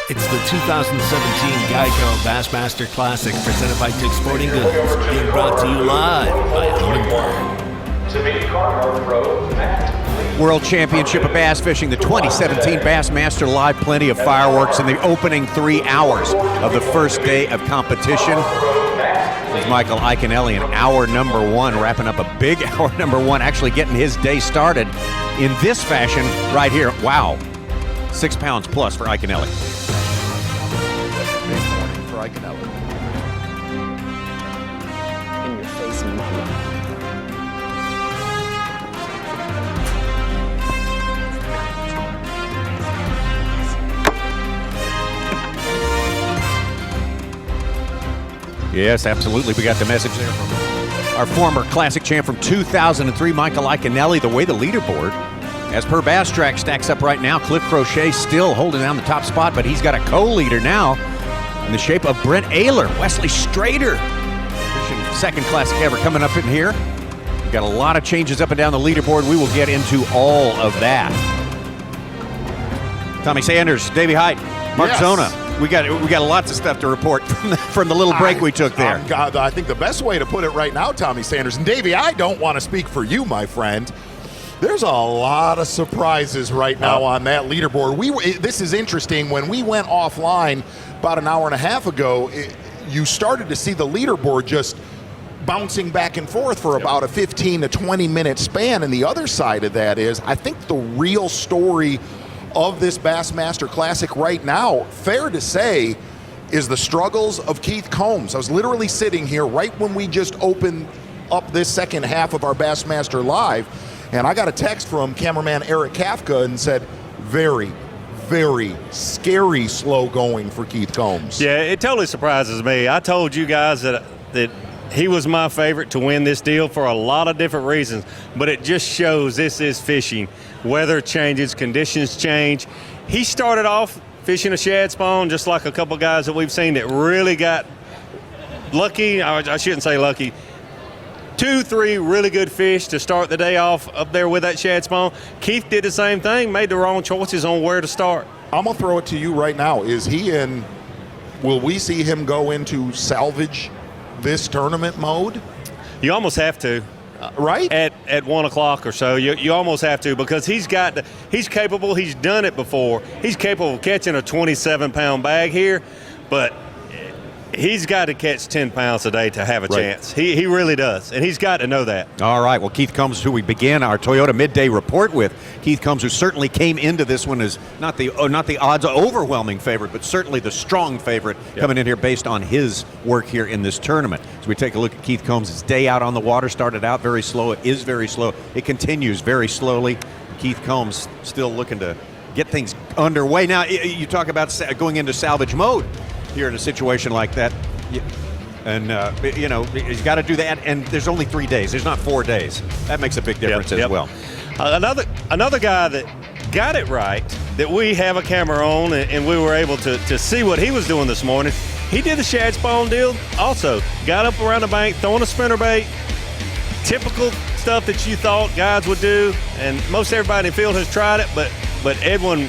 It's the 2017 Geico Bassmaster Classic presented by Dick's Sporting Goods, being brought to you live by Untitled. To meet Conroe Pro, Matt. World Championship of Bass Fishing, the 2017 Bassmaster Live. Plenty of fireworks in the opening 3 hours of the first day of competition. This is Michael Iaconelli in hour number 1, wrapping up a big hour number 1, actually getting his day started in this fashion right here. Wow, 6 pounds plus for Iaconelli. Big morning for Iaconelli. In your face, mama. Yes, absolutely. We got the message there from our former classic champ from 2003, Michael Iaconelli. The way the leaderboard, as per Bass Track, stacks up right now. Cliff Crochet still holding down the top spot, but he's got a co-leader now in the shape of Brent Ayler. Wesley Strader, fishing second classic ever, coming up in here. We've got a lot of changes up and down the leaderboard. We will get into all of that. Tommy Sanders, Davey Height, Mark Zona. We got lots of stuff to report from the little break we took there. I think the best way to put it right now, Tommy Sanders, and Davey, I don't want to speak for you, my friend. There's a lot of surprises right now on that leaderboard. This is interesting. When we went offline about an hour and a half ago, you started to see the leaderboard just bouncing back and forth for about a 15 to 20 minute span. And the other side of that is, I think the real story of this Bassmaster Classic right now, fair to say, is the struggles of Keith Combs. I was literally sitting here right when we just opened up this second half of our Bassmaster Live, and I got a text from cameraman Eric Kafka and said, very, very scary slow going for Keith Combs. Yeah, it totally surprises me. I told you guys that he was my favorite to win this deal for a lot of different reasons, but it just shows this is fishing. Weather changes, conditions change. He started off fishing a shad spawn just like a couple guys that we've seen that really got lucky. I shouldn't say lucky. 2-3 really good fish to start the day off up there with that shad spawn. Keith did the same thing, made the wrong choices on where to start. I'm going to throw it to you right now. Will we see him go into salvage this tournament mode? You almost have to. Right? At 1 o'clock or so, you almost have to, because he's capable, he's done it before. He's capable of catching a 27-pound bag here, but he's got to catch 10 pounds a day to have a chance. He really does, and he's got to know that. All right, well, Keith Combs, who we began our Toyota Midday Report with. Keith Combs, who certainly came into this one as not the odds overwhelming favorite, but certainly the strong favorite coming in here based on his work here in this tournament. As we take a look at Keith Combs' day out on the water, started out very slow. It is very slow. It continues very slowly. Keith Combs still looking to get things underway. Now, you talk about going into salvage mode here in a situation like that, and he's got to do that, and there's only 3 days. There's not 4 days. That makes a big difference as well. Another guy that got it right, that we have a camera on, and we were able to see what he was doing this morning. He did the shad spawn deal also. Got up around the bank, throwing a spinnerbait. Typical stuff that you thought guys would do, and most everybody in the field has tried it, but Edwin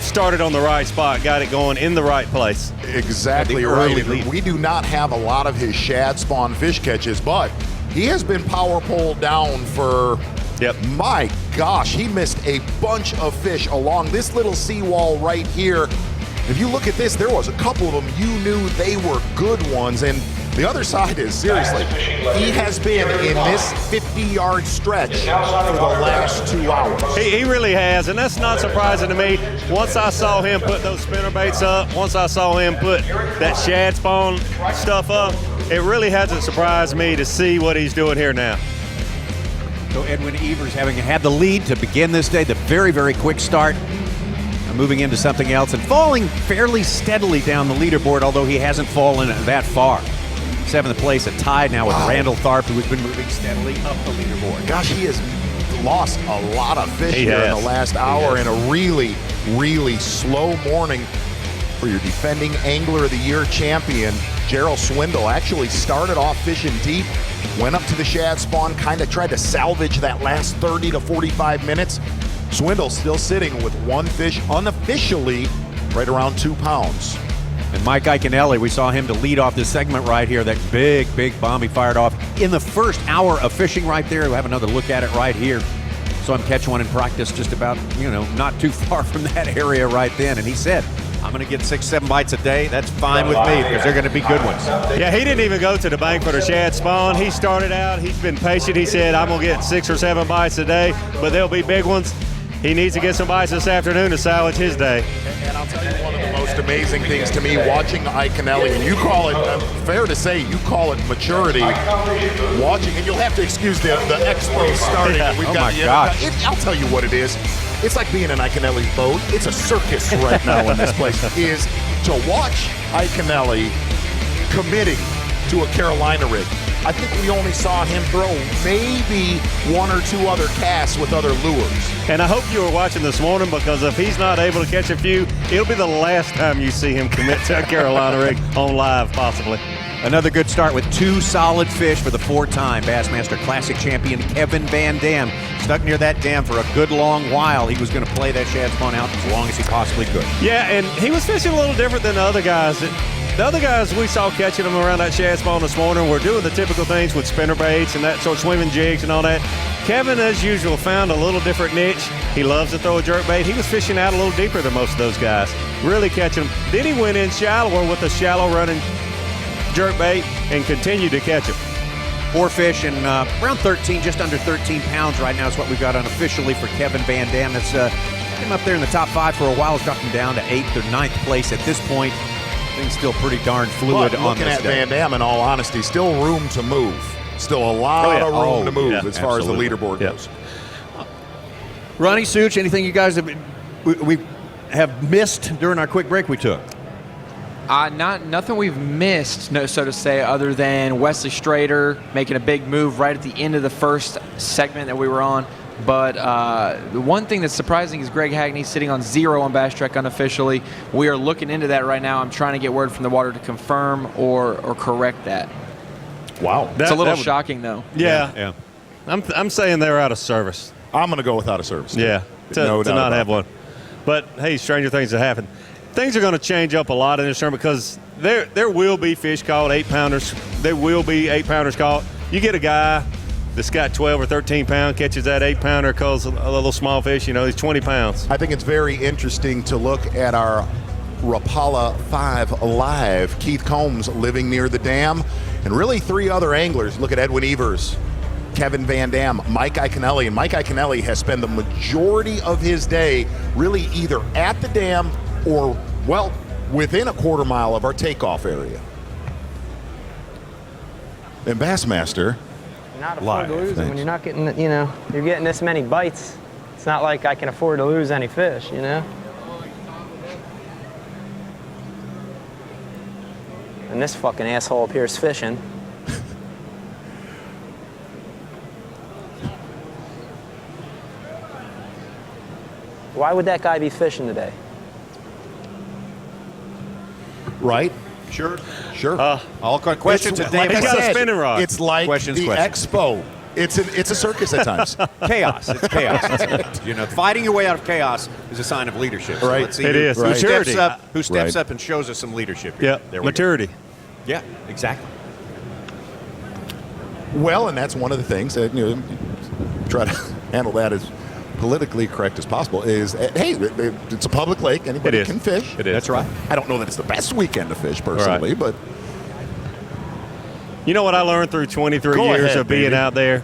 started on the right spot, got it going in the right place. Exactly right. We do not have a lot of his shad spawn fish catches, but he has been power pulled down for, my gosh, he missed a bunch of fish along this little seawall right here. If you look at this, there was a couple of them you knew they were good ones, and the other side is, seriously, he has been in this 50-yard stretch for the last 2 hours. He really has, and that's not surprising to me. Once I saw him put those spinnerbaits up, once I saw him put that shad spawn stuff up, it really hasn't surprised me to see what he's doing here now. So Edwin Evers, having had the lead to begin this day, the very, very quick start, moving into something else and falling fairly steadily down the leaderboard, although he hasn't fallen that far. 7th place, a tie now with Randall Tharp, who has been moving steadily up the leaderboard. Gosh, he has lost a lot of fish here in the last hour, in a really, really slow morning for your defending Angler of the Year champion, Gerald Swindle. Actually started off fishing deep, went up to the shad spawn, kind of tried to salvage that last 30 to 45 minutes. Swindle still sitting with one fish unofficially right around 2 pounds. And Mike Iaconelli, we saw him to lead off this segment right here. That big bomb he fired off in the first hour of fishing right there. We'll have another look at it right here. So I'm catching one in practice just about, not too far from that area right then. And he said, I'm going to get 6-7 bites a day. That's fine with me because they're going to be good ones. Yeah, he didn't even go to the bank for the shad spawn. He started out, he's been patient. He said, I'm going to get 6 or 7 bites a day, but they'll be big ones. He needs to get some bites this afternoon to salvage his day. And I'll tell you one of the most amazing things to me watching Iaconelli, and you call it, fair to say, you call it maturity. Watching, and you'll have to excuse the expo starting. Yeah. We've Oh got my the gosh. I'll tell you what it is. It's like being in Iaconelli's boat. It's a circus right now in this place. Is to watch Iaconelli committing to a Carolina rig. I think we only saw him throw maybe 1 or 2 other casts with other lures. And I hope you were watching this morning, because if he's not able to catch a few, it'll be the last time you see him commit to a Carolina rig on live, possibly. Another good start with 2 solid fish for the 4-time Bassmaster Classic champion Kevin Van Dam. Stuck near that dam for a good long while. He was going to play that shad spawn out as long as he possibly could. Yeah, and he was fishing a little different than the other guys. The other guys we saw catching them around that shad spawn this morning were doing the typical things with spinner baits and that sort of swimming jigs and all that. Kevin, as usual, found a little different niche. He loves to throw a jerk bait. He was fishing out a little deeper than most of those guys, really catching them. Then he went in shallower with a shallow running jerk bait and continued to catch them. 4 fish and around 13, just under 13 pounds right now is what we've got unofficially for Kevin Van Dam. That's him up there in the top 5 for a while. It's dropped him down to 8th or 9th place at this point. Things still pretty darn fluid But on looking this at day. Van Dam, in all honesty, still room to move. Still a lot of room to move as far absolutely. as the leaderboard goes. Ronnie, Such, anything you guys we have missed during our quick break we took? Nothing we've missed, so to say, other than Wesley Strader making a big move right at the end of the first segment that we were on. But the one thing that's surprising is Greg Hagney sitting on 0 on Bass Trek unofficially. We are looking into that right now. I'm trying to get word from the water to confirm or correct that. Wow. It's a little shocking, though. Yeah. I'm saying they're out of service. I'm going to go without a service. Yeah, to No doubt not about have one. But, hey, stranger things have happened. Things are going to change up a lot in this tournament because there will be fish caught, 8-pounders. There will be 8-pounders caught. You get a guy that's got 12 or 13 pound, catches that 8-pounder, calls a little small fish, he's 20 pounds. I think it's very interesting to look at our Rapala 5 Live. Keith Combs living near the dam, and really 3 other anglers. Look at Edwin Evers, Kevin Van Dam, Mike Iaconelli. And Mike Iaconelli has spent the majority of his day really either at the dam or, well, within a quarter mile of our takeoff area. And Bassmaster, Not afford Live, to lose thanks. when you're not getting, you're getting this many bites. It's not like I can afford to lose any fish, And this fucking asshole up here is fishing. Why would that guy be fishing today? right? Sure. All questions It's today. like I He's got a said, spinning rod. It's like Questions. the expo. It's a circus at times. Chaos. It's chaos. Fighting your way out of chaos is a sign of leadership. So Right. let's see It is. who Maturity. steps Right. up and shows us some leadership here. Yeah, There we maturity. go. Yeah, exactly. Well, and that's one of the things that try to handle that as politically correct as possible. Is hey, it's a public lake; anybody It is. can fish. It is. That's right. I don't know that it's the best weekend to fish personally, but You know what I learned through 23 Go years ahead, of being baby. out there?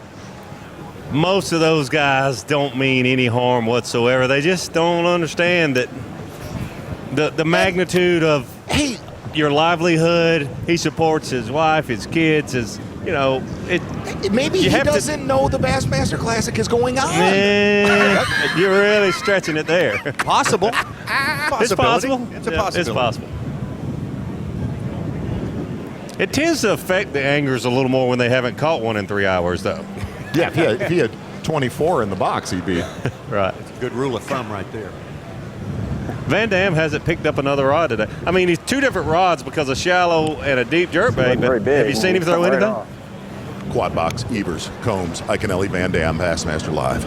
Most of those guys don't mean any harm whatsoever. They just don't understand that the magnitude of hey, your livelihood. He supports his wife, his kids, his, maybe You he have to- doesn't know the Bassmaster Classic is going on. you're really stretching it there. Possible. It's possible. It's a Yeah, possibility. It's possible. It tends to affect the anglers a little more when they haven't caught one in 3 hours, though. Yeah, if he had 24 in the box, he'd be. Right. Good rule of thumb right there. Van Dam hasn't picked up another rod today. I mean, he's 2 different rods because a shallow and a deep jerkbait, but have you seen him throw anything? Quad box, Evers, Combs, Iaconelli, Van Dam, Bassmaster Live.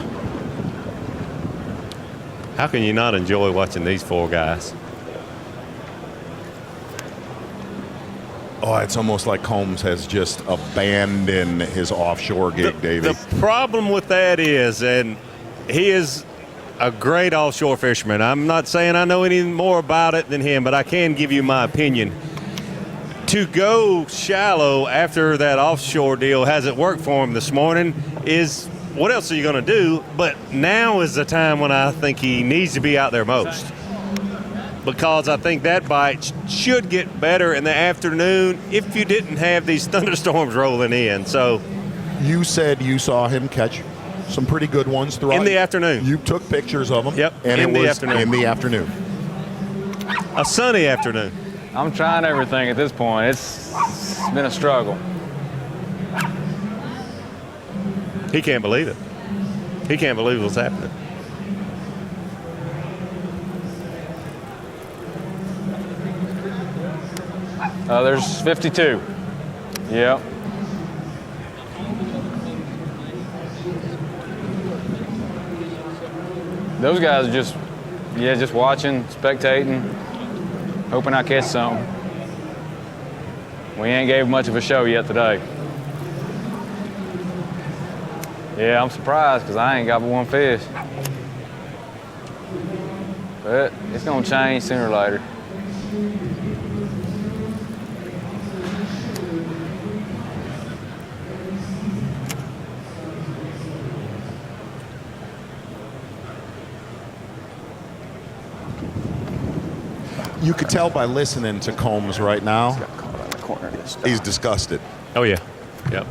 How can you not enjoy watching these 4 guys? Oh, it's almost like Combs has just abandoned his offshore gig, Davey. The problem with that is, and he is a great offshore fisherman. I'm not saying I know any more about it than him, but I can give you my opinion. To go shallow after that offshore deal hasn't worked for him this morning is, what else are you going to do? But now is the time when I think he needs to be out there most, because I think that bite should get better in the afternoon if you didn't have these thunderstorms rolling in. So you said you saw him catch some pretty good ones throughout. In the afternoon. You took pictures of them. Yep, And in it the was afternoon. in the afternoon. A sunny afternoon. I'm trying everything at this point. It's been a struggle. He can't believe it. He can't believe what's happening. There's 52. Yep. Those guys are just watching, spectating, hoping I catch something. We ain't gave much of a show yet today. Yeah, I'm surprised because I ain't got but one fish. But it's gonna change sooner or later. You could tell by listening to Combs right now, he's disgusted. Oh, yeah. Yep.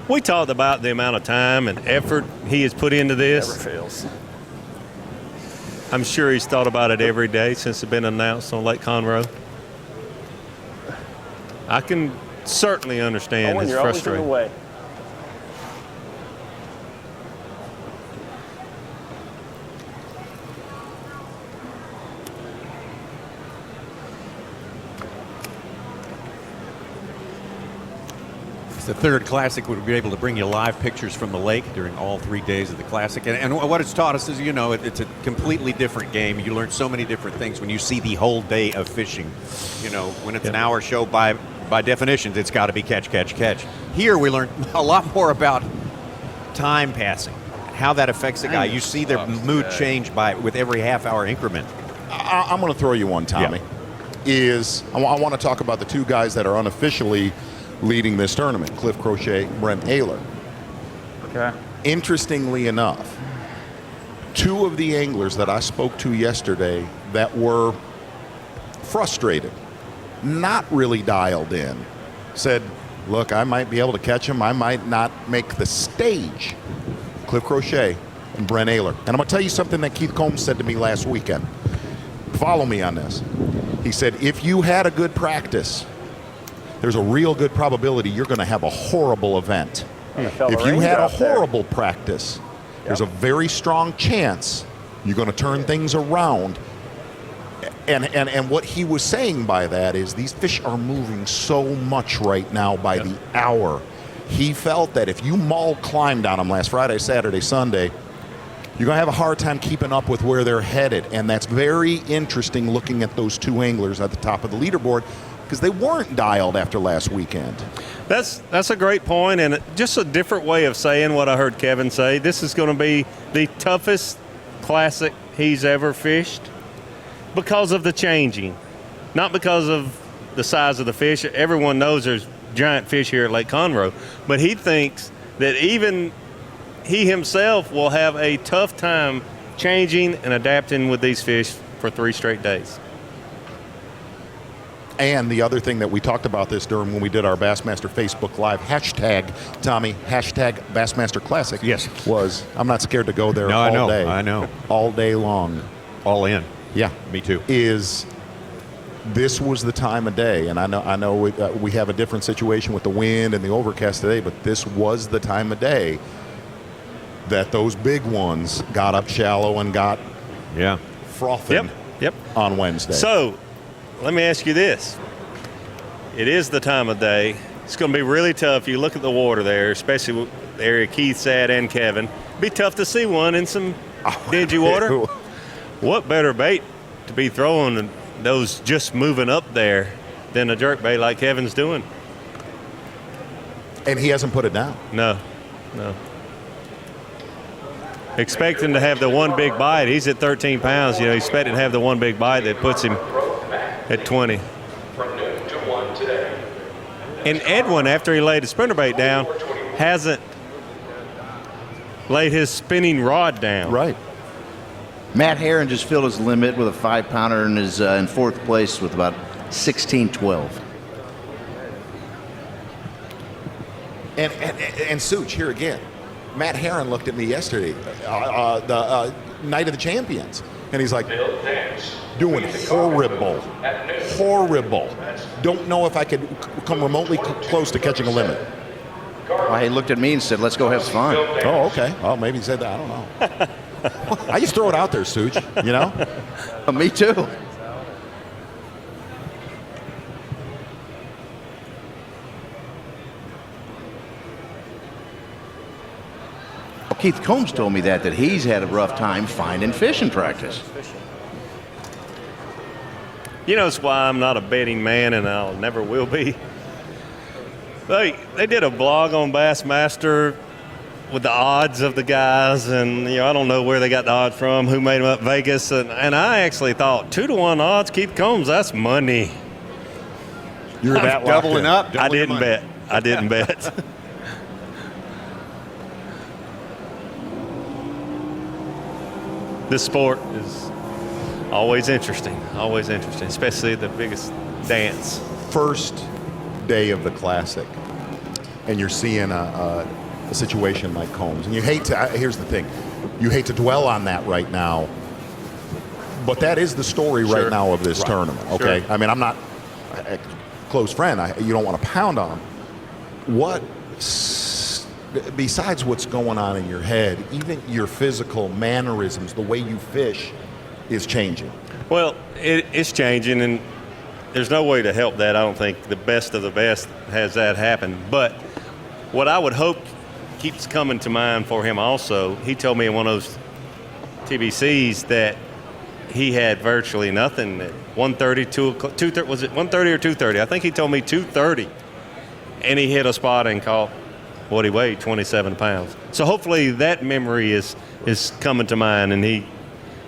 We talked about the amount of time and effort he has put into this. Never fails. I'm sure he's thought about it every day since it's been announced on Lake Conroe. I can certainly understand his frustration. It's the third Classic. We'll be able to bring you live pictures from the lake during all 3 days of the Classic. And what it's taught us is, you know, it's a completely different game. You learn so many different things when you see the whole day of fishing. You know, when it's an hour show, by definition, it's got to be catch, catch, catch. Here we learn a lot more about time passing, how that affects the guy. You see their mood change with every half-hour increment. I'm going to throw you one, Tommy. I want to talk about the two guys that are unofficially leading this tournament, Cliff Crochet, Brent Ayler. Okay. Interestingly enough, two of the anglers that I spoke to yesterday that were frustrated, not really dialed in, said, look, I might be able to catch him, I might not make the stage. Cliff Crochet and Brent Ayler. And I'm going to tell you something that Keith Combs said to me last weekend. Follow me on this. He said, if you had a good practice, there's a real good probability you're going to have a horrible event. If you had a horrible practice, there's a very strong chance you're going to turn things around. And what he was saying by that is these fish are moving so much right now by the hour. He felt that if you maul climbed on them last Friday, Saturday, Sunday, you're going to have a hard time keeping up with where they're headed. And that's very interesting looking at those two anglers at the top of the leaderboard, because they weren't dialed after last weekend. That's a great point, and just a different way of saying what I heard Kevin say. This is going to be the toughest Classic he's ever fished because of the changing, not because of the size of the fish. Everyone knows there's giant fish here at Lake Conroe, but he thinks that even he himself will have a tough time changing and adapting with these fish for 3 straight days. And the other thing that we talked about this during when we did our Bassmaster Facebook Live hashtag, Tommy, hashtag Bassmaster Classic. Yes. Was I'm not scared to go there No, all day. I know. All day long. All in. Yeah. Me too. This was the time of day, and I know we have a different situation with the wind and the overcast today, but this was the time of day that those big ones got up shallow and got frothing on Wednesday. So, let me ask you this. It is the time of day. It's going to be really tough. You look at the water there, especially the area Keith's at and Kevin. It'd be tough to see one in some dingy water. What better bait to be throwing than those just moving up there than a jerkbait like Kevin's doing. And he hasn't put it down. No. Expecting to have the one big bite. He's at 13 pounds. You know, expecting to have the one big bite that puts him at 20. From noon to 1 today. And Edwin, after he laid the spinnerbait down, hasn't laid his spinning rod down. Right. Matt Herron just filled his limit with a 5-pounder and is in fourth place with about 16-12. And Such, here again. Matt Herron looked at me yesterday, the night of the champions, and he's like, doing horrible. Don't know if I could come remotely close to catching a limit. Well, he looked at me and said, let's go have fun. Oh, okay. Oh, maybe he said that. I don't know. I just throw it out there, Such, you know? Me too. Keith Combs told me that he's had a rough time finding fish in practice. You know, it's why I'm not a betting man, and I'll never will be. They did a blog on Bassmaster with the odds of the guys, and I don't know where they got the odds from, who made them up, Vegas, and I actually thought 2-to-1 odds, Keith Combs, that's money. You're that doubling up. I didn't bet. This sport is always interesting, especially the biggest dance. First day of the Classic, and you're seeing a situation like Combs, and you hate to, here's the thing, you hate to dwell on that right now, but that is the story right now of this tournament, okay? Sure. I mean, I'm not a close friend. You don't want to pound on him. What, besides what's going on in your head, even your physical mannerisms, the way you fish is changing? Well, it's changing, and there's no way to help that. I don't think the best of the best has that happen. But what I would hope keeps coming to mind for him also, he told me in one of those TBCs that he had virtually nothing at 1:30, 2:30, was it 1:30 or 2:30? I think he told me 2:30, and he hit a spot and caught what he weighed, 27 pounds. So hopefully that memory is coming to mind, and he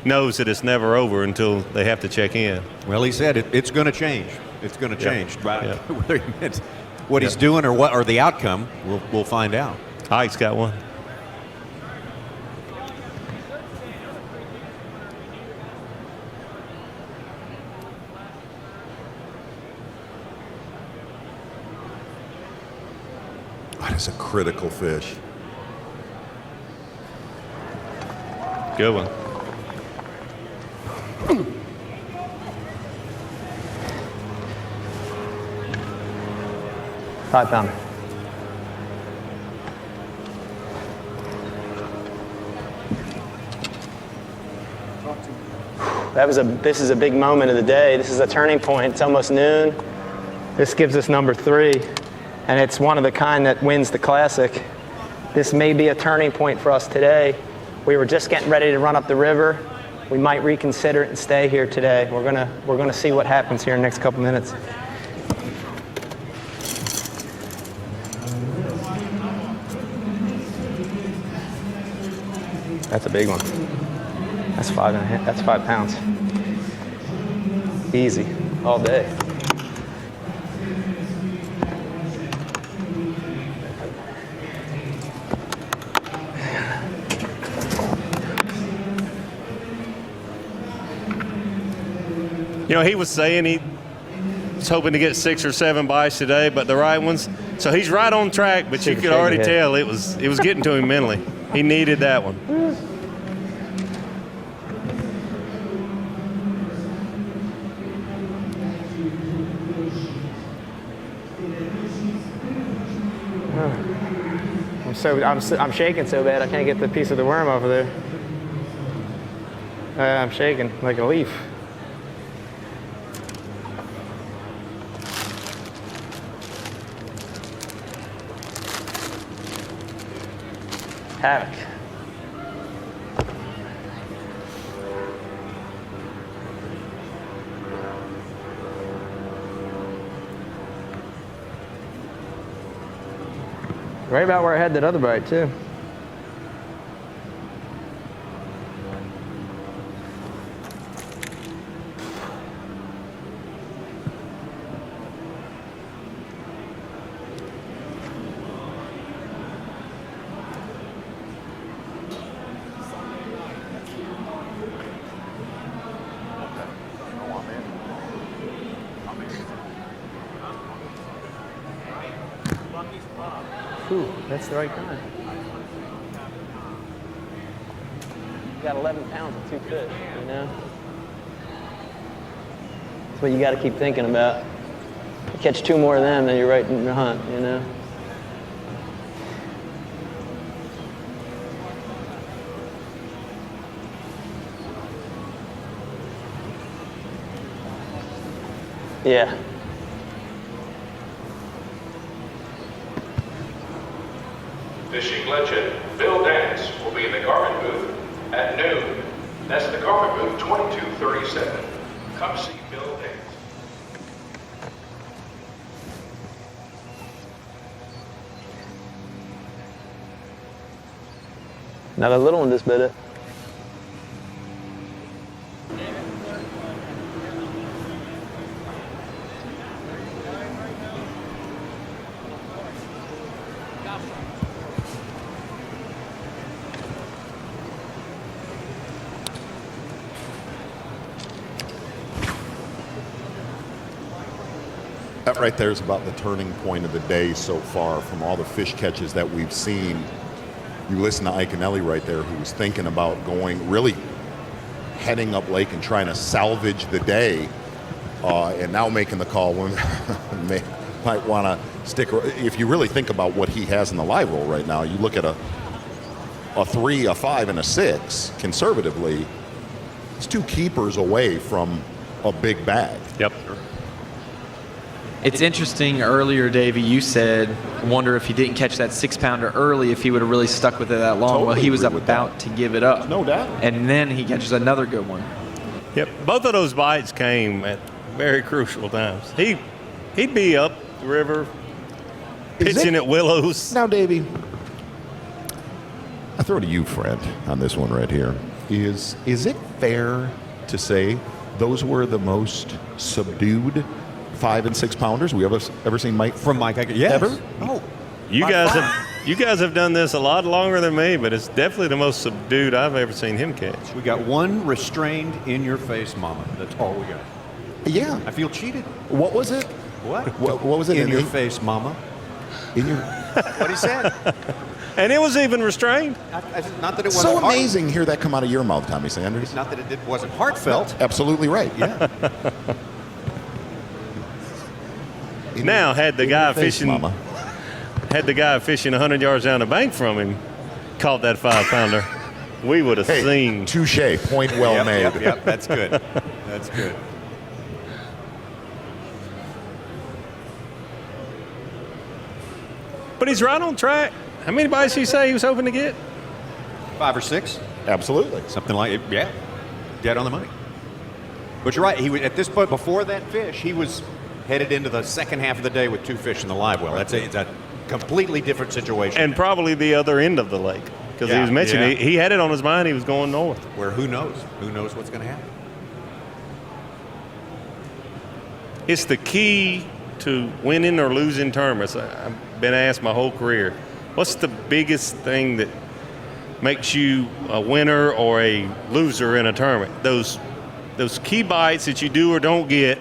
knows that it's never over until they have to check in. Well, he said it's going to change. It's going to change. Right. Yeah. Whether he meant what he's doing or the outcome, we'll find out. Ike's got one. That is a critical fish. Good one. Five pound. This is a big moment of the day. This is a turning point. It's almost noon. This gives us number 3, and it's one of the kind that wins the Classic. This may be a turning point for us today. We were just getting ready to run up the river. We might reconsider it and stay here today. We're gonna see what happens here in the next couple minutes. That's a big one. That's 5.5. That's 5 pounds. Easy, all day. He was saying he was hoping to get 6 or 7 bites today, but the right ones. So he's right on track, but you could already tell it was getting to him mentally. He needed that one. I'm shaking so bad I can't get the piece of the worm over there. I'm shaking like a leaf. Havoc. Right about where I had that other bite, too. Ooh, that's the right kind. You got 11 pounds of 2 fish, you know? That's what you got to keep thinking about. You catch 2 more of them, then you're right in the hunt, you know? Yeah. Fishing legend Bill Dance will be in the Garmin booth at noon. That's the Garmin booth 2237. Come see Bill Dance. Another little one just bit it. That right there is about the turning point of the day so far from all the fish catches that we've seen. You listen to Iaconelli right there, who was thinking about going, really heading up lake and trying to salvage the day, and now making the call when might want to stick. If you really think about what he has in the live roll right now, you look at a 3, a 5, and a 6 conservatively. It's 2 keepers away from a big bag. Yep. It's interesting, earlier, Davey, you said, wonder if he didn't catch that 6-pounder early, if he would have really stuck with it that long. Totally well, he was agree with about to give it up. No doubt. And then he catches another good one. Yep. Both of those bites came at very crucial times. He'd be up the river, pitching at willows. Now, Davey, I throw to you, friend, on this one right here. Is it fair to say those were the most subdued 5 and 6 pounders we ever seen Mike? From Mike, yes. Ever? Oh, You guys have done this a lot longer than me, but it's definitely the most subdued I've ever seen him catch. we got one restrained in-your-face mama. That's all we got. Yeah. I feel cheated. What was it? What? What was it? In-your-face mama. In your. What he said. And it was even restrained. Not that it wasn't So heart- amazing to hear that come out of your mouth, Tommy Sanders. Not that it wasn't heartfelt. Absolutely right. Yeah. Now, had the guy face, fishing, mama. had the guy fishing 100 yards down the bank from him, caught that 5-pounder, we would have seen. Touche. Point well made. Yep, that's good. That's good. But he's right on track. How many bites did you say he was hoping to get? 5 or 6. Absolutely. Something like it. Yeah. Dead on the money. But you're right. He was, at this point, before that fish, he was headed into the second half of the day with 2 fish in the live well. It's a completely different situation. And probably the other end of the lake. Because he was mentioning he had it on his mind, he was going north. Where who knows? Who knows what's going to happen? It's the key to winning or losing tournaments. I've been asked my whole career, what's the biggest thing that makes you a winner or a loser in a tournament? Those key bites that you do or don't get,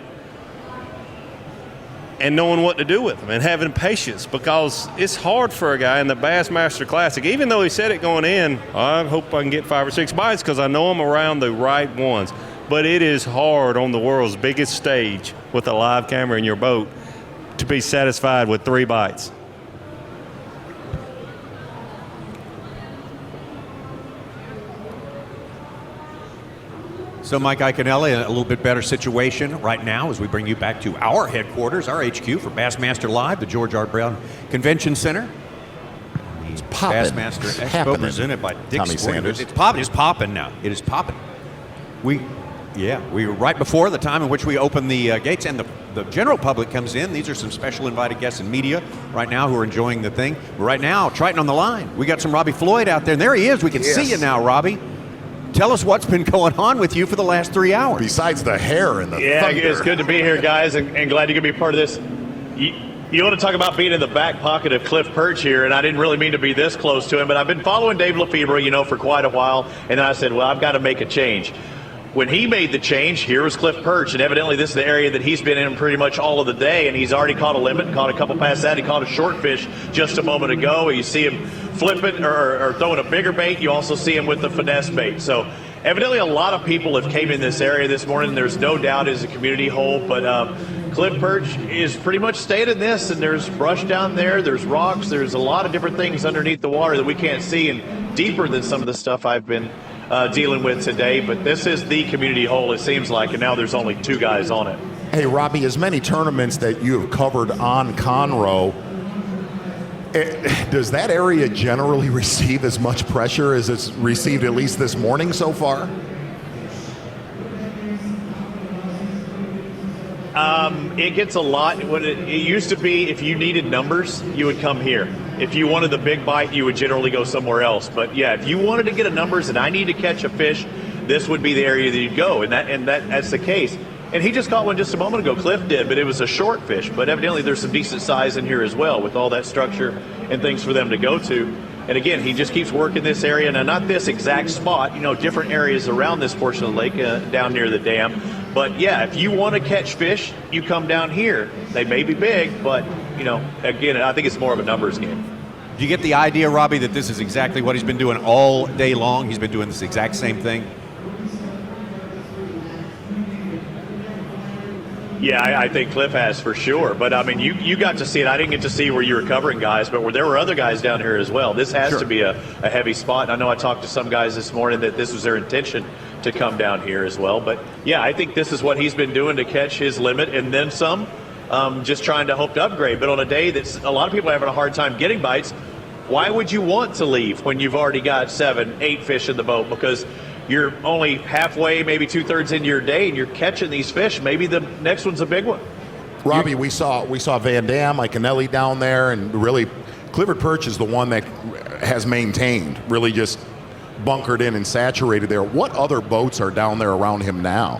and knowing what to do with them and having patience, because it's hard for a guy in the Bassmaster Classic, even though he said it going in, I hope I can get 5 or 6 bites because I know I'm around the right ones. But it is hard on the world's biggest stage with a live camera in your boat to be satisfied with 3 bites. So Mike Iaconelli in a little bit better situation right now as we bring you back to our headquarters, our HQ for Bassmaster Live, the George R. Brown Convention Center. It's popping. Bassmaster It's Expo happening. presented by Dick's Tommy Sporting Sanders. Goods. It's popping. It's popping now. It is popping. Yeah, we were right before the time in which we open the gates, and the general public comes in. These are some special invited guests and media right now who are enjoying the thing. But right now, Triton on the line. We got some Robbie Floyd out there, and there he is. We can see you now, Robbie. Tell us what's been going on with you for the last 3 hours. Besides the hair and the thunder. It's good to be here, guys, and glad you could be part of this. You want to talk about being in the back pocket of Cliff Perch here, and I didn't really mean to be this close to him, but I've been following Dave Lefebvre, for quite a while, and then I said, well, I've got to make a change. When he made the change, here was Cliff Perch, and evidently this is the area that he's been in pretty much all of the day, and he's already caught a limit, caught a couple past that. He caught a short fish just a moment ago. You see him flipping or throwing a bigger bait. You also see him with the finesse bait. So evidently a lot of people have came in this area this morning. There's no doubt it's a community hole, but Cliff Perch is pretty much stayed in this, and there's brush down there, there's rocks, there's a lot of different things underneath the water that we can't see, and deeper than some of the stuff I've been dealing with today. But this is the community hole, it seems like, and now there's only 2 guys on it. Hey, Robbie, as many tournaments that you have covered on Conroe, does that area generally receive as much pressure as it's received at least this morning so far? It gets a lot. It used to be if you needed numbers, you would come here. If you wanted the big bite, you would generally go somewhere else. But yeah, if you wanted to get a numbers and I need to catch a fish, this would be the area that you'd go, and that's the case. And he just caught one just a moment ago. Cliff did, but it was a short fish. But evidently there's some decent size in here as well with all that structure and things for them to go to. And again, he just keeps working this area. Now, not this exact spot, different areas around this portion of the lake down near the dam. But yeah, if you want to catch fish, you come down here. They may be big, but, again, I think it's more of a numbers game. Do you get the idea, Robbie, that this is exactly what he's been doing all day long? He's been doing this exact same thing? Yeah, I think Cliff has for sure. But, I mean, you got to see it. I didn't get to see where you were covering guys, but there were other guys down here as well. This has to be a heavy spot. I know I talked to some guys this morning that this was their intention to come down here as well. But, yeah, I think this is what he's been doing to catch his limit and then some, just trying to hope to upgrade. But on a day that's a lot of people are having a hard time getting bites, why would you want to leave when you've already got 7, 8 fish in the boat? Because you're only halfway, maybe 2/3 into your day, and you're catching these fish. Maybe the next one's a big one. Robbie, we saw Van Damme, Iaconelli down there, and really Clifford Perch is the one that has maintained, really just bunkered in and saturated there. What other boats are down there around him now?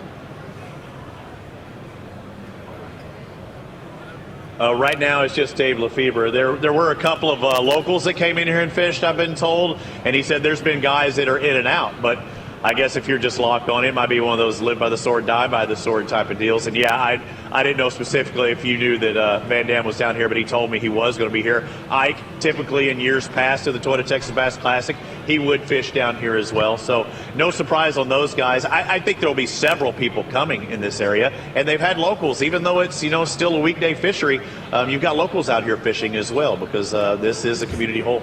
Right now, it's just Dave Lefebvre. There were a couple of locals that came in here and fished, I've been told, and he said there's been guys that are in and out. But I guess if you're just locked on, it might be one of those live by the sword, die by the sword type of deals. And yeah, I didn't know specifically if you knew that Van Damme was down here, but he told me he was going to be here. Ike, typically in years past to the Toyota Texas Bass Classic, he would fish down here as well. So no surprise on those guys. I think there'll be several people coming in this area, and they've had locals, even though it's still a weekday fishery. You've got locals out here fishing as well because this is a community hole.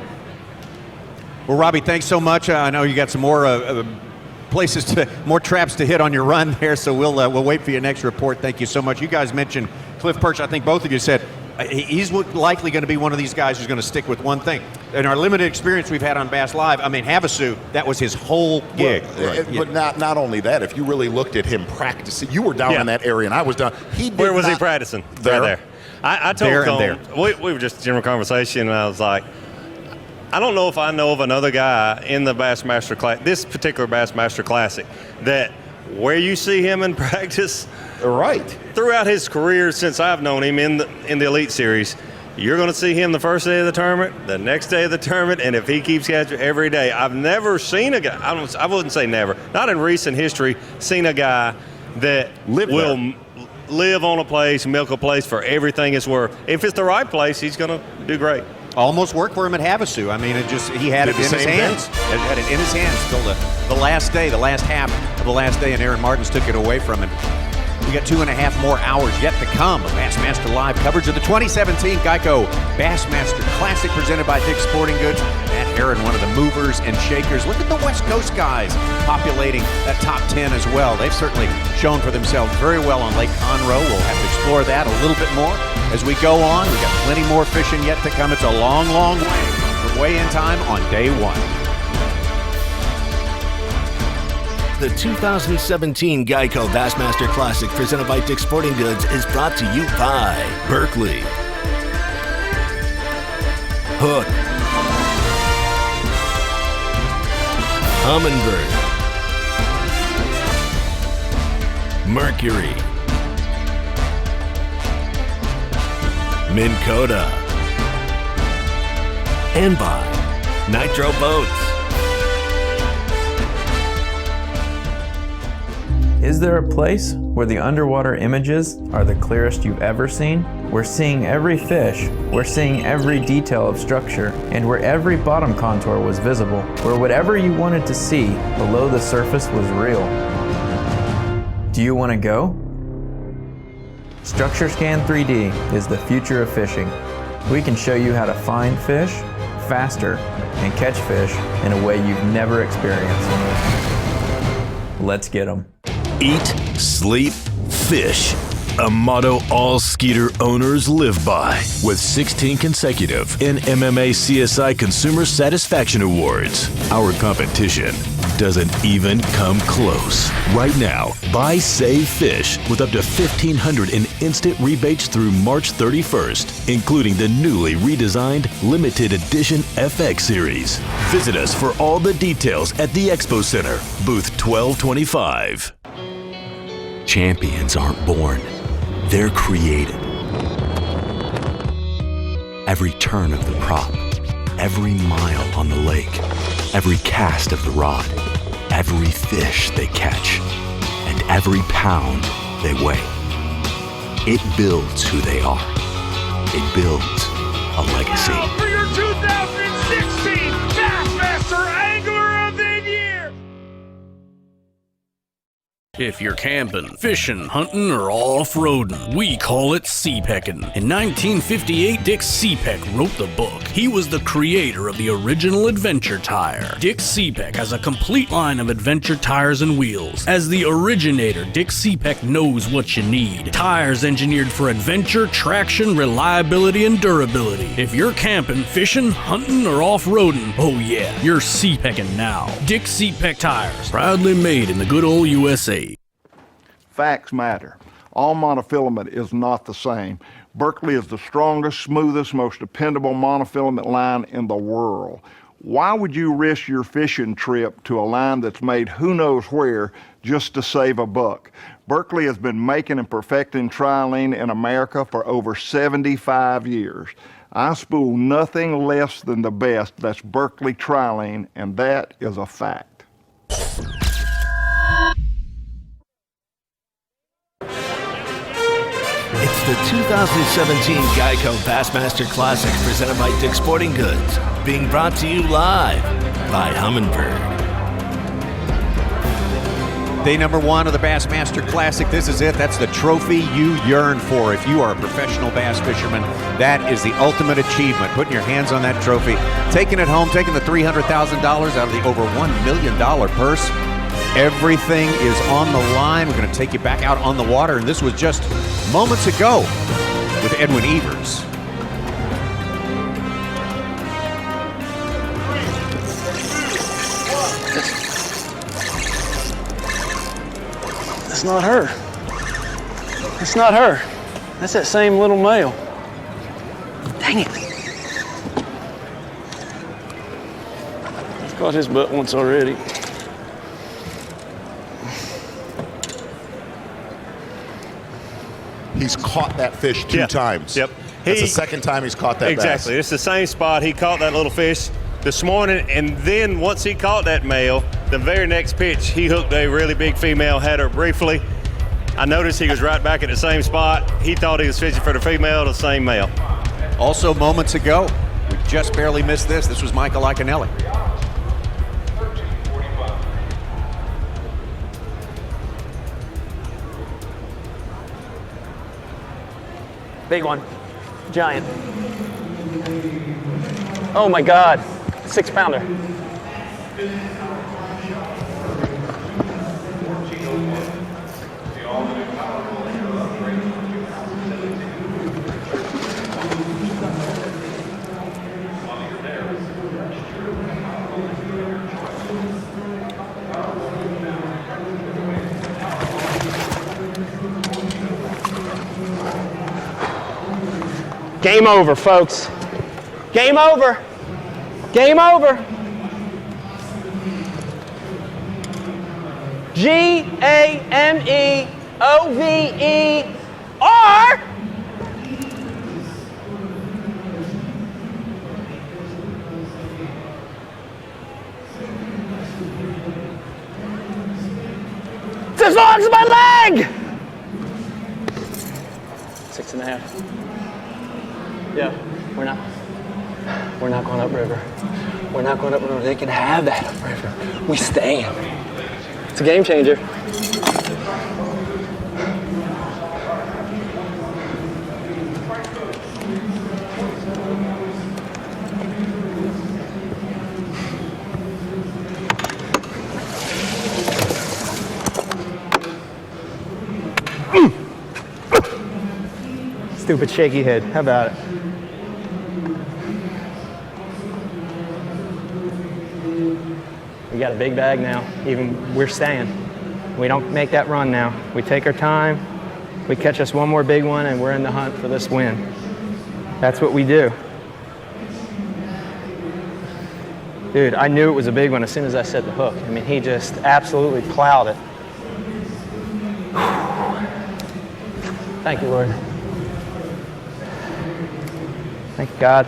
Well, Robbie, thanks so much. I know you got some more more traps to hit on your run there, so we'll wait for your next report. Thank you so much. You guys mentioned Cliff Perch. I think both of you said he's likely going to be one of these guys who's going to stick with one thing. In our limited experience we've had on Bass Live, Havasu, that was his whole gig. But not only that, if you really looked at him practicing, you were down in that area and I was down. Where was he practicing? There. Right there. I told him, we were just in general conversation, and I was like, I don't know if I know of another guy in the Bassmaster class, this particular Bassmaster Classic, that where you see him in practice, right, throughout his career since I've known him in the Elite Series, you're going to see him the first day of the tournament, the next day of the tournament, and if he keeps catching every day, I've never seen a guy. I wouldn't say never, not in recent history, seen a guy that will live on a place, milk a place for everything it's worth. If it's the right place, he's going to do great. Almost worked for him at Havasu. He had it in his hands. Had it in his hands till the last day, the last half of the last day, and Aaron Martins took it away from him. We got 2.5 more hours yet to come of Bassmaster Live coverage of the 2017 Geico Bassmaster Classic presented by Dick's Sporting Goods. Matt Aaron, one of the movers and shakers. Look at the West Coast guys populating that top 10 as well. They've certainly shown for themselves very well on Lake Conroe. We'll have to explore that a little bit more as we go on. We've got plenty more fishing yet to come. It's a long, long way from weigh-in time on day one. The 2017 Geico Bassmaster Classic presented by Dick's Sporting Goods is brought to you by Berkeley, Hook, Humminbird, Mercury, Minn Kota, and by Nitro Boats. Is there a place where the underwater images are the clearest you've ever seen? We're seeing every fish, we're seeing every detail of structure, and where every bottom contour was visible, where whatever you wanted to see below the surface was real. Do you want to go? Structure Scan 3D is the future of fishing. We can show you how to find fish faster and catch fish in a way you've never experienced. Let's get them. Eat, sleep, fish. A motto all Skeeter owners live by, with 16 consecutive NMMA CSI Consumer Satisfaction Awards. Our competition doesn't even come close. Right now, buy Save Fish with up to $1,500 in instant rebates through March 31st, including the newly redesigned limited edition FX series. Visit us for all the details at the Expo Center, booth 1225. Champions aren't born, they're created. Every turn of the prop, every mile on the lake, every cast of the rod, every fish they catch, and every pound they weigh. It builds who they are. It builds a legacy. Now for your 2016 Bassmaster Angler of the Year! If you're camping, fishing, hunting, or off-roading, we call it sea-pecking. In 1958, Dick Seapeck wrote the book. He was the creator of the original adventure tire. Dick Seapeck has a complete line of adventure tires and wheels. As the originator, Dick Seapeck knows what you need. Tires engineered for adventure, traction, reliability, and durability. If you're camping, fishing, hunting, or off-roading, oh yeah, you're sea-pecking now. Dick Seapeck tires, proudly made in the good old USA. Facts matter. All monofilament is not the same. Berkeley is the strongest, smoothest, most dependable monofilament line in the world. Why would you risk your fishing trip to a line that's made who knows where just to save a buck? Berkeley has been making and perfecting trilene in America for over 75 years. I spool nothing less than the best. That's Berkeley trilene, and that is a fact. It's the 2017 Geico Bassmaster Classic presented by Dick's Sporting Goods, being brought to you live by Humminbird. Day number one of the Bassmaster Classic. This is it. That's the trophy you yearn for. If you are a professional bass fisherman, that is the ultimate achievement. Putting your hands on that trophy, taking it home, taking the $300,000 out of the over $1 million purse. Everything is on the line. We're going to take you back out on the water, and this was just moments ago with Edwin Evers. That's not her. That's not her. That's that same little male. Dang it. I've caught his butt once already. He's caught that fish two times. Yep. That's the second time he's caught that Exactly. bass. It's the same spot. He caught that little fish this morning, and then once he caught that male, the very next pitch, he hooked a really big female, had her briefly. I noticed he was right back at the same spot. He thought he was fishing for the female, the same male. Also moments ago, we just barely missed this. This was Michael Iaconelli. Big one. Giant. Oh my God. 6-pounder. Game over, folks. Game over. Game over. G-A-M-E-O-V-E-R. It's as long as my leg! 6.5. Yeah, we're not going upriver. We're not going upriver. They can have that upriver. We stand. It's a game changer. Stupid shaky head. How about it? We got a big bag now. Even we're staying. We don't make that run now. We take our time. We catch us one more big one, and we're in the hunt for this win. That's what we do. Dude, I knew it was a big one as soon as I set the hook. I mean, he just absolutely plowed it. Thank you, Lord. Thank God.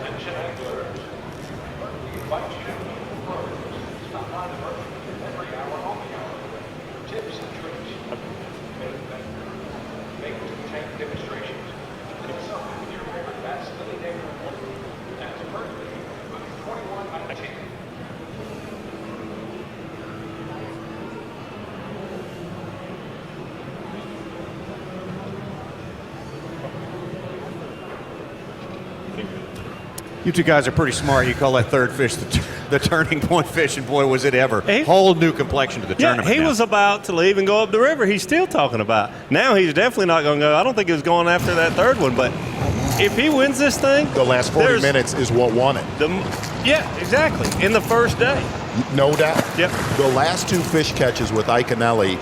You two guys are pretty smart. You call that third fish the turning point fish, and boy, was it ever. Whole new complexion to the tournament. He was about to leave and go up the river. He's still talking about. Now he's definitely not going to go. I don't think he was going after that third one, but if he wins this thing. The last 40 minutes is what won it. Yeah, exactly. In the first day. No doubt. Yep. The last two fish catches with Iaconelli,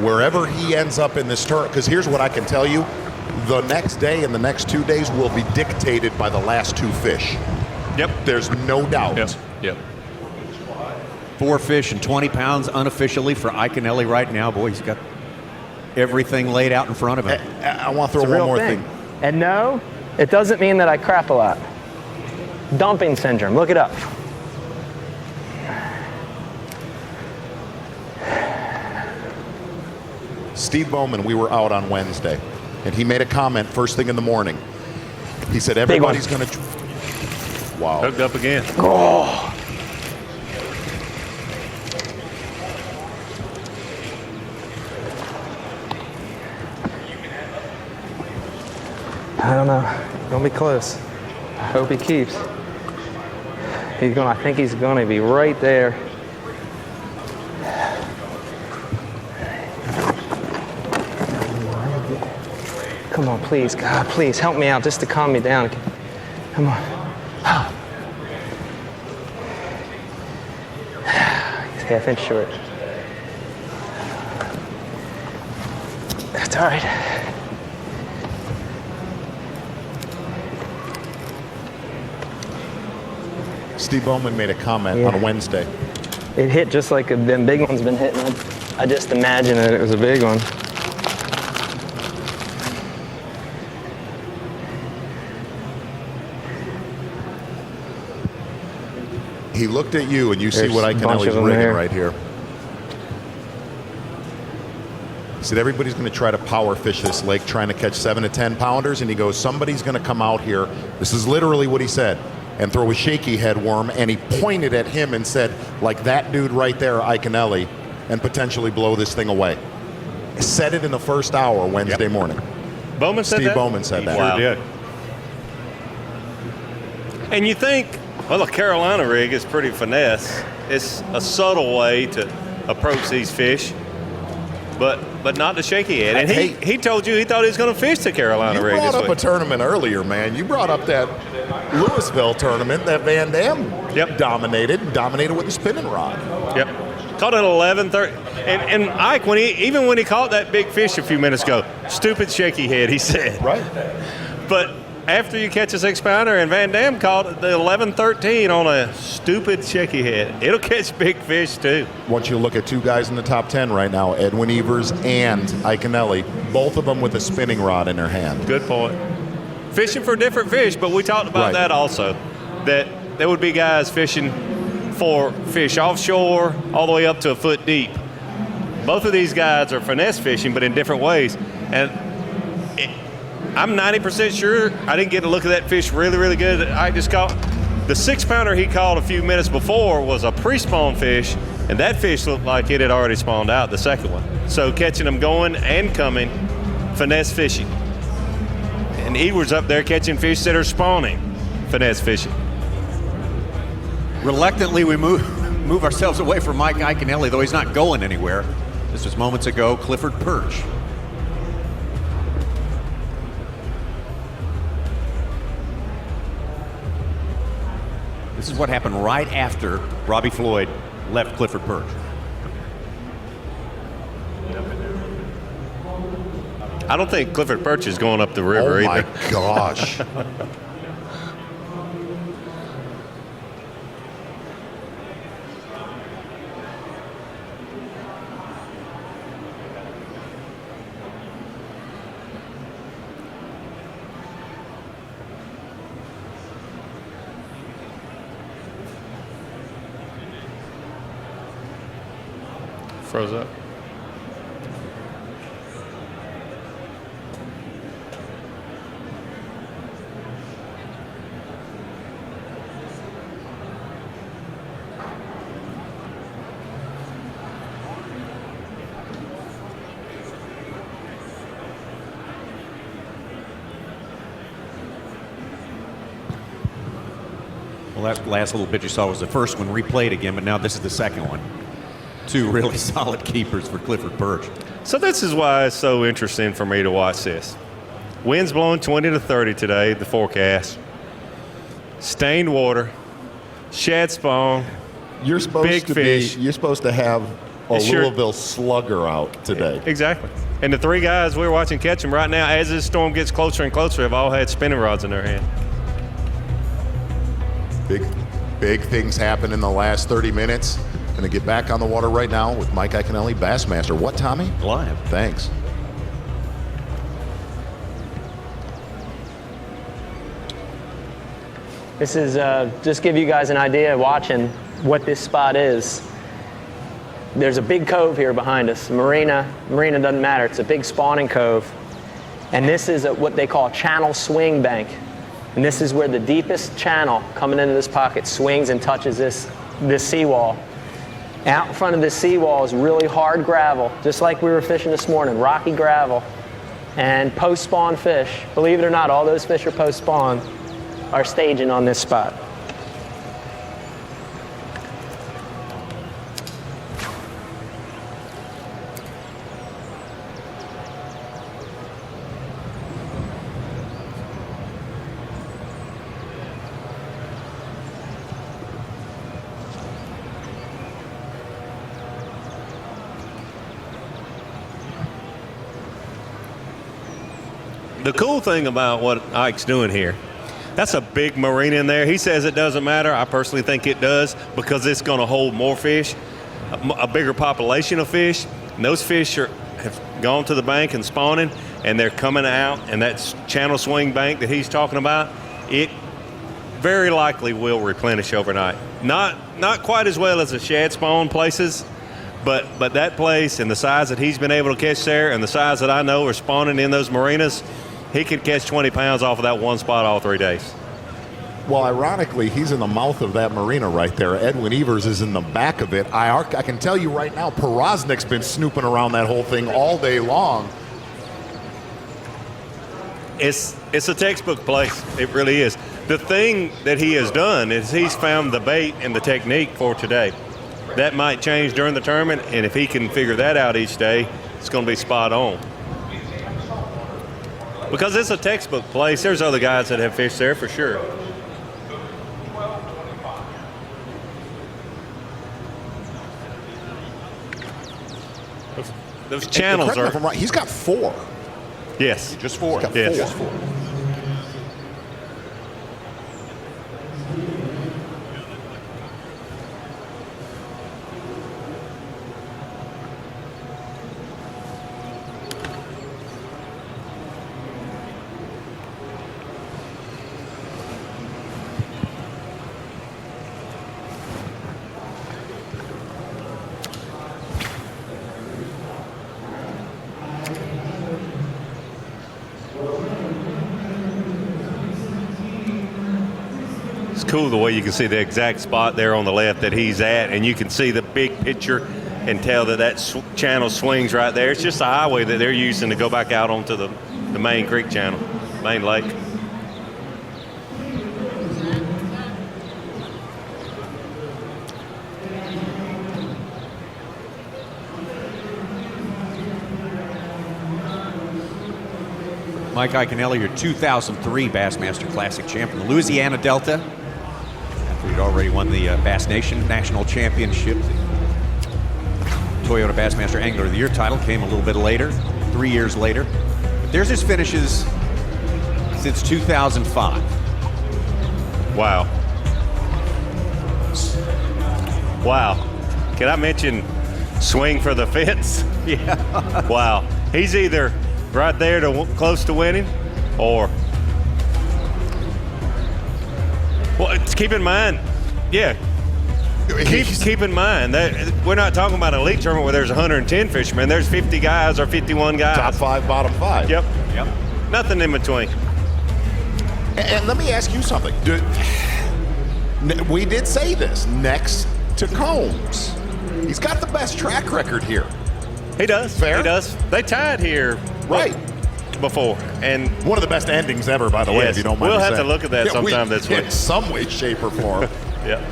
wherever he ends up in this tournament, because here's what I can tell you. The next day and the next 2 days will be dictated by the last two fish. Yep. There's no doubt. Yep. 4 fish and 20 pounds unofficially for Iaconelli right now. Boy, he's got everything laid out in front of him. I want to throw one more thing. And no, it doesn't mean that I crap a lot. Dumping syndrome, look it up. Steve Bowman, we were out on Wednesday, and he made a comment first thing in the morning. He said everybody's going to... Wow. Hooked up again. Oh. I don't know. Gonna be close. I hope he keeps. I think he's gonna be right there. Come on, please, God, please help me out just to calm me down. Come on. He's half-inch short. That's all right. Steve Bowman made a comment on Wednesday. It hit just like them big ones been hitting. I just imagined that it was a big one. He looked at you, and you see what Iaconelli's rigging right here. He said, everybody's going to try to power fish this lake, trying to catch 7 to 10 pounders. And he goes, somebody's going to come out here. This is literally what he said. And throw a shaky head worm. And he pointed at him and said, like that dude right there, Iaconelli, and potentially blow this thing away. Said it in the first hour Wednesday morning. Bowman said that? Steve Bowman said that. Wow. Sure did. And you think, well, a Carolina rig is pretty finesse. It's a subtle way to approach these fish, but not the shaky head. And he told you he thought he was going to fish the Carolina rig. You brought up a tournament earlier, man. You brought up that Louisville tournament that Van Damme dominated with the spinning rod. Yep. Caught it 11-30. And Ike, even when he caught that big fish a few minutes ago, stupid shaky head, he said. Right. But after you catch a 6-pounder, and Van Dam called it the 11-13 on a stupid shaky head. It'll catch big fish too. Once you look at two guys in the top 10 right now, Edwin Evers and Iaconelli, both of them with a spinning rod in their hand. Good point. Fishing for different fish, but we talked about that also. That there would be guys fishing for fish offshore all the way up to a foot deep. Both of these guys are finesse fishing, but in different ways. And I'm 90% sure I didn't get to look at that fish really good. I just caught the 6-pounder he caught a few minutes before was a pre-spawn fish, and that fish looked like it had already spawned out, the second one. So catching them going and coming, finesse fishing. And Edwards up there catching fish that are spawning, finesse fishing. Reluctantly, we move ourselves away from Mike Iaconelli, though he's not going anywhere. This was moments ago, Clifford Perch. This is what happened right after Robbie Floyd left Clifford Perch. I don't think Clifford Perch is going up the river either. Oh my gosh. Froze up. Well, that last little bit you saw was the first one replayed again, but now this is the second one. Two really solid keepers for Clifford Perch. So this is why it's so interesting for me to watch this. Wind's blowing 20 to 30 today, the forecast. Stained water, shad spawn, you're supposed big to fish. You're supposed to have a Louisville slugger out today. Exactly. And the three guys we're watching catch them right now, as this storm gets closer and closer, have all had spinning rods in their hand. Big things happen in the last 30 minutes. Going to get back on the water right now with Mike Iaconelli, Bassmaster. What, Tommy? Live. Thanks. This is just give you guys an idea watching what this spot is. There's a big cove here behind us. Marina doesn't matter. It's a big spawning cove. And this is what they call channel swing bank. And this is where the deepest channel coming into this pocket swings and touches this seawall. Out in front of this seawall is really hard gravel, just like we were fishing this morning, rocky gravel. And post-spawn fish, believe it or not, all those fish are post-spawn, are staging on this spot. The cool thing about what Ike's doing here, that's a big marina in there. He says it doesn't matter. I personally think it does because it's going to hold more fish, a bigger population of fish. And those fish have gone to the bank and spawning, and they're coming out. And that channel swing bank that he's talking about, it very likely will replenish overnight. Not quite as well as the shad spawn places, but that place and the size that he's been able to catch there and the size that I know are spawning in those marinas, he could catch 20 pounds off of that one spot all 3 days. Well, ironically, he's in the mouth of that marina right there. Edwin Evers is in the back of it. I can tell you right now, Poroznik's been snooping around that whole thing all day long. It's a textbook place. It really is. The thing that he has done is he's found the bait and the technique for today. That might change during the tournament, and if he can figure that out each day, it's going to be spot on. Because it's a textbook place. There's other guys that have fished there for sure. Those channels are. Right. He's got 4. Yes. Just 4. Yes. Just 4. cool the way you can see the exact spot there on the left that he's at, and you can see the big picture and tell that channel swings right there. It's just a highway that they're using to go back out onto the main creek channel, main lake. Mike Iaconelli, your 2003 Bassmaster Classic champ from the Louisiana Delta. After he'd already won the Bass Nation National Championship. The Toyota Bassmaster Angler of the Year title came a little bit later, 3 years later. But there's his finishes since 2005. Wow. Wow. Can I mention swing for the fence? Yeah. Wow. He's either right there to close to winning, or keep in mind, keep in mind that we're not talking about an elite tournament where there's 110 fishermen. There's 50 guys or 51 guys. Top 5, bottom 5. Yep. Nothing in between. And let me ask you something. We did say this, next to Combs. He's got the best track record here. He does. Fair? He does. They tied here before, and one of the best endings ever, by the way, if you don't mind. We'll me have saying. to look at that sometime this week. In some way, shape, or form. Yeah.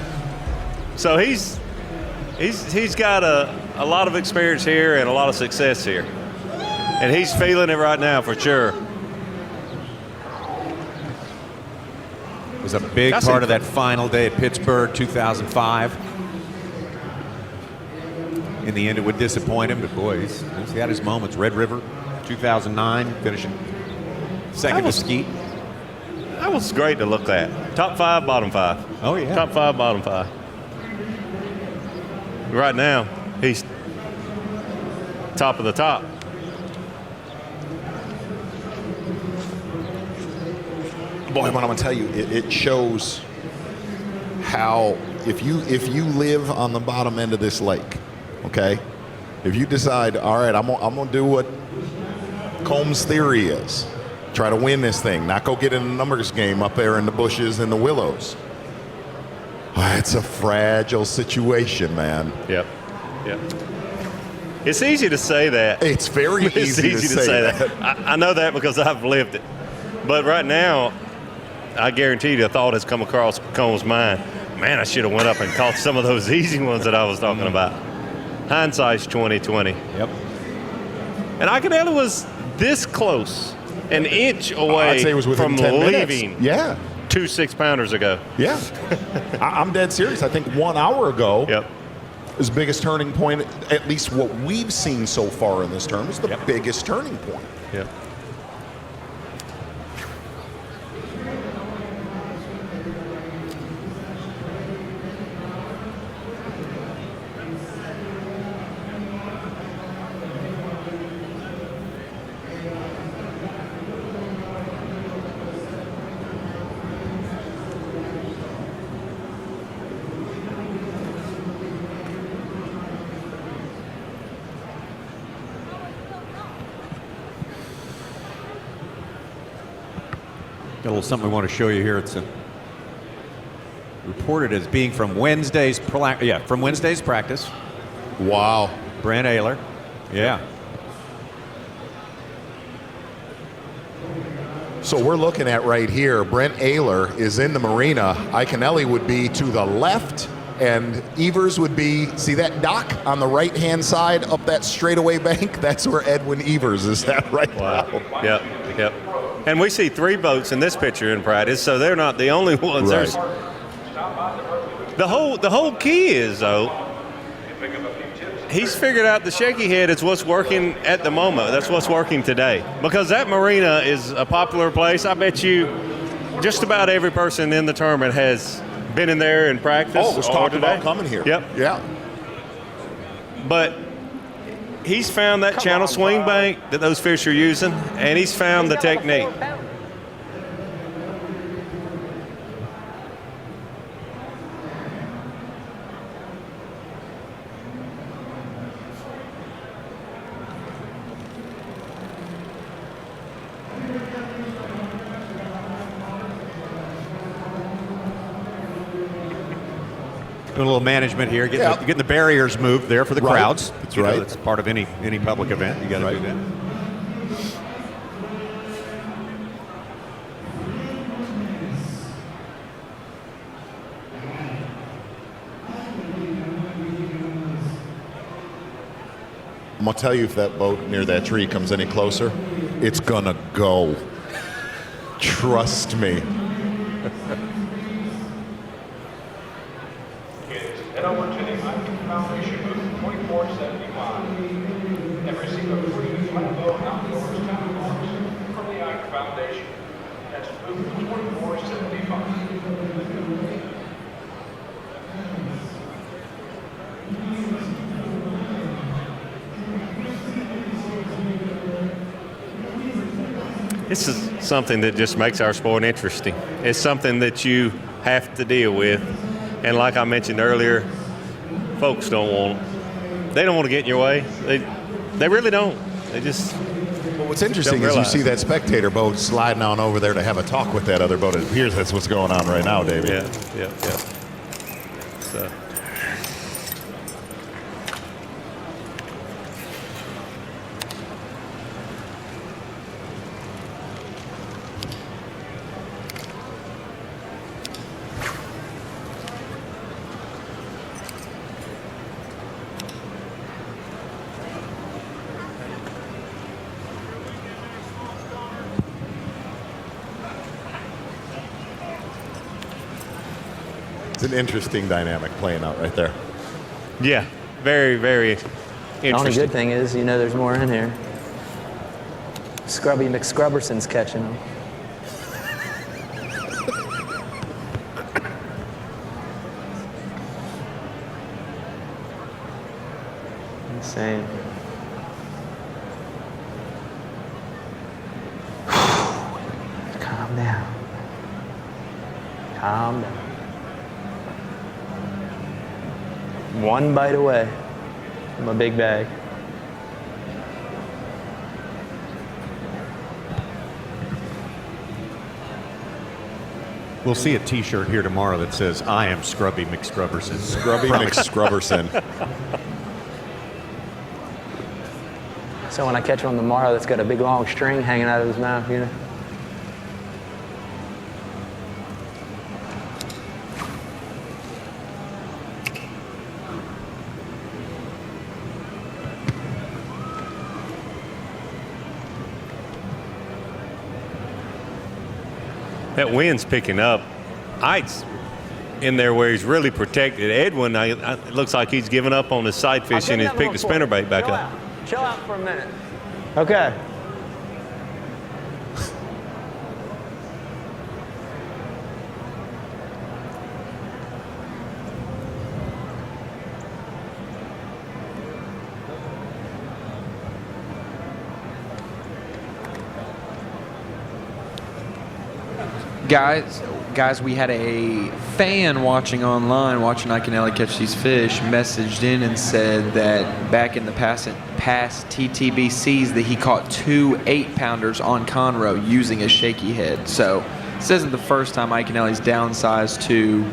So he's got a lot of experience here and a lot of success here, and he's feeling it right now for sure. It was a big part of that final day at Pittsburgh 2005. In the end, it would disappoint him, but boy, he had his moments. Red River, 2009, finishing second to Skeet. That was great to look at. Top 5, bottom 5. Oh, yeah. Top 5, bottom 5. Right now, he's top of the top. Boy, what I'm going to tell you, it shows how if you live on the bottom end of this lake, okay, if you decide, all right, I'm going to do what Combs' theory is, try to win this thing, not go get in a numbers game up there in the bushes and the willows. It's a fragile situation, man. Yep. It's easy to say that. It's very easy to say that. I know that because I've lived it. But right now, I guarantee you the thought has come across Combs' mind, man, I should have went up and caught some of those easy ones that I was talking about. Hindsight's 20/20. Yep. And Iaconelli was this close, an inch away I'd say it was within from 10 leaving. minutes. Yeah. 2 6-pounders ago. Yeah. I'm dead serious. I think 1 hour ago, his biggest turning point, at least what we've seen so far in this term, is the biggest turning point. Yep. Got a little something we want to show you here. It's reported as being from Wednesday's practice. Wow. Brent Ayler. Yeah. So we're looking at right here, Brent Ayler is in the marina. Iaconelli would be to the left, and Evers would be, see that dock on the right-hand side up that straightaway bank? That's where Edwin Evers is at right now. Yep. And we see 3 boats in this picture in practice, so they're not the only ones. Right. The whole key is, though, he's figured out the shaky head is what's working at the moment. That's what's working today. Because that marina is a popular place. I bet you just about every person in the tournament has been in there in practice. Oh, was talking about coming here. Yep. Yeah. But he's found that channel swing bank that those fish are using, and he's found the technique. Doing a little management here, getting the barriers moved there for the crowds. That's right. It's part of any public event. You got to do that. I'm going to tell you, if that boat near that tree comes any closer, it's going to go. Trust me. Head over to the Icon Foundation booth 2475 and receive a free Flatboat Outdoors tackle box from the Icon Foundation. That's booth 2475. This is something that just makes our sport interesting. It's something that you have to deal with. And like I mentioned earlier, folks don't want to get in your way. They really don't. They just Well, what's interesting is you see that spectator boat sliding on over there to have a talk with that other boat. It appears that's what's going on right now, Davey. Yeah. So. It's an interesting dynamic playing out right there. Yeah, very, very interesting. The only good thing is, there's more in here. Scrubby McScrubberson's catching them. Insane. Calm down. Calm down. One bite away from a big bag. We'll see a T-shirt here tomorrow that says, "I am Scrubby McScrubberson." Scrubby McScrubberson. So when I catch one tomorrow that's got a big long string hanging out of his mouth, That wind's picking up. Ike's in there where he's really protected. Edwin, it looks like he's given up on his side fishing. He's picked the spinnerbait back up. Chill out for a minute. Okay. Guys, we had a fan watching online, watching Iaconelli catch these fish, messaged in and said that back in the past TTBCs that he caught 2 8-pounders on Conroe using a shaky head. So this isn't the first time Iaconelli's downsized to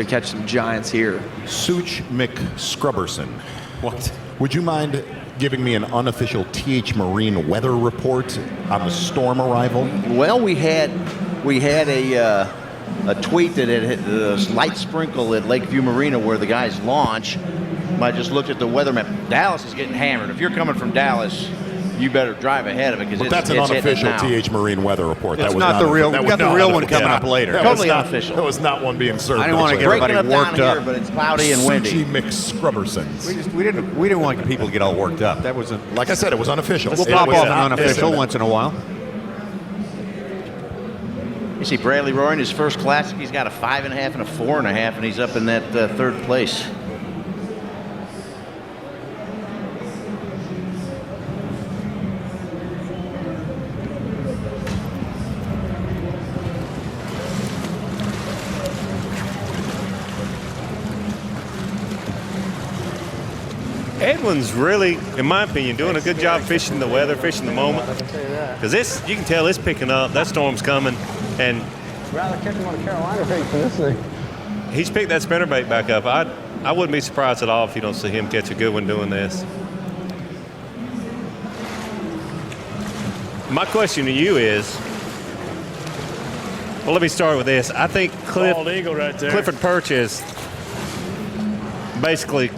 catch some giants here. Such McScrubberson. What? Would you mind giving me an unofficial TH Marine weather report on the storm arrival? Well, we had a tweet that it had a slight sprinkle at Lakeview Marina where the guys launch. I just looked at the weather map. Dallas is getting hammered. If you're coming from Dallas, you better drive ahead of it because that's an unofficial TH Marine weather report. It's not the real. We've got the real one coming up later. Totally unofficial. That was not one being served. I didn't want to get everybody worked up. Here, but it's cloudy and windy. Suchi McScrubbersons. We didn't want people to get all worked up. That wasn't. Like I said, it was unofficial. We'll pop off an unofficial once in a while. You see Bradley Roy in his first classic. He's got a 5.5 and a 4.5, and he's up in that third place. Edwin's really, in my opinion, doing a good job fishing the weather, fishing the moment. Because this, you can tell it's picking up. That storm's coming, and rather catch him on a Carolina bait than this thing. he's picked that spinnerbait back up. I wouldn't be surprised at all if you don't see him catch a good one doing this. My question to you is, well, let me start with this. I think Bald eagle right there. Clifford Perch is basically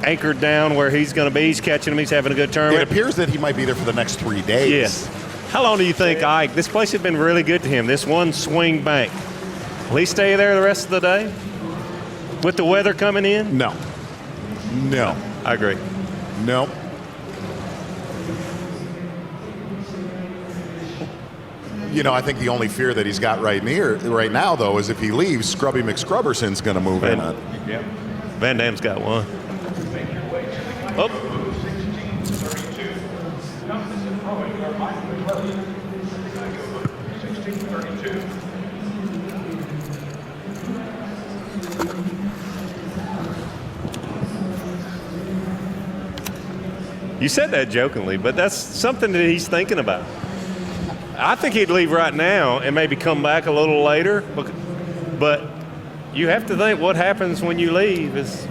anchored down where he's going to be. He's catching them. He's having a good tournament. It appears that he might be there for the next 3 days. Yes. How long do you think, Ike? This place has been really good to him. This one swing bank. Will he stay there the rest of the day? With the weather coming in? No. No. I agree. No. You know, I think the only fear that he's got right now, though, is if he leaves, Scrubby McScrubberson's going to move in. Yeah. Van Damme's got one. Oh. You said that jokingly, but that's something that he's thinking about. I think he'd leave right now and maybe come back a little later, but you have to think what happens when you leave is.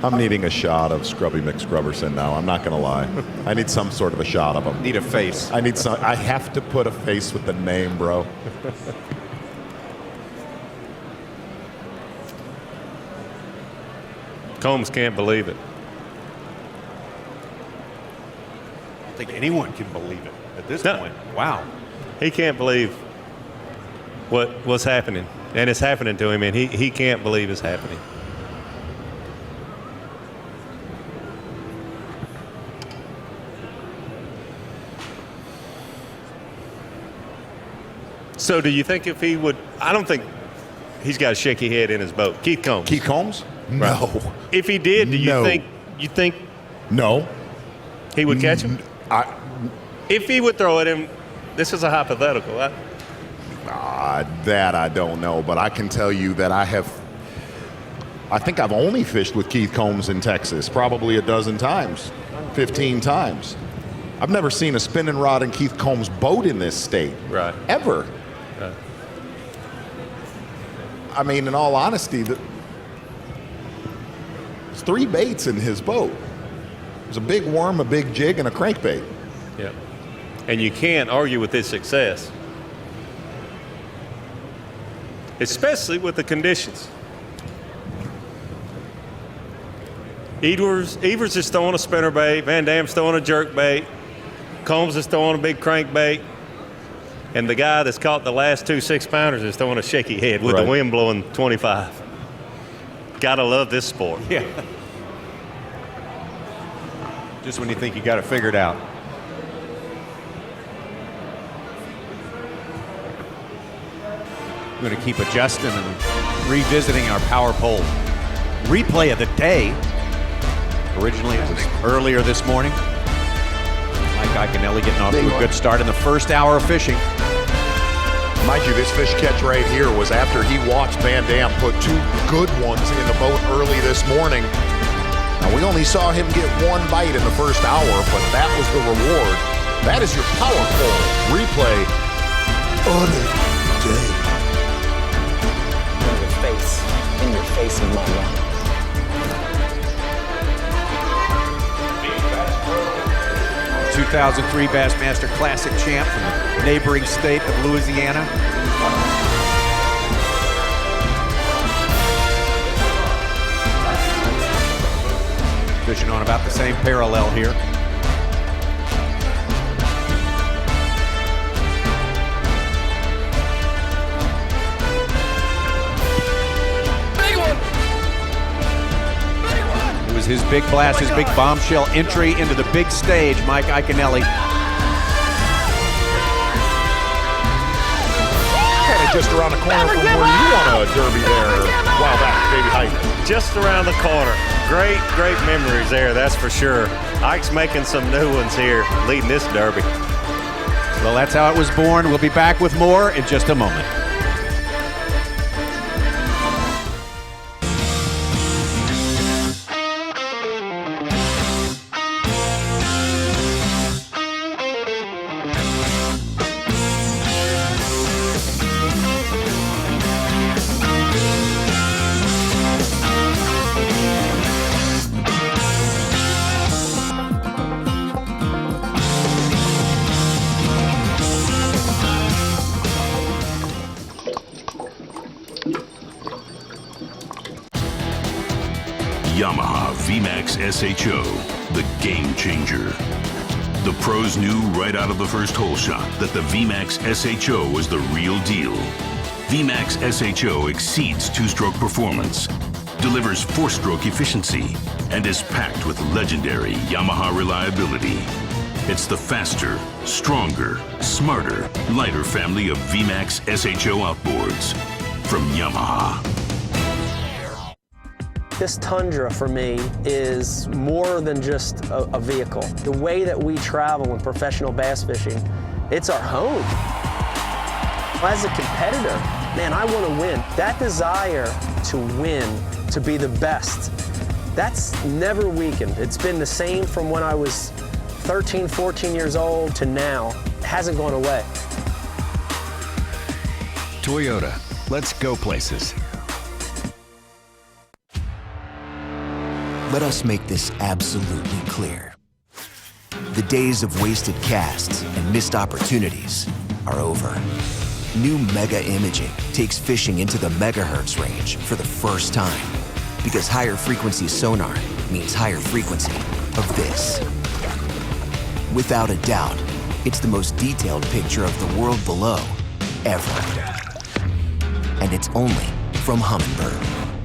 I'm needing a shot of Scrubby McScrubberson now. I'm not going to lie. I need some sort of a shot of him. Need a face. I have to put a face with the name, bro. Combs can't believe it. I don't think anyone can believe it at this point. Wow. He can't believe what's happening. And it's happening to him, and he can't believe it's happening. So do you think if he would, I don't think he's got a shaky head in his boat. Keith Combs. Keith Combs? Right. No. If he did, do you think no. He would catch him? If he would throw at him, this is a hypothetical. That I don't know, but I can tell you that I think I've only fished with Keith Combs in Texas probably a dozen times, 15 times. I've never seen a spinning rod in Keith Combs' boat in this state. Right. Ever. Right. I mean, in all honesty, there's 3 baits in his boat. There's a big worm, a big jig, and a crankbait. Yeah. And you can't argue with his success. Especially with the conditions. Evers is throwing a spinnerbait. Van Damme's throwing a jerkbait. Combs is throwing a big crankbait. And the guy that's caught the last 2 6-pounders is throwing a shaky head with the wind blowing 25. Gotta love this sport. Yeah. Just when you think you got it figured out. We're going to keep adjusting and revisiting our power pole replay of the day. Originally, it was earlier this morning. Iaconelli getting off to a good start in the first hour of fishing. Mind you, this fish catch right here was after he watched Van Damme put 2 good ones in the boat early this morning. Now, we only saw him get 1 bite in the first hour, but that was the reward. That is your power pole replay of the day. In your face in my life. The 2003 Bassmaster Classic champ from the neighboring state of Louisiana. Fishing on about the same parallel here. His big blast, his big bombshell entry into the big stage, Mike Iaconelli. Kind of just around the corner from where you won a derby there a while back, baby height. Just around the corner. Great memories there, that's for sure. Ike's making some new ones here, leading this derby. Well, that's how it was born. We'll be back with more in just a moment. V.S.S SHO, the game changer. The pros knew right out of the first hole shot that the V.S.S SHO was the real deal. V.S.S SHO exceeds two-stroke performance, delivers four-stroke efficiency, and is packed with legendary Yamaha reliability. It's the faster, stronger, smarter, lighter family of V.S.S SHO outboards from Yamaha. This Tundra for me is more than just a vehicle. The way that we travel in professional bass fishing, it's our home. As a competitor, man, I want to win. That desire to win, to be the best, that's never weakened. It's been the same from when I was 13, 14 years old to now. It hasn't gone away. Toyota, let's go places. Let us make this absolutely clear. The days of wasted casts and missed opportunities are over. New Mega Imaging takes fishing into the megahertz range for the first time, because higher frequency sonar means higher frequency of this. Without a doubt, it's the most detailed picture of the world below ever. And it's only from Humminbird.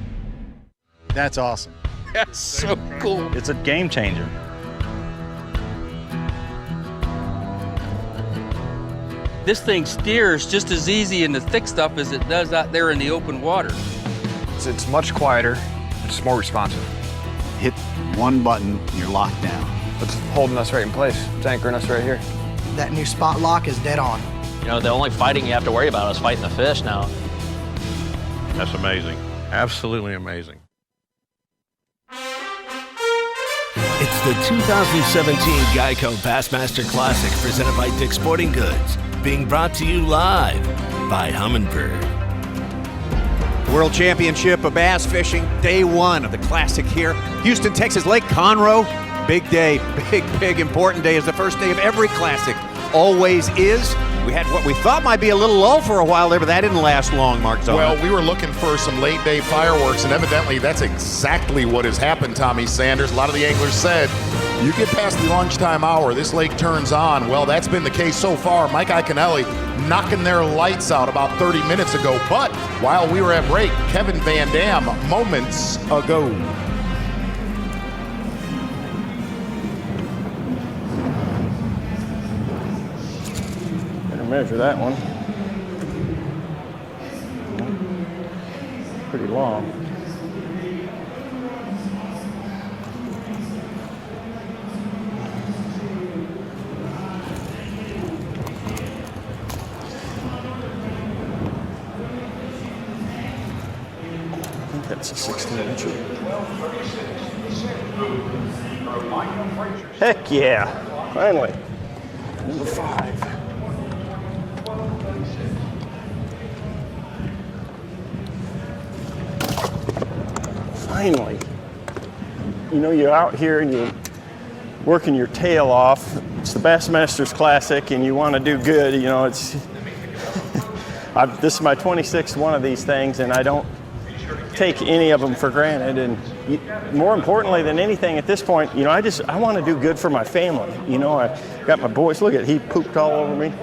That's awesome. That's so cool. It's a game changer. This thing steers just as easy in the thick stuff as it does out there in the open water. It's much quieter. It's more responsive. Hit one button, you're locked down. It's holding us right in place. It's anchoring us right here. That new spot lock is dead on. You know, the only fighting you have to worry about is fighting the fish now. That's amazing. Absolutely amazing. It's the 2017 Geico Bassmaster Classic presented by Dick's Sporting Goods, being brought to you live by Humminbird. World Championship of Bass Fishing, day one of the Classic here. Houston, Texas, Lake Conroe. Big day, big, important day. Is the first day of every Classic. Always is. We had what we thought might be a little lull for a while there, but that didn't last long, Mark Zona. Well, we were looking for some late-day fireworks, and evidently that's exactly what has happened, Tommy Sanders. A lot of the anglers said, you get past the lunchtime hour, this lake turns on. Well, that's been the case so far. Mike Iaconelli knocking their lights out about 30 minutes ago. But while we were at break, Kevin Van Dam moments ago. Measure that one. Pretty long. I think that's a 16-incher. Heck yeah! Finally, number 5. Finally. You know, you're out here and you're working your tail off. It's the Bassmasters Classic and you want to do good. You know, it's this is my 26th one of these things, and I don't take any of them for granted. And more importantly than anything at this point, you know, I want to do good for my family. You know, I got my boys. Look at, he pooped all over me.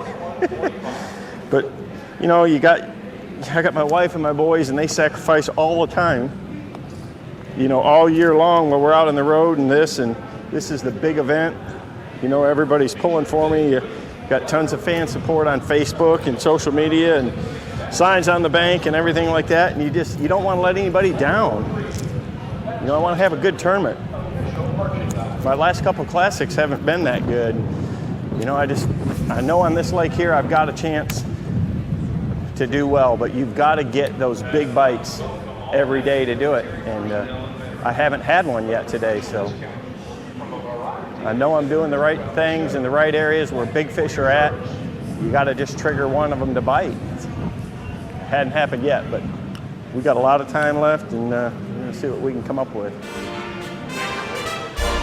But, you know, I got my wife and my boys, and they sacrifice all the time. You know, all year long when we're out on the road and this is the big event. You know, everybody's pulling for me. You got tons of fan support on Facebook and social media and signs on the bank and everything like that. And you don't want to let anybody down. You know, I want to have a good tournament. My last couple Classics haven't been that good. You know, I know on this lake here I've got a chance to do well, but you've got to get those big bites every day to do it, and I haven't had one yet today, so I know I'm doing the right things in the right areas where big fish are at. You got to just trigger one of them to bite. It hadn't happened yet, but we got a lot of time left, and we're going to see what we can come up with.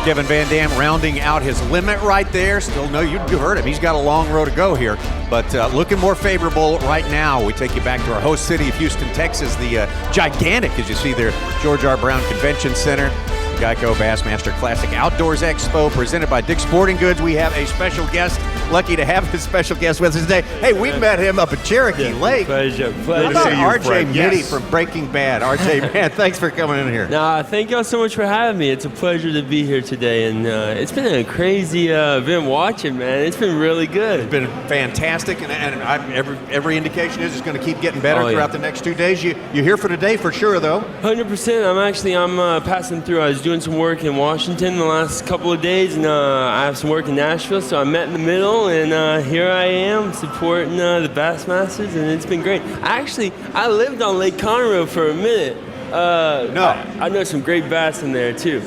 Kevin Van Dam rounding out his limit right there. Still, no, you heard him. He's got a long row to go here, but looking more favorable right now. We take you back to our host city of Houston, Texas, the gigantic, as you see there, George R. Brown Convention Center. Geico Bassmaster Classic Outdoors Expo presented by Dick's Sporting Goods. We have a special guest. Lucky to have this special guest with us today. Hey, we met him up at Cherokee Lake. Pleasure. How about R.J. Mitty from Breaking Bad? R.J., man, thanks for coming in here. Nah, thank y'all so much for having me. It's a pleasure to be here today, and it's been a crazy event watching, man. It's been really good. It's been fantastic, and every indication is it's going to keep getting better throughout the next 2 days. You're here for today for sure, though. 100%. I'm passing through. I was doing some work in Washington the last couple of days, and I have some work in Nashville, so I met in the middle, and here I am supporting the Bassmasters, and it's been great. I lived on Lake Conroe for a minute. I know some great bass in there, too.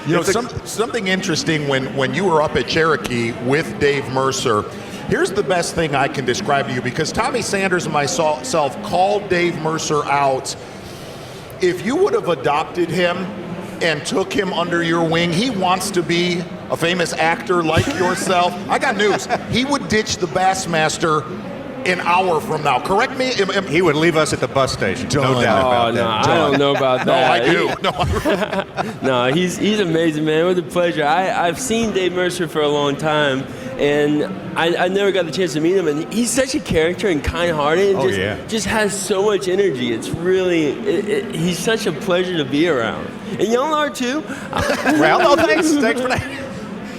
You know, something interesting when you were up at Cherokee with Dave Mercer, here's the best thing I can describe to you, because Tommy Sanders and myself called Dave Mercer out. If you would have adopted him and took him under your wing, he wants to be a famous actor like yourself. I got news. He would ditch the Bassmaster an hour from now. Correct me? He would leave us at the bus station. No doubt about that. I don't know about that. No, I do. No, he's amazing, man. It was a pleasure. I've seen Dave Mercer for a long time, and I never got the chance to meet him. And he's such a character and kind-hearted. And just has so much energy. It's really, he's such a pleasure to be around. And y'all are too. Well, thanks for that.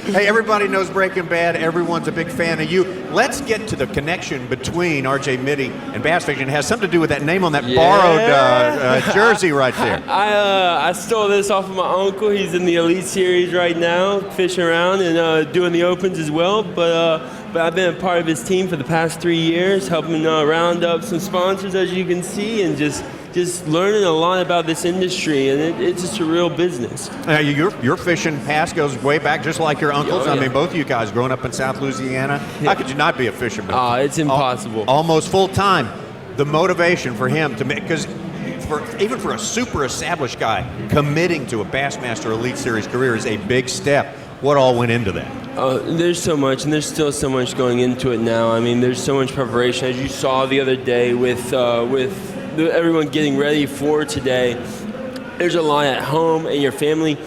Hey, everybody knows Breaking Bad. Everyone's a big fan of you. Let's get to the connection between R.J. Mitty and bass fishing. It has something to do with that name on that borrowed jersey right there. I stole this off of my uncle. He's in the Elite Series right now, fishing around and doing the Opens as well. But I've been a part of his team for the past 3 years, helping round up some sponsors, as you can see, and just learning a lot about this industry, and it's just a real business. Your fishing past goes way back, just like your uncle's. I mean, both of you guys growing up in South Louisiana. How could you not be a fisherman? It's impossible. Almost full time. The motivation for him to make, because even for a super established guy, committing to a Bassmaster Elite Series career is a big step. What all went into that? There's so much, and there's still so much going into it now. I mean, there's so much preparation, as you saw the other day with everyone getting ready for today. There's a lot at home and your family.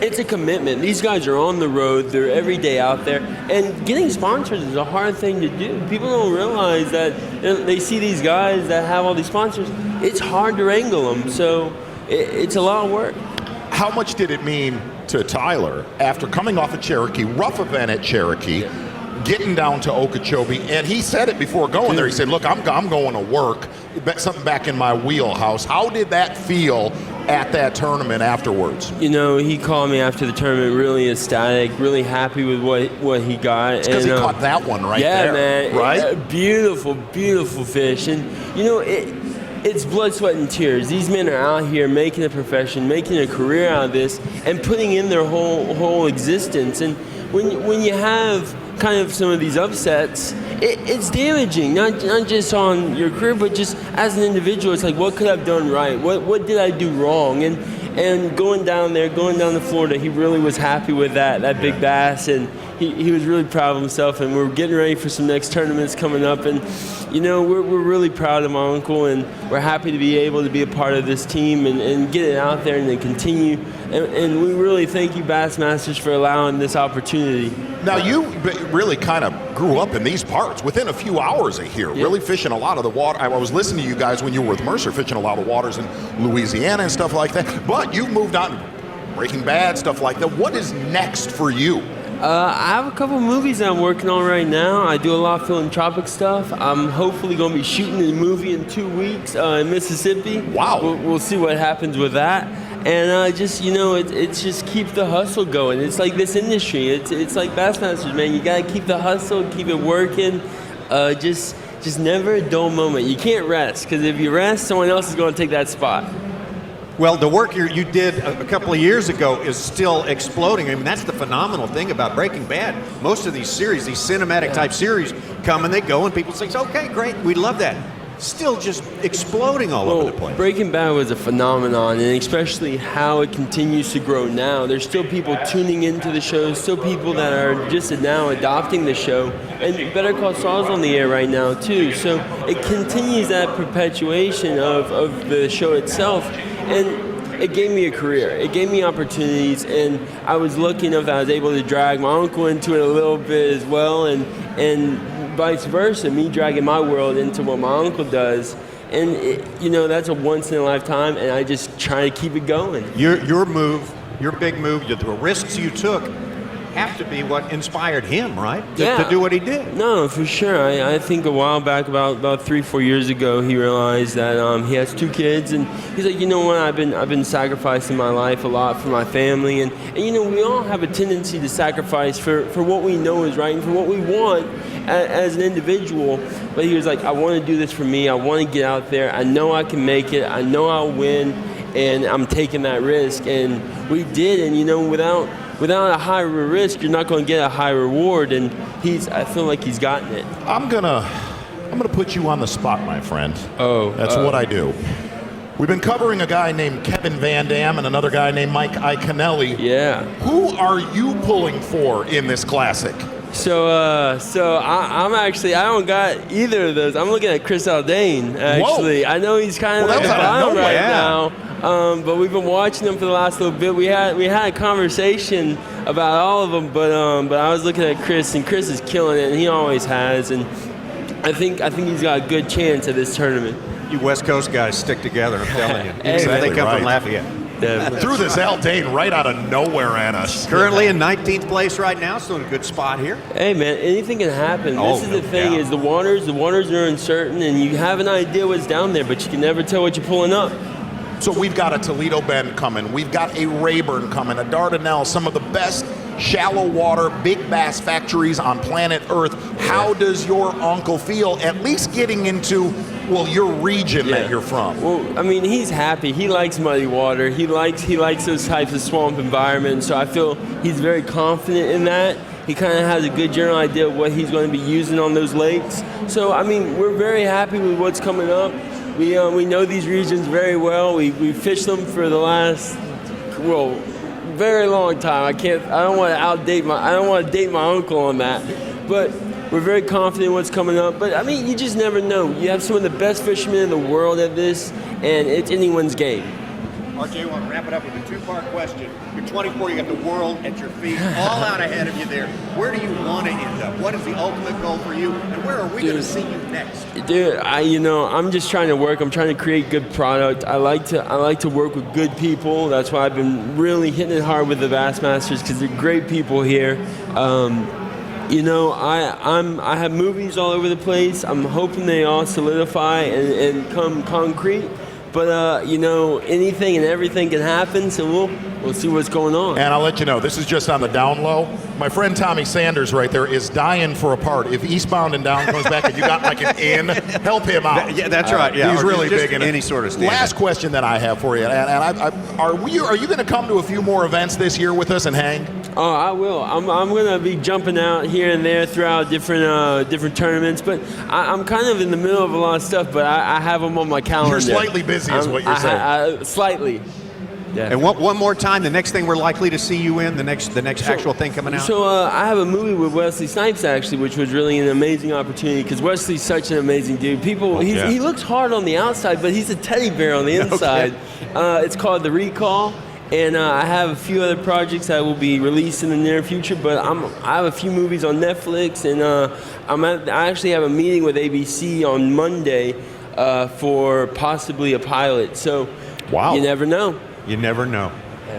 It's a commitment. These guys are on the road. They're every day out there. And getting sponsors is a hard thing to do. People don't realize that they see these guys that have all these sponsors. It's hard to wrangle them. So it's a lot of work. How much did it mean to Tyler after coming off of Cherokee, rough event at Cherokee, getting down to Okeechobee, and he said it before going there. He said, look, I'm going to work, something back in my wheelhouse. How did that feel at that tournament afterwards? You know, he called me after the tournament really ecstatic, really happy with what he got. It's because he caught that one right there. Yeah, man. Right? Beautiful, beautiful fish. And, you know, it's blood, sweat, and tears. These men are out here making a profession, making a career out of this, and putting in their whole existence. And when you have kind of some of these upsets, it's damaging, not just on your career, but just as an individual. It's like, what could I have done right? What did I do wrong? And going down to Florida, he really was happy with that big bass, and he was really proud of himself. And we're getting ready for some next tournaments coming up, and you know, we're really proud of my uncle, and we're happy to be able to be a part of this team and get it out there and then continue. And we really thank you, Bassmasters, for allowing this opportunity. Now, you really kind of grew up in these parts within a few hours of here, really fishing a lot of the water. I was listening to you guys when you were with Mercer, fishing a lot of waters in Louisiana and stuff like that. But you've moved on, Breaking Bad, stuff like that. What is next for you? I have a couple movies I'm working on right now. I do a lot of philanthropic stuff. I'm hopefully going to be shooting a movie in 2 weeks in Mississippi. Wow. We'll see what happens with that. And just, you know, it's just keep the hustle going. It's like this industry. It's like Bassmasters, man. You got to keep the hustle, keep it working. Just never a dull moment. You can't rest, because if you rest, someone else is going to take that spot. Well, the work you did a couple of years ago is still exploding. I mean, that's the phenomenal thing about Breaking Bad. Most of these series, these cinematic type series, come and they go, and people say, okay, great, we love that. Still just exploding all over the place. Breaking Bad was a phenomenon, and especially how it continues to grow now. There's still people tuning into the show, still people that are just now adopting the show, and Better Call Saul's on the air right now too. So it continues that perpetuation of the show itself. And it gave me a career. It gave me opportunities, and I was lucky enough that I was able to drag my uncle into it a little bit as well, and vice versa, me dragging my world into what my uncle does. And that's a once in a lifetime, and I just try to keep it going. Your move, your big move, the risks you took have to be what inspired him, right? To do what he did. No, for sure. I think a while back, about 3-4 years ago, he realized that he has 2 kids, and he's like, you know what? I've been sacrificing my life a lot for my family, and we all have a tendency to sacrifice for what we know is right and for what we want as an individual. But he was like, I want to do this for me. I want to get out there. I know I can make it. I know I'll win, and I'm taking that risk. And we did, and without a high risk, you're not going to get a high reward, and I feel like he's gotten it. I'm gonna put you on the spot, my friend. That's what I do. We've been covering a guy named Kevin Van Dam and another guy named Mike Iaconelli. Yeah. Who are you pulling for in this classic? So I'm actually, I don't got either of those. I'm looking at Chris Aldane, actually. Whoa. I know he's kind of at the bottom right now. But we've been watching them for the last little bit. We had a conversation about all of them, but I was looking at Chris, and Chris is killing it, and he always has. And I think he's got a good chance at this tournament. You West Coast guys stick together, I'm telling you. Exactly they come right. from Lafayette. Threw this Aldane right out of nowhere at us. Currently in 19th place right now, still in a good spot here. Hey man, anything can happen. This is the thing: is the waters are uncertain, and you have an idea what's down there, but you can never tell what you're pulling up. So we've got a Toledo Bend coming. We've got a Rayburn coming, a Dardanelle, some of the best shallow water, big bass factories on planet Earth. How does your uncle feel at least getting into, your region that you're from? Well, I mean, he's happy. He likes muddy water. He likes those types of swamp environments. So I feel he's very confident in that. He kind of has a good general idea of what he's going to be using on those lakes. So, I mean, we're very happy with what's coming up. We know these regions very well. We fished them for the last, very long time. I don't want to date my uncle on that. But we're very confident in what's coming up. But I mean, you just never know. You have some of the best fishermen in the world at this, and it's anyone's game. RJ, I want to wrap it up with a 2-part question. You're 24, you got the world at your feet, all out ahead of you there. Where do you want to end up? What is the ultimate goal for you? And where are we going to see you next? Dude, I'm just trying to work. I'm trying to create good product. I like to work with good people. That's why I've been really hitting it hard with the Bassmasters, because they're great people here. I have movies all over the place. I'm hoping they all solidify and come concrete. But, anything and everything can happen, so we'll see what's going on. And I'll let you know, this is just on the down low. My friend Tommy Sanders right there is dying for a part. If Eastbound and Down comes back and you got like an in, help him out. Yeah, that's right. Yeah, he's really big in any it. sort of stand. Last question that I have for you, and are you going to come to a few more events this year with us and hang? Oh, I will. I'm going to be jumping out here and there throughout different tournaments, but I'm kind of in the middle of a lot of stuff, but I have them on my calendar. You're slightly busy is what you're saying. Slightly. Yeah. And one more time, the next thing we're likely to see you in, the next actual thing coming out? So I have a movie with Wesley Snipes, actually, which was really an amazing opportunity, because Wesley's such an amazing dude. He looks hard on the outside, but he's a teddy bear on the inside. Okay. It's called The Recall. And I have a few other projects that will be released in the near future, but I have a few movies on Netflix, and I actually have a meeting with ABC on Monday for possibly a pilot. So you never know. You never know.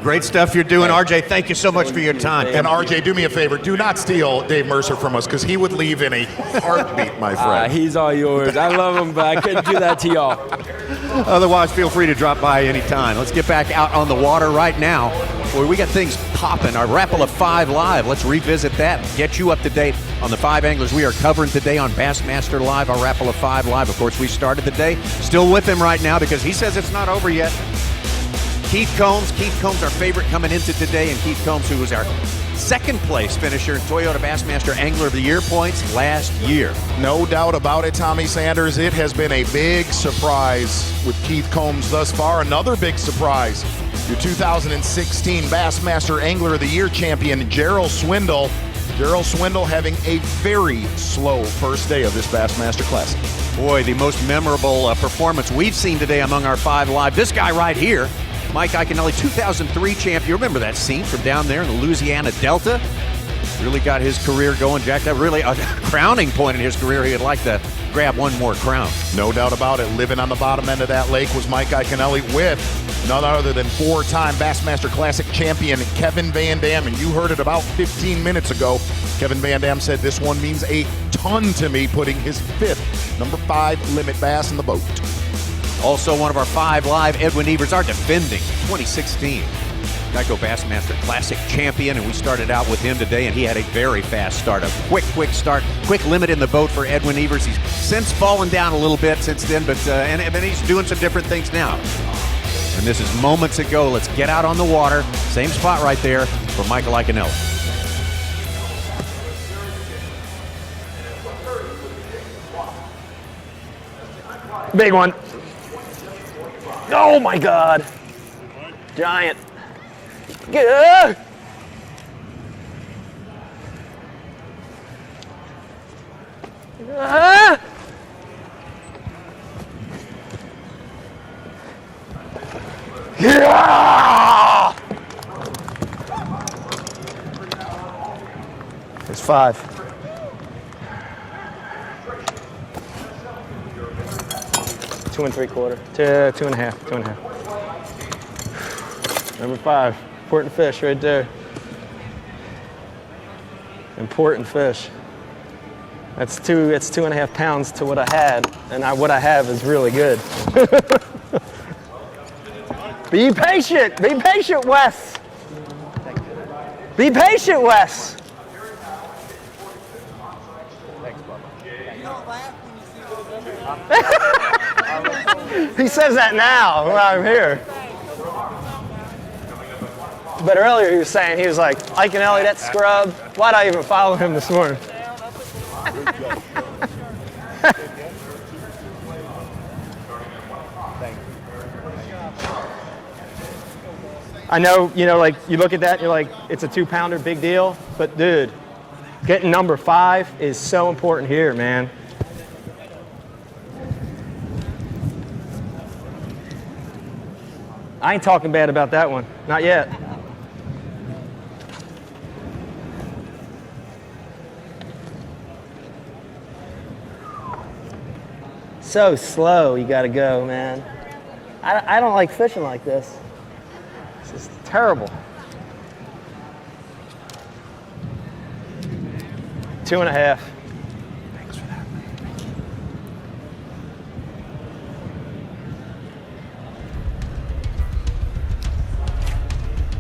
Great stuff you're doing, RJ. Thank you so much for your time. And RJ, do me a favor. Do not steal Dave Mercer from us, because he would leave in a heartbeat, my friend. He's all yours. I love him, but I couldn't do that to y'all. Otherwise, feel free to drop by anytime. Let's get back out on the water right now. Boy, we got things popping. Our Rapala 5 Live. Let's revisit that and get you up to date on the 5 anglers we are covering today on Bassmaster Live, our Rapala 5 Live. Of course, we started the day. Still with him right now because he says it's not over yet. Keith Combs, our favorite coming into today, and Keith Combs, who was our second place finisher in Toyota Bassmaster Angler of the Year points last year. No doubt about it, Tommy Sanders. It has been a big surprise with Keith Combs thus far. Another big surprise, your 2016 Bassmaster Angler of the Year champion, Gerald Swindle. Gerald Swindle having a very slow first day of this Bassmaster Classic. Boy, the most memorable performance we've seen today among our 5 Live. This guy right here, Mike Iaconelli, 2003 champ. You remember that scene from down there in the Louisiana Delta? Really got his career going, Jack. That really a crowning point in his career. He'd like to grab one more crown. No doubt about it. Living on the bottom end of that lake was Mike Iaconelli with none other than four-time Bassmaster Classic champion Kevin Van Dam. And you heard it about 15 minutes ago. Kevin Van Dam said this one means a ton to me, putting his 5th number 5 limit bass in the boat. Also one of our 5 live, Edwin Evers, our defending 2016 Geico Bassmaster Classic champion, and we started out with him today, and he had a very fast start, a quick start, quick limit in the boat for Edwin Evers. He's since fallen down a little bit since then, but and he's doing some different things now. And this is moments ago. Let's get out on the water. Same spot right there for Michael Iaconelli. Big one. Oh my God. Giant. Good. Yeah! It's 5. Two and 3/4. 2.5. 2.5. Number 5. Important fish right there. Important fish. It's 2.5 pounds to what I had, and what I have is really good. Be patient. Be patient, Wes. Be patient, Wes. He says that now when I'm here. But earlier he was saying, he was like, Iaconelli, that scrub, why'd I even follow him this morning? I know, like you look at that and you're like, it's a 2-pounder, big deal. But dude, getting number 5 is so important here, man. I ain't talking bad about that one, not yet. So slow, you gotta go, man. I don't like fishing like this. This is terrible. 2.5. Thanks for that.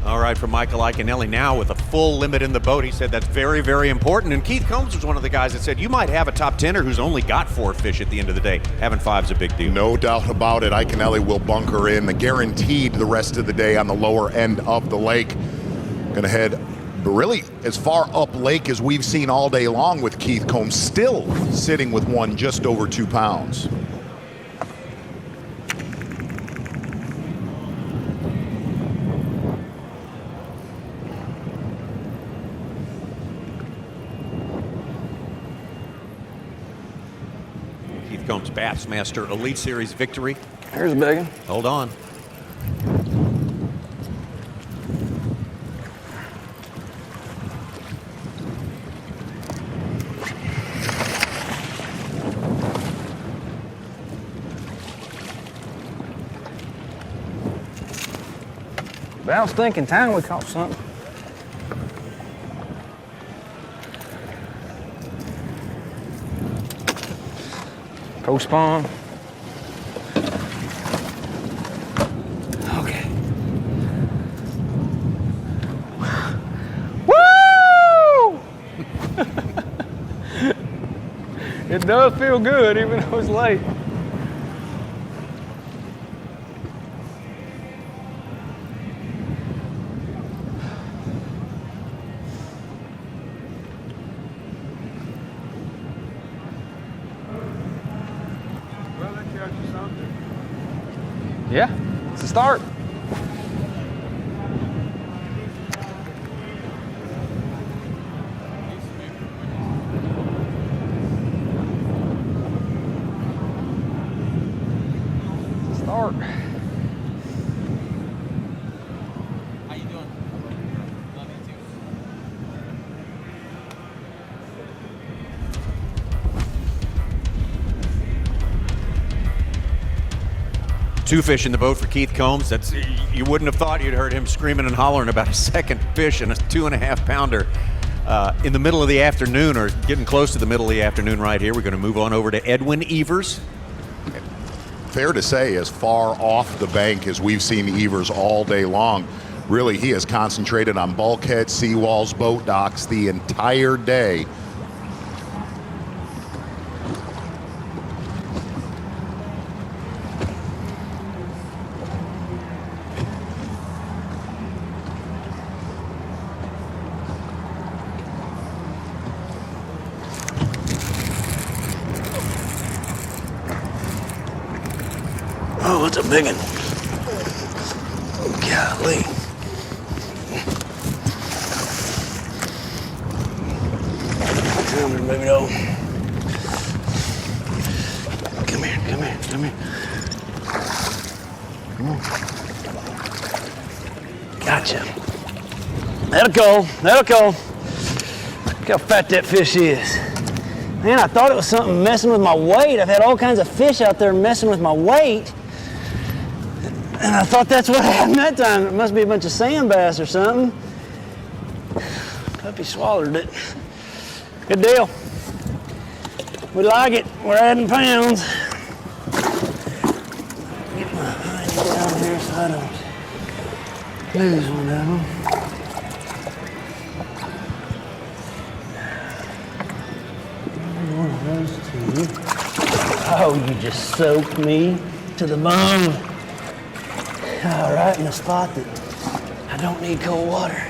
All right, for Michael Iaconelli now with a full limit in the boat. He said that's very, very important. And Keith Combs was one of the guys that said you might have a top 10er who's only got 4 fish at the end of the day. Having 5's a big deal. No doubt about it. Iaconelli will bunker in, guaranteed the rest of the day on the lower end of the lake. Going to head really as far up lake as we've seen all day long with Keith Combs, still sitting with one just over 2 pounds. Combs Bassmaster Elite Series victory. Here's a big one. Hold on. About stinking time we caught something. Co-spawn. Okay. Woo! It does feel good even though it's late. Yeah, it's a start. It's a start. 2 fish in the boat for Keith Combs. You wouldn't have thought you'd heard him screaming and hollering about a second fish and a 2.5 pounder in the middle of the afternoon, or getting close to the middle of the afternoon right here. We're going to move on over to Edwin Evers. Fair to say, as far off the bank as we've seen Evers all day long. Really, he has concentrated on bulkheads, seawalls, boat docks the entire day. Oh, it's a big one. Golly. Come here, baby doll. Come here, come here, come here. Come on. Gotcha. That'll go, that'll go. Look how fat that fish is. Man, I thought it was something messing with my weight. I've had all kinds of fish out there messing with my weight. And I thought that's what happened that time. It must be a bunch of sand bass or something. Puppy swallowed it. Good deal. We like it. We're adding pounds. Get my hind down here so I don't lose one of them. One of those two. Oh, you just soaked me to the bone. All right, in a spot that I don't need cold water.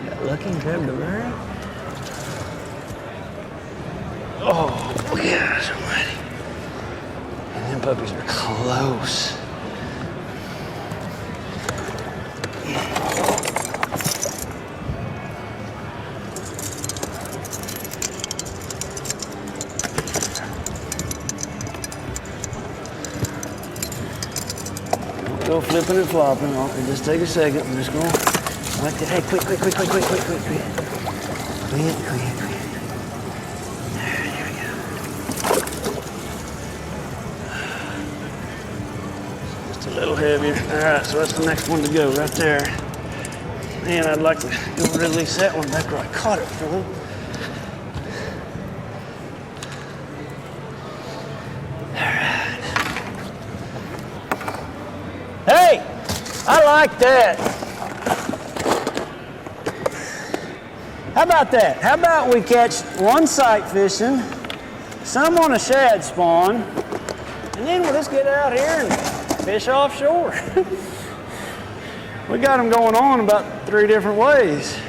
Got lucky and grabbed the line. Oh, gosh almighty. And them puppies are close. Go flipping and flopping. Oh, just take a second. I'm just going like that. Hey, quick. Quit. There we go. Just a little heavier. All right, so that's the next one to go right there. Man, I'd like to go release that one back where I caught it from. Hey, I like that. How about that? How about we catch one sight fishing, some on a shad spawn, and then we'll just get out here and fish offshore. We got them going on about 3 different ways.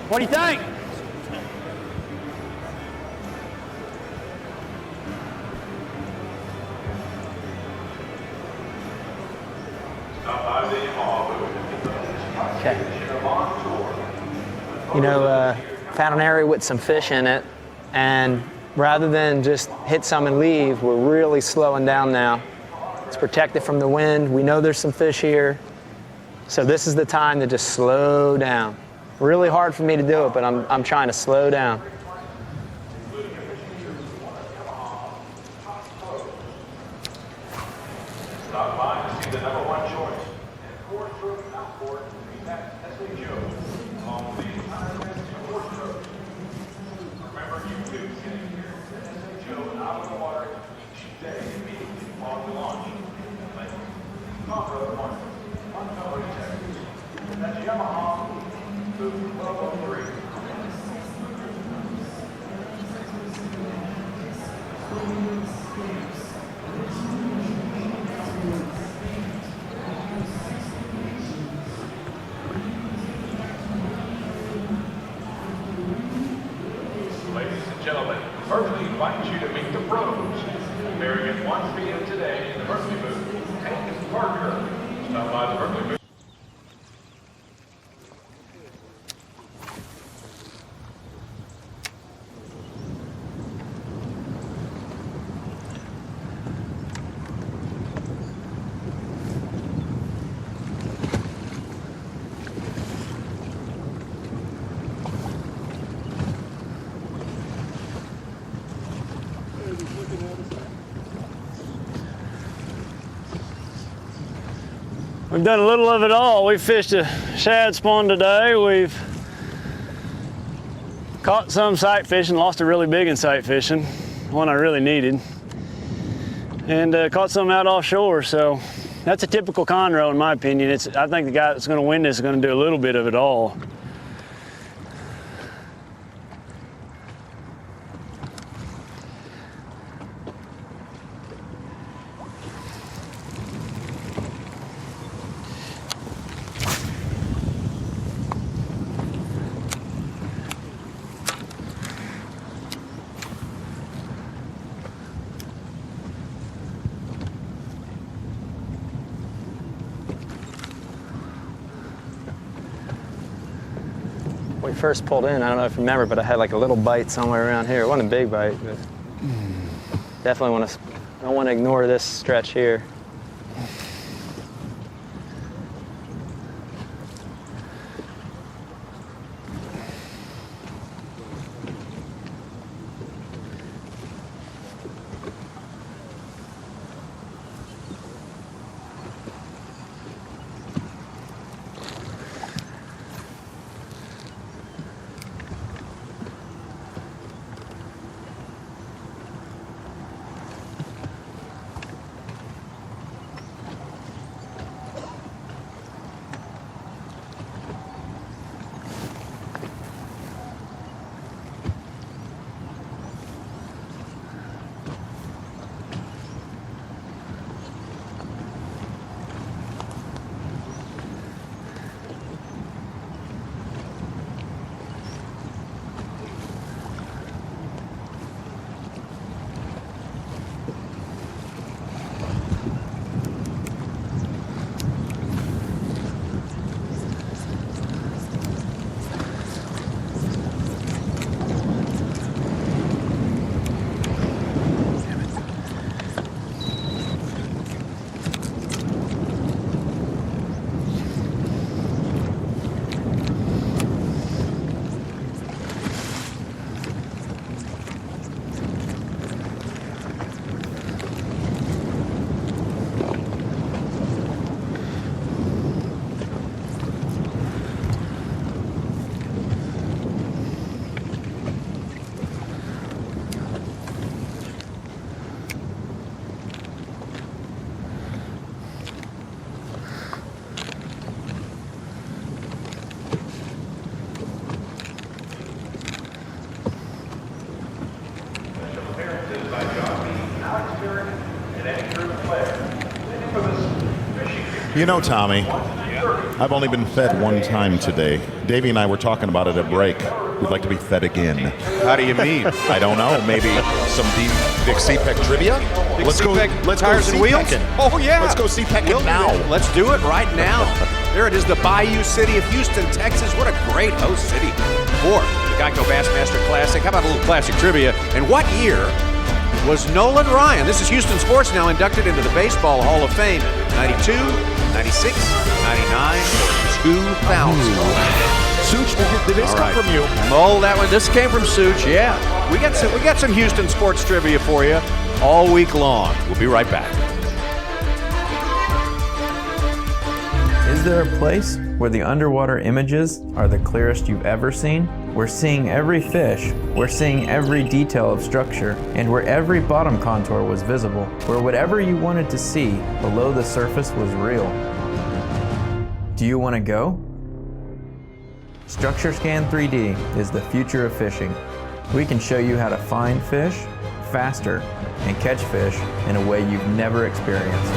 What do you think? Okay. You know, found an area with some fish in it, and rather than just hit some and leave, we're really slowing down now. It's protected from the wind. We know there's some fish here. So this is the time to just slow down. Really hard for me to do it, but I'm trying to slow down. Stop by to see the #1 choice. And 4-stroke outboard B.A.S.S. on the entire 4-stroke. Remember, you too can hear S.H.O. out of the water each day immediately on the launch. Lake Conroe, Untitled Chapter. That's Yamaha. 1203. Ladies and gentlemen, Berkeley invites you to meet the pros. Appearing at 1 p.m. today in the Berkeley booth, Hank Parker. Stop by the Berkeley booth. We've done a little of it all. We fished a shad spawn today. We've caught some sight fishing, lost a really big in sight fishing, one I really needed, and caught some out offshore. So that's a typical Conroe in my opinion. I think the guy that's going to win this is going to do a little bit of it all. When we first pulled in, I don't know if you remember, but I had like a little bite somewhere around here. It wasn't a big bite, but definitely don't want to ignore this stretch here. You know, Tommy, I've only been fed one time today. Davey and I were talking about it at break. We'd like to be fed again. How do you mean? I don't know. Maybe some Dick CPEC trivia? Let's go Tires and Wheels? Oh, yeah. Let's go CPEC it now. Let's do it right now. There it is, the Bayou City of Houston, Texas. What a great host city for the Geico Bassmaster Classic. How about a little classic trivia? And what year was Nolan Ryan, this is Houston Sports now, inducted into the Baseball Hall of Fame? 92, 96, 99, 2000. Such, did this come from you? Oh, that one. This came from Such. Yeah, we got some Houston sports trivia for you all week long. We'll be right back. Is there a place where the underwater images are the clearest you've ever seen? We're seeing every fish, we're seeing every detail of structure, and where every bottom contour was visible, where whatever you wanted to see below the surface was real. Do you want to go? Structure Scan 3D is the future of fishing. We can show you how to find fish faster and catch fish in a way you've never experienced.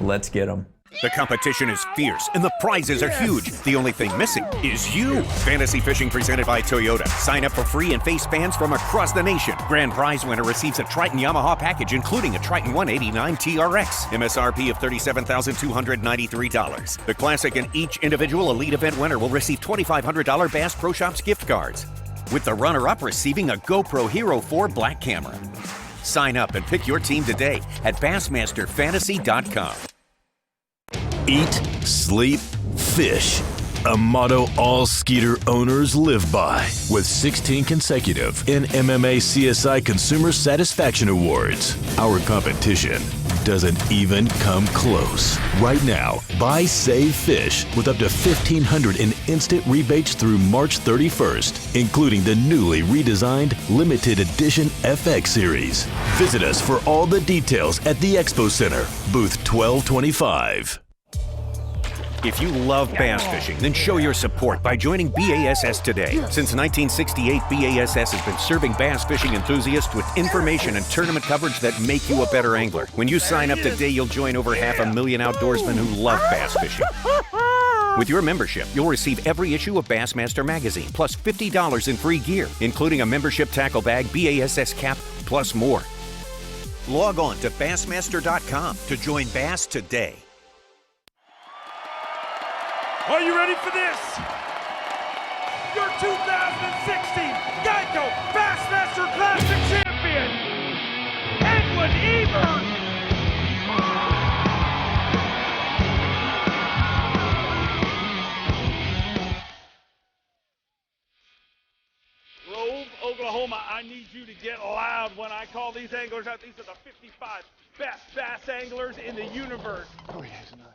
Let's get them. The competition is fierce and the prizes are huge. The only thing missing is you. Fantasy Fishing presented by Toyota. Sign up for free and face fans from across the nation. Grand prize winner receives a Triton Yamaha package, including a Triton 189 TRX. MSRP of $37,293. The Classic and each individual Elite Event winner will receive $2,500 Bass Pro Shops gift cards, with the runner-up receiving a GoPro Hero 4 Black camera. Sign up and pick your team today at Bassmasterfantasy.com. Eat, sleep, fish. A motto all Skeeter owners live by, with 16 consecutive NMMA CSI Consumer Satisfaction Awards. Our competition, doesn't even come close. Right now, buy, save, fish with up to $1,500 in instant rebates through March 31st, including the newly redesigned limited edition FX series. Visit us for all the details at the Expo Center, booth 1225. If you love bass fishing, then show your support by joining B.A.S.S today. Since 1968, B.A.S.S has been serving bass fishing enthusiasts with information and tournament coverage that make you a better angler. When you sign up today, you'll join over 500,000 outdoorsmen who love bass fishing. With your membership, you'll receive every issue of Bassmaster magazine, plus $50 in free gear, including a membership tackle bag, B.A.S.S cap, plus more. Log on to Bassmaster.com to join Bass today. Are you ready for this? Your 2016 Geico Bassmaster Classic champion, Edwin Evers. Grove, Oklahoma, I need you to get loud when I call these anglers out. These are the 55 best bass anglers in the universe. Oh, yeah, it's nice.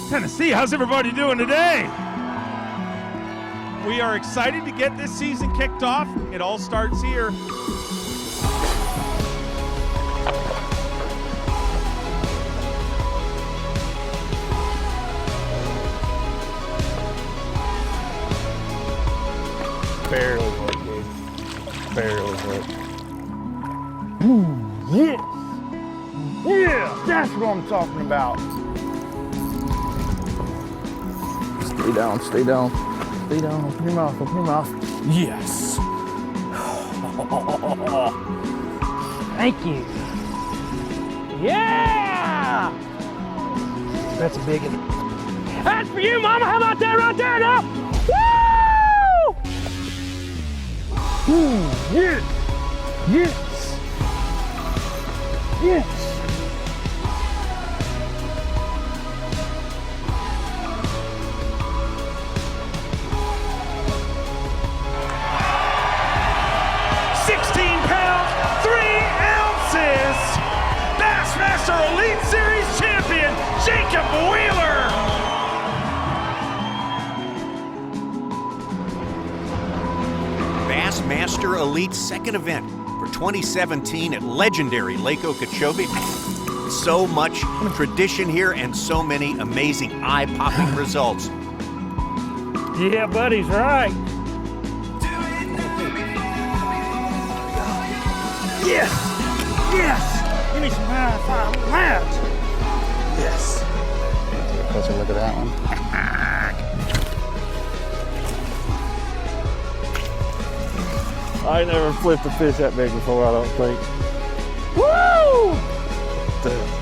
Tennessee, how's everybody doing today? We are excited to get this season kicked off. It all starts here. Barely hooked, dude. Barely hooked. Yes! Yeah! That's what I'm talking about. Stay down, stay down. Stay down, open your mouth, open your mouth. Yes! Thank you. Yeah! That's a big one. That's for you, Mama! How about that right there now? Woo! Ooh, yes! Yes! Yes! Bassmaster Elite Series champion, Jacob Wheeler. Bassmaster Elite second event for 2017 at legendary Lake Okeechobee. So much tradition here and so many amazing eye-popping results. Yeah, buddy's right. Yes! Yes! Give me some high five on that. Yes. Take a closer look at that one. I never flipped a fish that big before, I don't think. Woo! Stay hooked.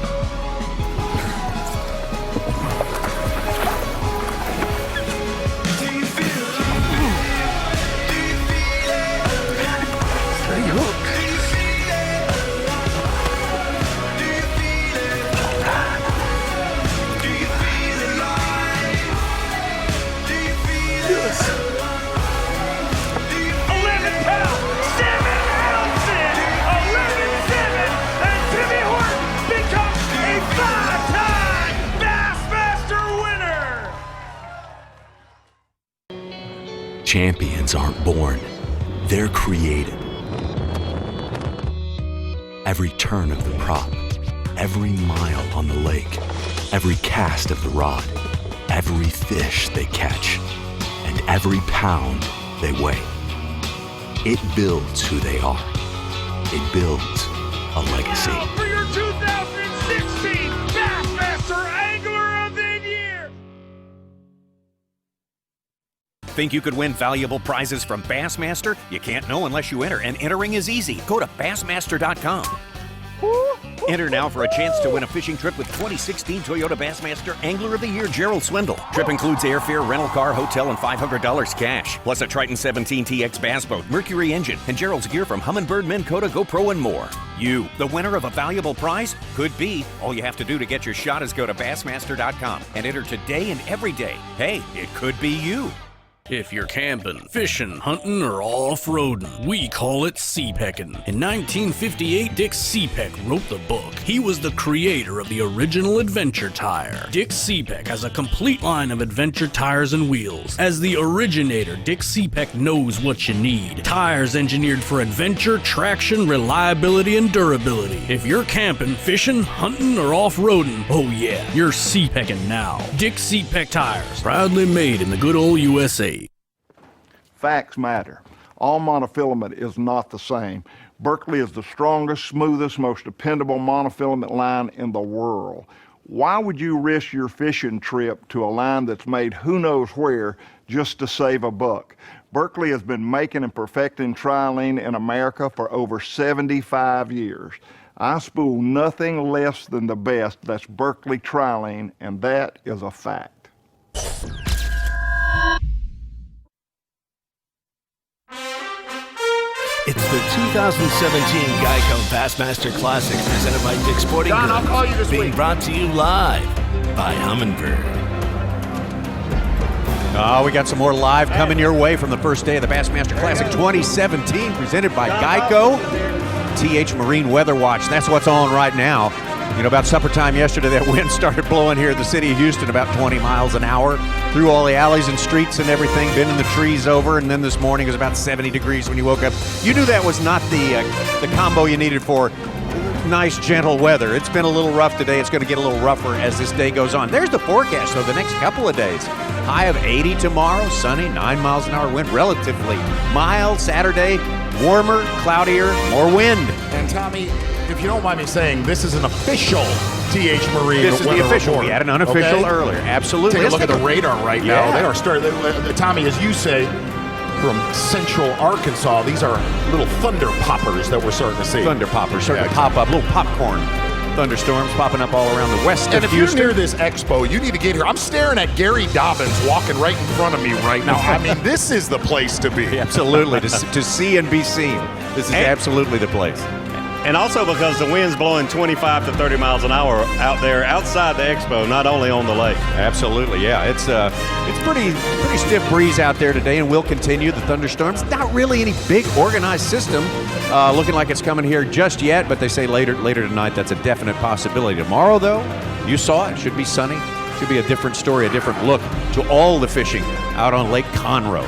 Champions aren't born, they're created. Every turn of the prop, every mile on the lake, every cast of the rod, every fish they catch, and every pound they weigh. It builds who they are. It builds a legacy. For your 2016 Bassmaster Angler of the Year! Think you could win valuable prizes from Bassmaster? You can't know unless you enter, and entering is easy. Go to Bassmaster.com. Enter now for a chance to win a fishing trip with 2016 Toyota Bassmaster Angler of the Year Gerald Swindle. Trip includes airfare, rental car, hotel, and $500 cash, plus a Triton 17 TX bass boat, Mercury engine, and Gerald's gear from Humminbird, Minn Kota, GoPro, and more. You, the winner of a valuable prize? Could be. All you have to do to get your shot is go to Bassmaster.com and enter today and every day. Hey, it could be you. If you're camping, fishing, hunting, or off-roading, we call it sea-pecking. In 1958, Dick Seapeck wrote the book. He was the creator of the original adventure tire. Dick Seapeck has a complete line of adventure tires and wheels. As the originator, Dick Seapeck knows what you need. Tires engineered for adventure, traction, reliability, and durability. If you're camping, fishing, hunting, or off-roading, oh yeah, you're sea-pecking now. Dick Seapeck tires, proudly made in the good old USA. Facts matter. All monofilament is not the same. Berkley is the strongest, smoothest, most dependable monofilament line in the world. Why would you risk your fishing trip to a line that's made who knows where just to save a buck? Berkley has been making and perfecting Trilene in America for over 75 years. I spool nothing less than the best. That's Berkley Trilene, and that is a fact. It's the 2017 Geico Bassmaster Classic presented by Dick's Sporting Don, Goods. I'll call you this being week. brought to you live by Humminbird. Oh, we got some more live coming your way from the first day of the Bassmaster Classic 2017, presented by Geico. TH Marine Weather Watch. That's what's on right now. You know, about supper time yesterday, that wind started blowing here in the city of Houston about 20 miles an hour through all the alleys and streets and everything, bending the trees over. And then this morning it was about 70 degrees when you woke up. You knew that was not the combo you needed for nice, gentle weather. It's been a little rough today. It's going to get a little rougher as this day goes on. There's the forecast, though, the next couple of days. High of 80 tomorrow, sunny, 9 miles an hour wind, relatively mild. Saturday, warmer, cloudier, more wind. And Tommy, if you don't mind me saying, this is an official TH Marine This is weather the official. report, We had an unofficial okay? earlier. Absolutely. Take a look at the radar right now. They are starting. Tommy, as you say, from central Arkansas, these are little thunder poppers that we're starting to see. Thunder poppers starting to pop up, little popcorn thunderstorms popping up all around the west And of if Houston. you're near this expo, you need to get here. I'm staring at Gary Dobbins walking right in front of me right now. I mean, this is the place to be. Absolutely, to see and be seen. This is absolutely the place. And also because the wind's blowing 25 to 30 miles an hour out there outside the expo, not only on the lake. Absolutely, yeah. It's pretty stiff breeze out there today, and will continue. The thunderstorms, not really any big organized system looking like it's coming here just yet, but they say later tonight that's a definite possibility. Tomorrow, though, you saw it. Should be sunny. Should be a different story, a different look to all the fishing out on Lake Conroe.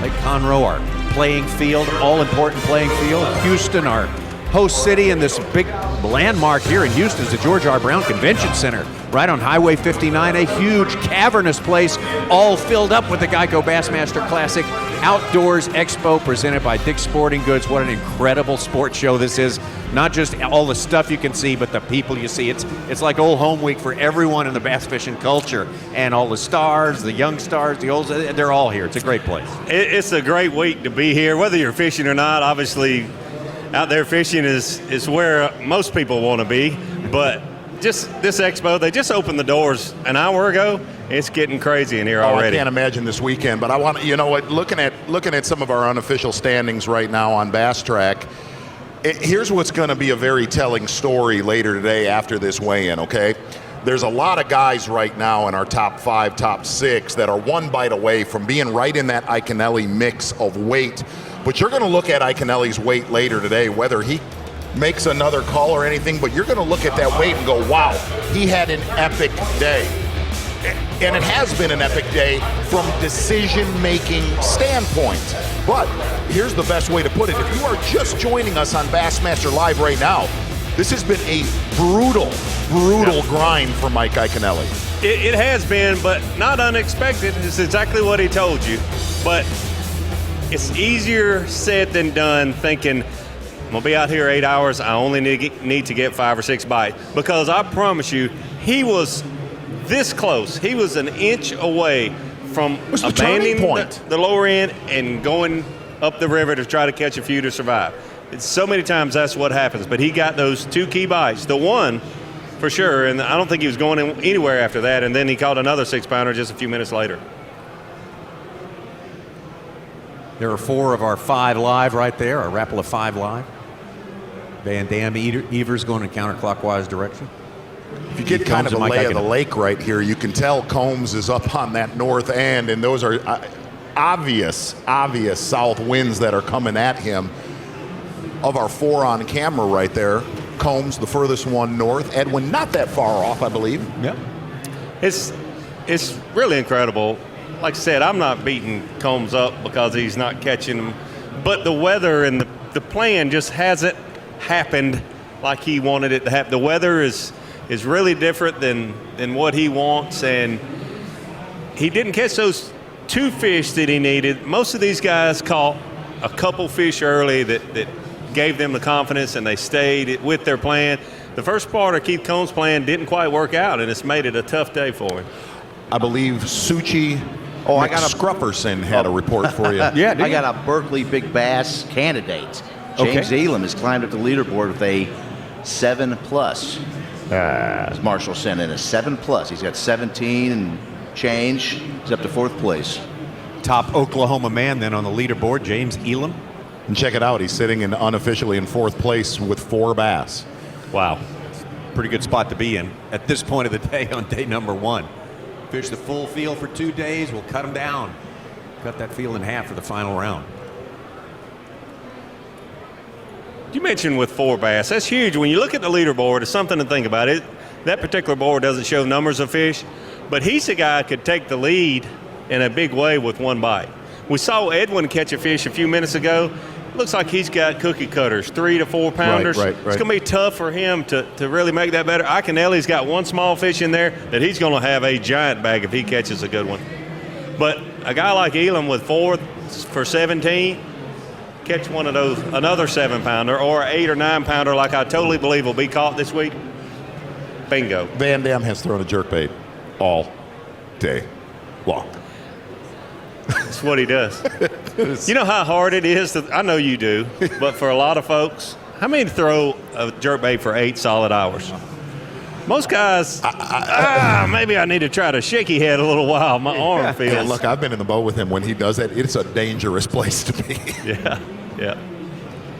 Lake Conroe, our playing field, all-important playing field. Houston, our host city, and this big landmark here in Houston is the George R. Brown Convention Center, right on Highway 59, a huge cavernous place, all filled up with the Geico Bassmaster Classic Outdoors Expo presented by Dick's Sporting Goods. What an incredible sports show this is. Not just all the stuff you can see, but the people you see. It's like old home week for everyone in the bass fishing culture, and all the stars, the young stars, the old, they're all here. It's a great place. It's a great week to be here, whether you're fishing or not. Obviously, out there fishing is where most people want to be, but just this expo, they just opened the doors an hour ago. It's getting crazy in here already. I can't imagine this weekend, but I want you know what? Looking at some of our unofficial standings right now on Bass Track, here's what's going to be a very telling story later today after this weigh-in. Okay, there's a lot of guys right now in our top 5, top 6 that are one bite away from being right in that Iaconelli mix of weight. But you're going to look at Iaconelli's weight later today, whether he makes another call or anything, but you're going to look at that weight and go, wow, he had an epic day. And it has been an epic day from decision-making standpoint. But here's the best way to put it. If you are just joining us on Bassmaster Live right now, This has been a brutal grind for Mike Iaconelli. It has been, but not unexpected. It's exactly what he told you. But it's easier said than done thinking, I'm going to be out here 8 hours. I only need to get 5 or 6 bites. Because I promise you, he was this close. He was an inch away from abandoning the lower end and going up the river to try to catch a few to survive. So many times that's what happens. But he got those 2 key bites. The one, for sure, and I don't think he was going anywhere after that. And then he caught another 6-pounder just a few minutes later. There are 4 of our 5 live right there, our Rapala 5 live. Van Damme, Evers going in counterclockwise direction. If you get kind of a lay of the lake right here, you can tell Combs is up on that north end, and those are obvious south winds that are coming at him. Of our 4 on camera right there, Combs, the furthest one north. Edwin, not that far off, I believe. Yep. It's really incredible. Like I said, I'm not beating Combs up because he's not catching them, but the weather and the plan just hasn't happened like he wanted it to happen. The weather is really different than what he wants, and he didn't catch those 2 fish that he needed. Most of these guys caught a couple fish early that gave them the confidence, and they stayed with their plan. The first part of Keith Combs' plan didn't quite work out, and it's made it a tough day for him. I believe Suchi Scrufferson had a report for you. I got a Berkeley Big Bass candidate. James Elam has climbed up the leaderboard with a 7+. As Marshall sent in a 7+. He's got 17 and change. He's up to 4th place. Top Oklahoma man then on the leaderboard, James Elam. And check it out, he's sitting unofficially in 4th place with 4 bass. Wow. Pretty good spot to be in at this point of the day on day number 1. Fish the full field for 2 days. We'll cut them down. Cut that field in half for the final round. You mentioned with 4 bass, that's huge. When you look at the leaderboard, it's something to think about. That particular board doesn't show numbers of fish, but he's a guy who could take the lead in a big way with 1 bite. We saw Edwin catch a fish a few minutes ago. Looks like he's got cookie cutters, 3 to 4 pounders. Right. It's going to be tough for him to really make that better. Iaconelli's got 1 small fish in there that he's going to have a giant bag if he catches a good one. But a guy like Elam with 4 for 17, catch one of those, another 7-pounder or 8 or 9-pounder like I totally believe will be caught this week, bingo. Van Damme has thrown a jerkbait all day long. That's what he does. You know how hard it is I know you do, but for a lot of folks, how many throw a jerkbait for 8 solid hours? Most guys, maybe I need to try to shaky head a little while. My arm feels. Yeah, look, I've been in the boat with him when he does that. It's a dangerous place to be. Yeah.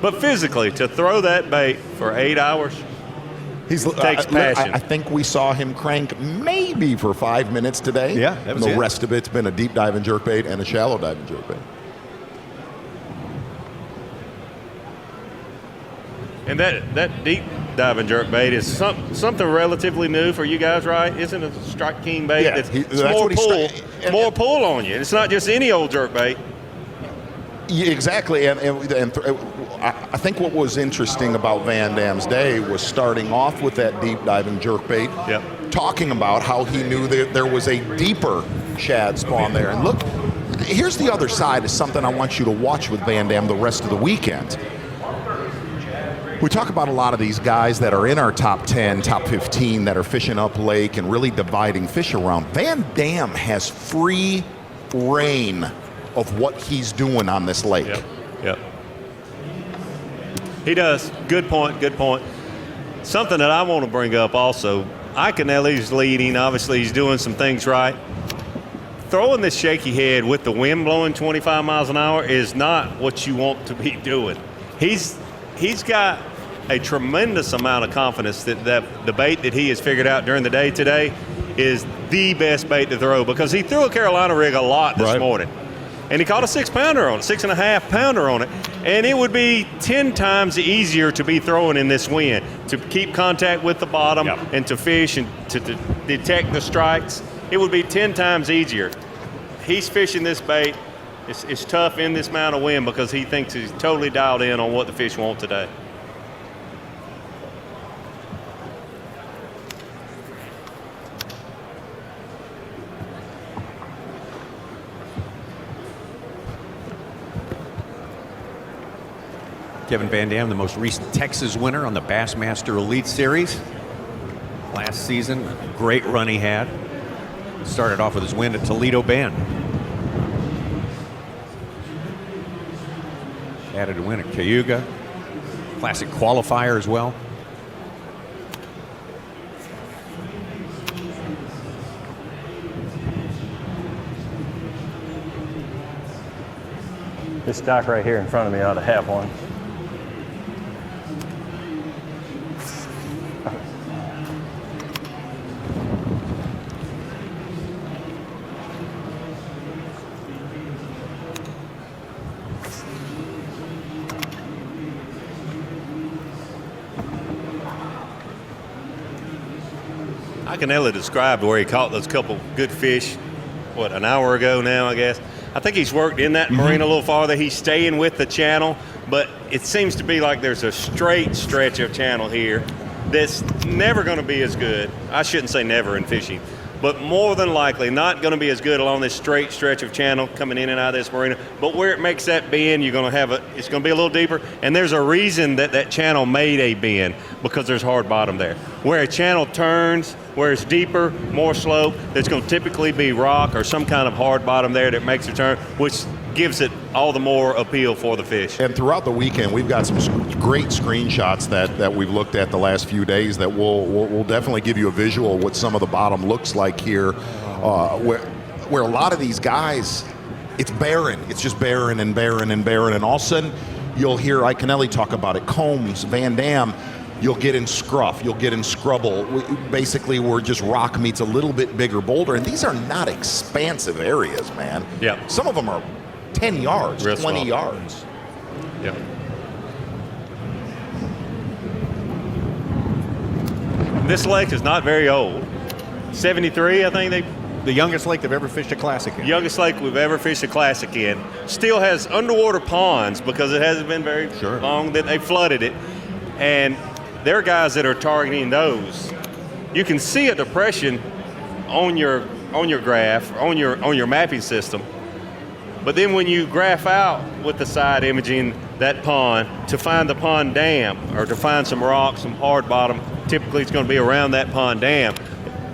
But physically, to throw that bait for 8 hours, takes passion. I think we saw him crank maybe for 5 minutes today. Yeah, that was the rest of it's been a deep diving jerkbait and a shallow diving jerkbait. And that deep diving jerkbait is something relatively new for you guys, right? Isn't it a strike king bait? Yeah, it's more pull on you. It's not just any old jerkbait. Yeah, exactly, and I think what was interesting about Van Damme's day was starting off with that deep diving jerkbait, talking about how he knew that there was a deeper shad spawn there. And look, here's the other side of something I want you to watch with Van Damme the rest of the weekend. We talk about a lot of these guys that are in our top 10, top 15 that are fishing up lake and really dividing fish around. Van Damme has free reign of what he's doing on this lake. Yep. He does. Good point. Something that I want to bring up also, Iaconelli's leading. Obviously, he's doing some things right. Throwing this shaky head with the wind blowing 25 miles an hour is not what you want to be doing. He's got a tremendous amount of confidence that the bait that he has figured out during the day today is the best bait to throw, because he threw a Carolina rig a lot this morning. And he caught a 6-pounder on it, 6.5-pounder on it. And it would be 10 times easier to be throwing in this wind, to keep contact with the bottom and to fish and to detect the strikes. It would be 10 times easier. He's fishing this bait. It's tough in this amount of wind because he thinks he's totally dialed in on what the fish want today. Kevin Van Dam, the most recent Texas winner on the Bassmaster Elite Series. Last season, great run he had. Started off with his win at Toledo Bend. Added a win at Cayuga. Classic qualifier as well. This dock right here in front of me ought to have one. Iaconelli described where he caught those couple good fish, what, an hour ago now, I guess. I think he's worked in that marina a little farther. He's staying with the channel, but it seems to be like there's a straight stretch of channel here that's never going to be as good. I shouldn't say never in fishing, but more than likely not going to be as good along this straight stretch of channel coming in and out of this marina. But where it makes that bend, you're going to have it's going to be a little deeper, and there's a reason that that channel made a bend, because there's hard bottom there. Where a channel turns, where it's deeper, more slope, there's going to typically be rock or some kind of hard bottom there that makes a turn, which gives it all the more appeal for the fish. And throughout the weekend, we've got some great screenshots that we've looked at the last few days that will definitely give you a visual of what some of the bottom looks like here, where a lot of these guys, it's barren. It's just barren and barren and barren, and all of a sudden you'll hear Iaconelli talk about it, Combs, Van Dam. You'll get in scruff, you'll get in scrubble. Basically, where just rock meets a little bit bigger boulder, and these are not expansive areas, man. Yeah. Some of them are 10 yards, Real 20 small. yards. Yep. This lake is not very old. 73, I think the youngest lake they've ever fished a classic in. Youngest lake we've ever fished a classic in. Still has underwater ponds because it hasn't been very long that they flooded it. And there are guys that are targeting those. You can see a depression on your graph, on your mapping system. But then when you graph out with the side imaging that pond to find the pond dam or to find some rock, some hard bottom, typically it's going to be around that pond dam.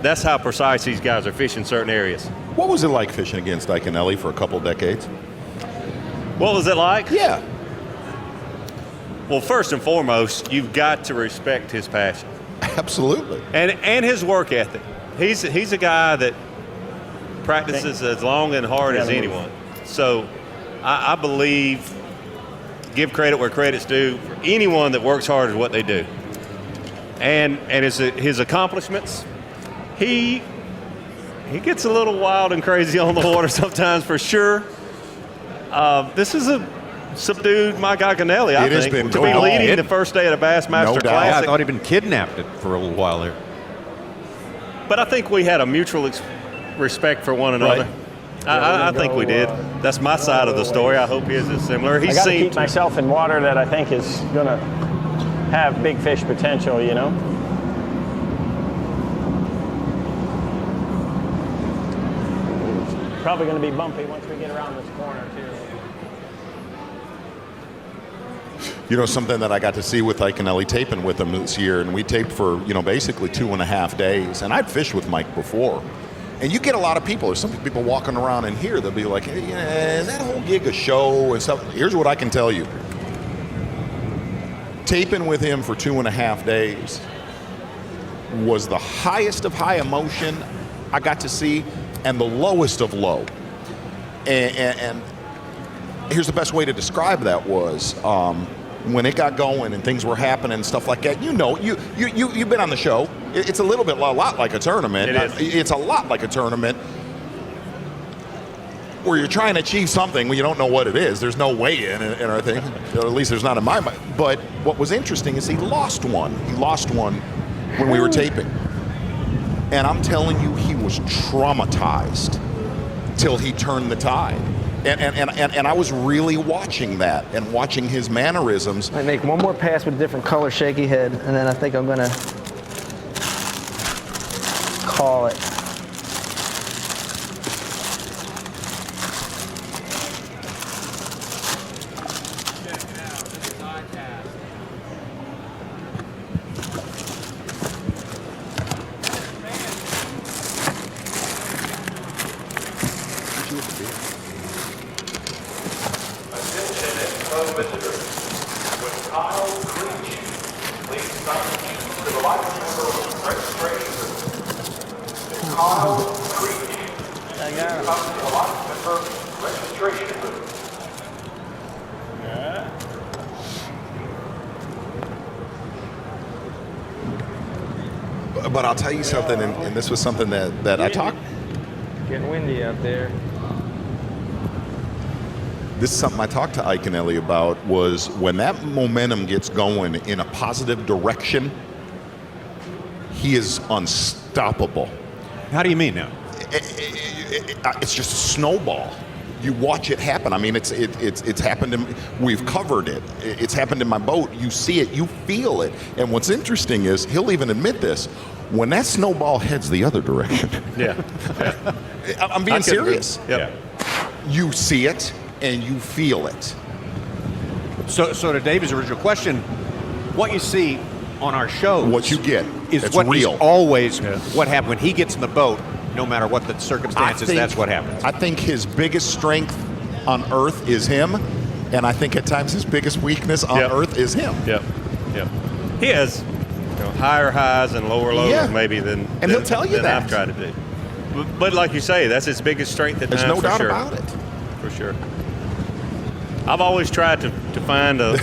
That's how precise these guys are fishing certain areas. What was it like fishing against Iaconelli for a couple decades? What was it like? Yeah. Well, first and foremost, you've got to respect his passion. Absolutely. And his work ethic. He's a guy that practices as long and hard as anyone. So I believe, give credit where credit's due, for anyone that works hard at what they do. And his accomplishments, he gets a little wild and crazy on the water sometimes, for sure. This is a subdued Mike Iaconelli, I think, to be leading the first day of the Bassmaster Classic. I thought he'd been kidnapped for a little while there. But I think we had a mutual respect for one another. I think we did. That's my side of the story. I hope his is similar. I got to keep myself in water that I think is going to have big fish potential, you know. Probably going to be bumpy once we get around this corner, too. You know, something that I got to see with Iaconelli taping with him this year, and we taped for, basically 2.5 days. And I'd fished with Mike before. And you get a lot of people. There's some people walking around in here, they'll be like, hey, is that whole gig a show and stuff? Here's what I can tell you. Taping with him for 2.5 days was the highest of high emotion I got to see and the lowest of low. And here's the best way to describe that was when it got going and things were happening and stuff like that. You've been on the show. It's a lot like a tournament. It is. It's a lot like a tournament where you're trying to achieve something when you don't know what it is. There's no weigh-in and everything. At least there's not in my mind. But what was interesting is he lost one. He lost one when we were taping. And I'm telling you, he was traumatized till he turned the tide. And I was really watching that and watching his mannerisms. I make one more pass with a different color shaky head, and then I think I'm gonna call it. Attention expo visitors. With Kyle Creech, please sign to the life member registration booth. Kyle Creech. I got him. Come to the life member registration booth. But I'll tell you something, and this was something that I talked. Getting windy out there. This is something I talked to Iaconelli about, was when that momentum gets going in a positive direction, he is unstoppable. How do you mean now? It's just a snowball. You watch it happen. I mean, it's happened. We've covered it. It's happened in my boat. You see it. You feel it. And what's interesting is he'll even admit this. When that snowball heads the other direction, I'm being serious. You see it and you feel it. So to David's original question, what you see on our show, what you get, is it's what real. is always what happens when he gets in the boat. No matter what the circumstances, that's what happens. I think his biggest strength on Earth is him, and I think at times his biggest weakness on Earth is him. Yep. He has higher highs and lower lows maybe than he'll tell you that. I've tried to do. But like you say, that's his biggest strength at There's times. no doubt for sure. about it. For sure. I've always tried to find a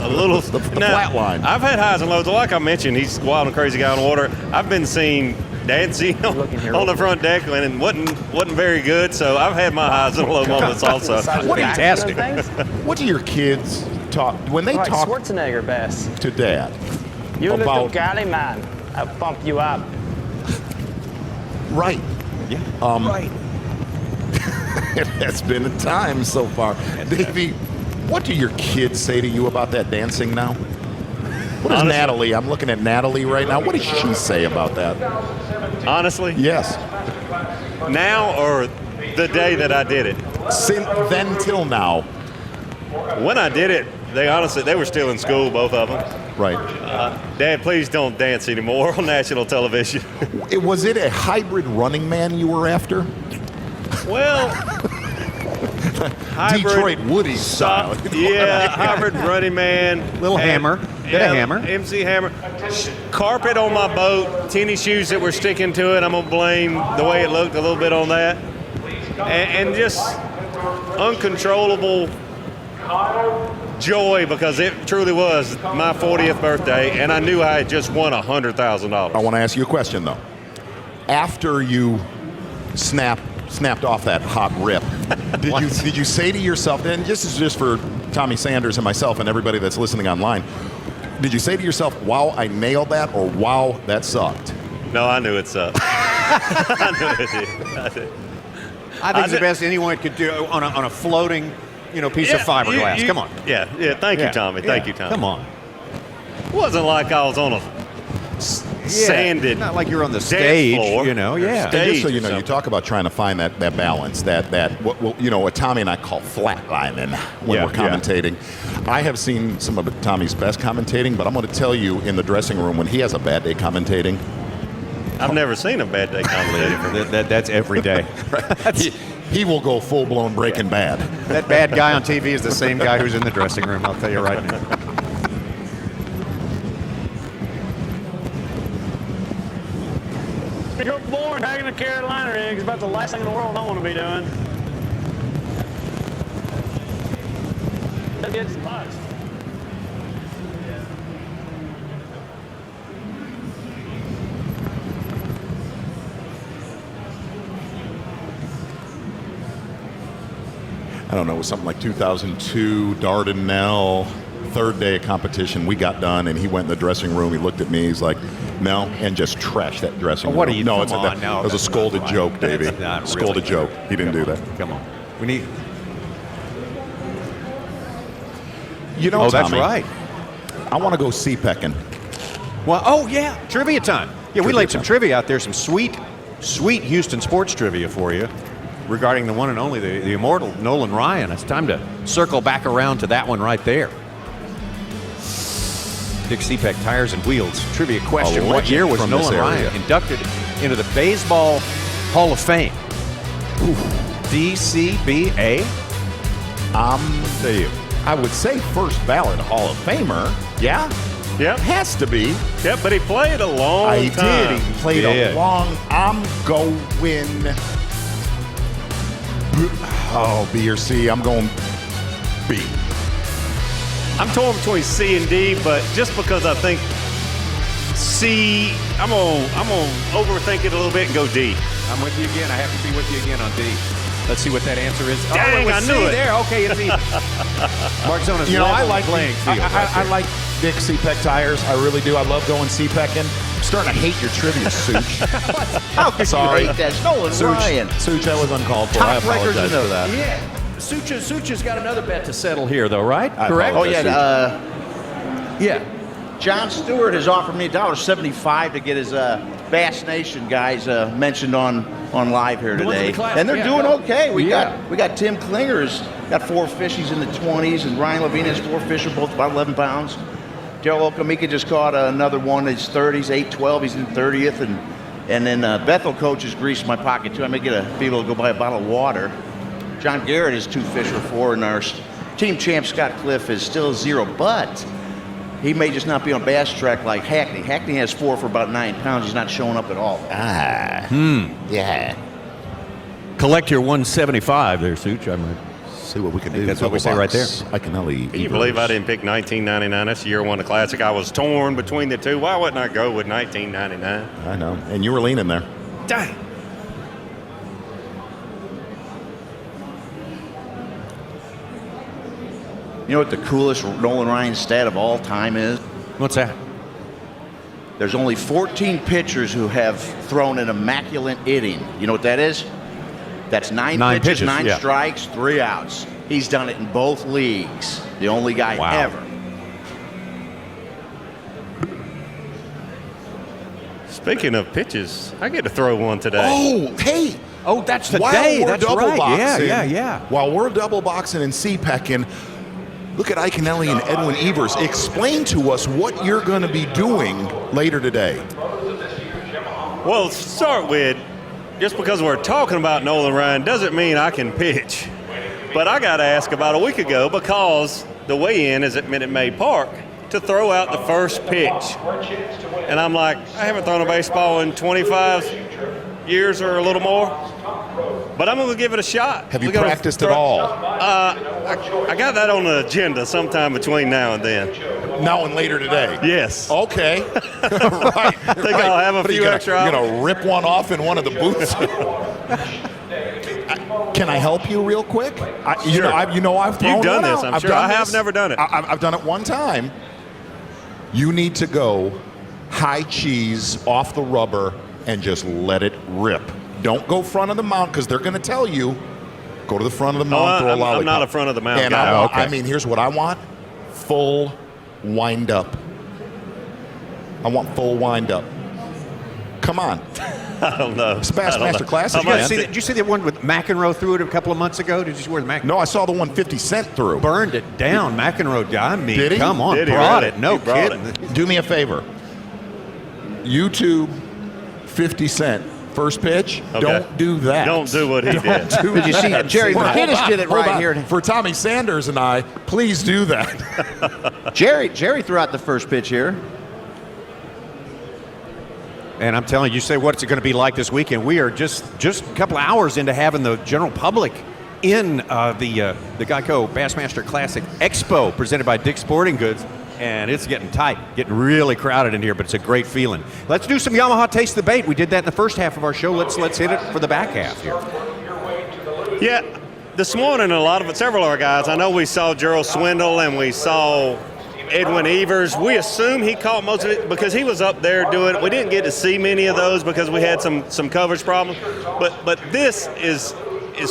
little the flat line. I've had highs and lows. Like I mentioned, he's a wild and crazy guy on the water. I've been seeing dancing on the front deck and it wasn't very good. So I've had my highs and low moments also. Fantastic. What do your kids talk when they like talk Schwarzenegger Bass. to Dad You little about? galley man, I'll pump you up. Right. Yeah. Right. It has been a time so far. Davey, what do your kids say to you about that dancing now? What does Natalie? I'm looking at Natalie right now. What does she say about that? Honestly? Yes. Now or the day that I did it? Since then till now. When I did it, they were still in school, both of them. Right. Dad, please don't dance anymore on national television. Was it a hybrid Running Man you were after? Well, Detroit Woody style. Hybrid Running Man. Little hammer. Bit of hammer. MC Hammer. Carpet on my boat. Tennis shoes that were sticking to it. I'm going to blame the way it looked a little bit on that. And just uncontrollable joy, because it truly was my 40th birthday, and I knew I had just won $100,000. I want to ask you a question, though. After you snapped off that hot rip, did you say to yourself, and this is just for Tommy Sanders and myself and everybody that's listening online, did you say to yourself, wow, I nailed that, or wow, that sucked? No, I knew it sucked. I knew it did. I think it's the best anyone could do on a floating, piece of fiberglass. Come on. Yeah. Thank you, Tommy. Thank you, Tommy. Come on. It wasn't like I was on a sanded, not like you're on the stage, floor. Yeah. And just so you know, you talk about trying to find that balance, what Tommy and I call flatlining when we're commentating. I have seen some of Tommy's best commentating, but I'm going to tell you, in the dressing room, when he has a bad day commentating, I've never seen a bad day commentating. That's every day. He will go full-blown Breaking Bad. That bad guy on TV is the same guy who's in the dressing room, I'll tell you right now. You're born hanging a Carolina rig is about the last thing in the world I want to be doing. That gets buzzed. I don't know, it was something like 2002, Dardanelle, third day of competition. We got done, and he went in the dressing room. He looked at me. He's like, no, and just trashed that dressing room. What are you? No, Come on, no, it was a scolded joke, Davey. Scolded joke. He didn't do that. Come on. We need. You know, oh, Tommy, that's right. I want to go sea pecking. Well, oh yeah, trivia time. Yeah, we laid some trivia out there, some sweet Houston sports trivia for you regarding the one and only, the immortal Nolan Ryan. It's time to circle back around to that one right there. Dick Seepeck Tires and Wheels trivia question: what year was Nolan Ryan inducted into the Baseball Hall of Fame? DCBA? I would say first ballot Hall of Famer. Yeah? Yep. Has to be. Yep, but he played a long He time. did. He played a long. I'm going. B or C. I'm going B. I'm torn between C and D, but just because I think C, I'm gonna overthink it a little bit and go D. I'm with you again. I have to be with you again on D. Let's see what that answer is. Dang, it was I knew C it. there. Okay, it's E. Mark Zona's I like playing field. I like Dick CPEC tires. I really do. I love going CPECing. I'm starting to hate your trivia, Such. How could you hate that? Nolan Ryan. Such, that was uncalled for. I Top records, apologize you know for that. Yeah. Such has got another bet to settle here, though, right? Correct? Oh, yeah. Yeah. John Stewart has offered me $1.75 to get his Bass Nation guys mentioned on live here today, and they're doing okay. We got Tim Klinger's got 4 fishies in the 20s, and Ryan Levine has 4 fish, both about 11 pounds. Daryl Okamika just caught another one in his 30s, 8-12. He's in 30th, and then Bethel Coach has greased my pocket too. I may get be able to go buy a bottle of water. John Garrett is 2 fish for 4, and our team champ Scott Cliff is still 0, but he may just not be on bass track like Hackney. Hackney has 4 for about 9 pounds. He's not showing up at all. Yeah. Collect your 175 there, Such. I might see what we can do. That's what we say right there. Iaconelli. Can you believe I didn't pick 1999? That's the year I won the Classic. I was torn between the two. Why wouldn't I go with 1999? I know. And you were leaning there. Dang. You know what the coolest Nolan Ryan stat of all time is? What's that? There's only 14 pitchers who have thrown an immaculate inning. You know what that is? That's 9 pitches, 9 strikes, 3 outs. He's done it in both leagues. The only guy ever. Speaking of pitches, I get to throw one today. Oh, hey. Oh, that's today. That's right. Boxing, Yeah. While we're double boxing and CPECing, look at Iaconelli and Edwin Evers. Explain to us what you're going to be doing later today. Well, to start with, just because we're talking about Nolan Ryan doesn't mean I can pitch. But I got asked about a week ago because the weigh-in is at Minute Maid Park to throw out the first pitch. And I'm like, I haven't thrown a baseball in 25 years or a little more. But I'm going to give it a shot. Have you practiced at all? I got that on the agenda sometime between now and then. Now and later today? Yes. Okay. Right. I think I'll have a few extra hours. You're going to rip one off in one of the booths? Can I help you real quick? I've thrown You've done this, out. I'm sure. I have never done it. I've done it one time. You need to go high cheese off the rubber and just let it rip. Don't go front of the mount because they're going to tell you, go to the front of the mount, throw a lollipop. I'm not a front of the mount and guy. I mean, here's what I want. Full wind up. I want full wind up. Come on. I don't know. It's Bassmaster Classic. Did you see the one with McEnroe threw it a couple of months ago? Did you see where the McEnroe? No, I saw the one 50 Cent threw. Burned it down. McEnroe, I mean, Did he? come on, Did he brought really? it. No He brought kidding. Do me a favor. YouTube 50 Cent. First pitch, Okay. don't do that. Don't do what he did. Did you see Jerry McKinnis did it right here? For Tommy Sanders and I, please do that. Jerry threw out the first pitch here. And I'm telling you, say what's it going to be like this weekend? We are just a couple of hours into having the general public in the Geico Bassmaster Classic Expo presented by Dick's Sporting Goods. And it's getting tight, getting really crowded in here, but it's a great feeling. Let's do some Yamaha Taste the Bait. We did that in the first half of our show. Let's hit it for the back half here. Yeah, this morning, several of our guys, I know we saw Gerald Swindle and we saw Edwin Evers. We assume he caught most of it because he was up there doing it. We didn't get to see many of those because we had some coverage problems. But this is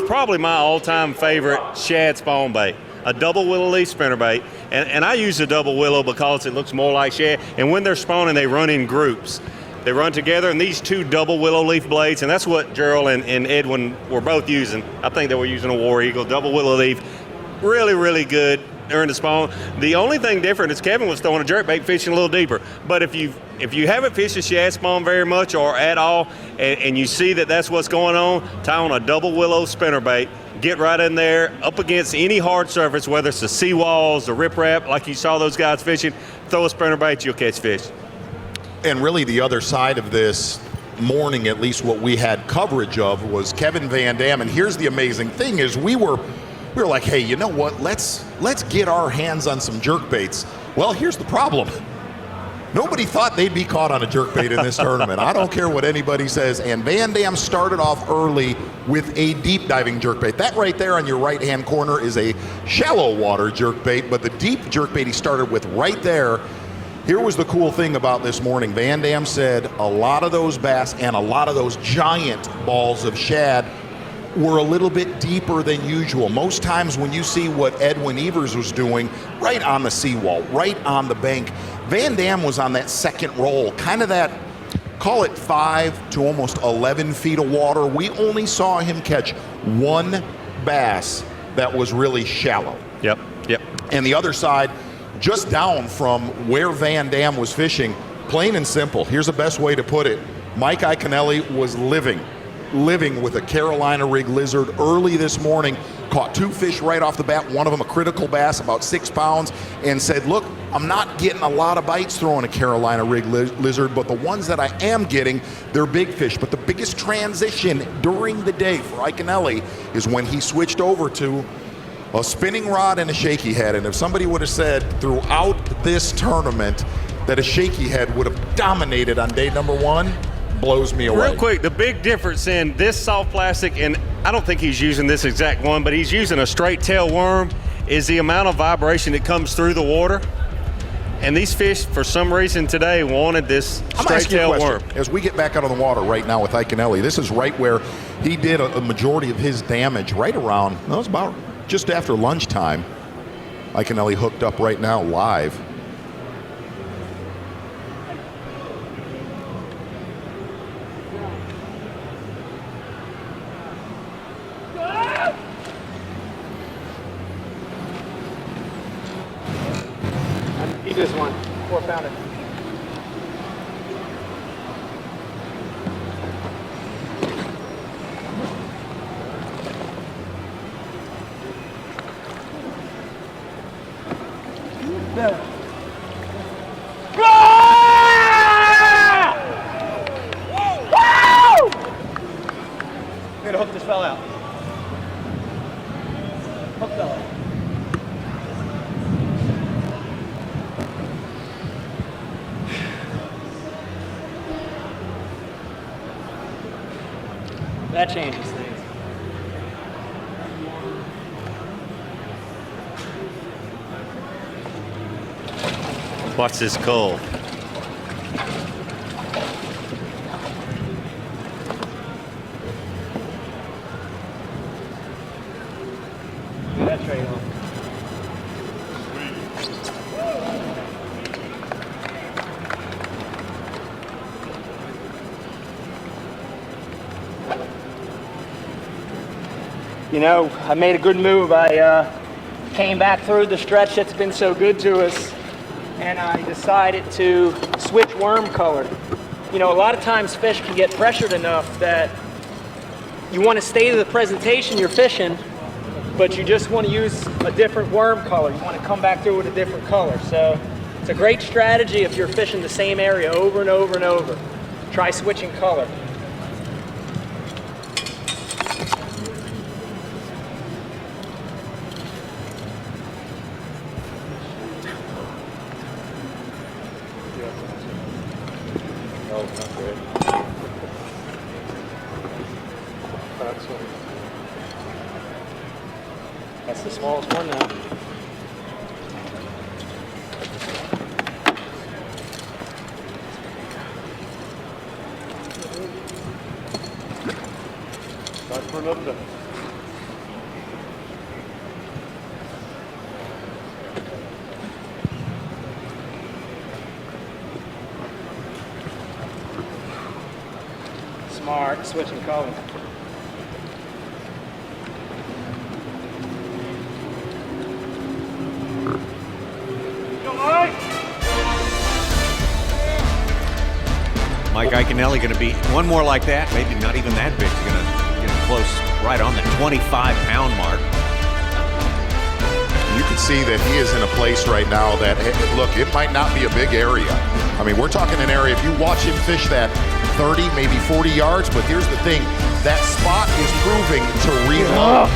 probably my all-time favorite shad spawn bait. A double willow leaf spinnerbait, and I use a double willow because it looks more like shad. And when they're spawning, they run in groups. They run together, and these 2 double willow leaf blades, and that's what Gerald and Edwin were both using. I think they were using a War Eagle double willow leaf. Really, really good. during the spawn. The only thing different is Kevin was throwing a jerkbait, fishing a little deeper. But if you haven't fished a shad spawn very much or at all, and you see that that's what's going on, tie on a double willow spinnerbait. Get right in there, up against any hard surface, whether it's the seawalls, the riprap, like you saw those guys fishing. Throw a spinnerbait, you'll catch fish. And really the other side of this morning, at least what we had coverage of, was Kevin Van Damme. And here's the amazing thing is we were like, hey, you know what? Let's get our hands on some jerkbaits. Well, here's the problem. Nobody thought they'd be caught on a jerkbait in this tournament. I don't care what anybody says. And Van Damme started off early with a deep diving jerkbait. That right there on your right-hand corner is a shallow water jerkbait, but the deep jerkbait he started with right there. Here was the cool thing about this morning. Van Damme said a lot of those bass and a lot of those giant balls of shad were a little bit deeper than usual. Most times when you see what Edwin Evers was doing, right on the seawall, right on the bank, Van Damme was on that second roll, kind of that, call it 5 to almost 11 feet of water. We only saw him catch one bass that was really shallow. Yep. And the other side, just down from where Van Damme was fishing, plain and simple, here's the best way to put it. Mike Iaconelli was living with a Carolina rig lizard early this morning, caught 2 fish right off the bat, one of them a critical bass, about 6 pounds, and said, look, I'm not getting a lot of bites throwing a Carolina rig lizard, but the ones that I am getting, they're big fish. But the biggest transition during the day for Iaconelli is when he switched over to a spinning rod and a shaky head. And if somebody would have said throughout this tournament that a shaky head would have dominated on day number 1, blows me away. Real quick, the big difference in this soft plastic, and I don't think he's using this exact one, but he's using a straight tail worm, is the amount of vibration that comes through the water. And these fish, for some reason today, wanted this straight tail worm. As we get back out on the water right now with Iaconelli, this is right where he did a majority of his damage, right around, that was about just after lunchtime. Iaconelli hooked up right now live. Eat this one, 4-pounder. We're gonna hook this fella out. Hook fella. That changes things. Watch this cull. Get that tray on. You know, I made a good move. I came back through the stretch that's been so good to us, and I decided to switch worm color. You know, a lot of times fish can get pressured enough that you want to stay to the presentation you're fishing, but you just want to use a different worm color. You want to come back through with a different color. So it's a great strategy if you're fishing the same area over and over and over. Try switching color. That's the smallest one now. Time for another day. Smart, switching color. Iaconelli going to be one more like that, maybe not even that big. He's going to get close right on the 25-pound mark. You can see that he is in a place right now that, look, it might not be a big area. I mean, we're talking an area, if you watch him fish that 30, maybe 40 yards, but here's the thing, that spot is proving to reload,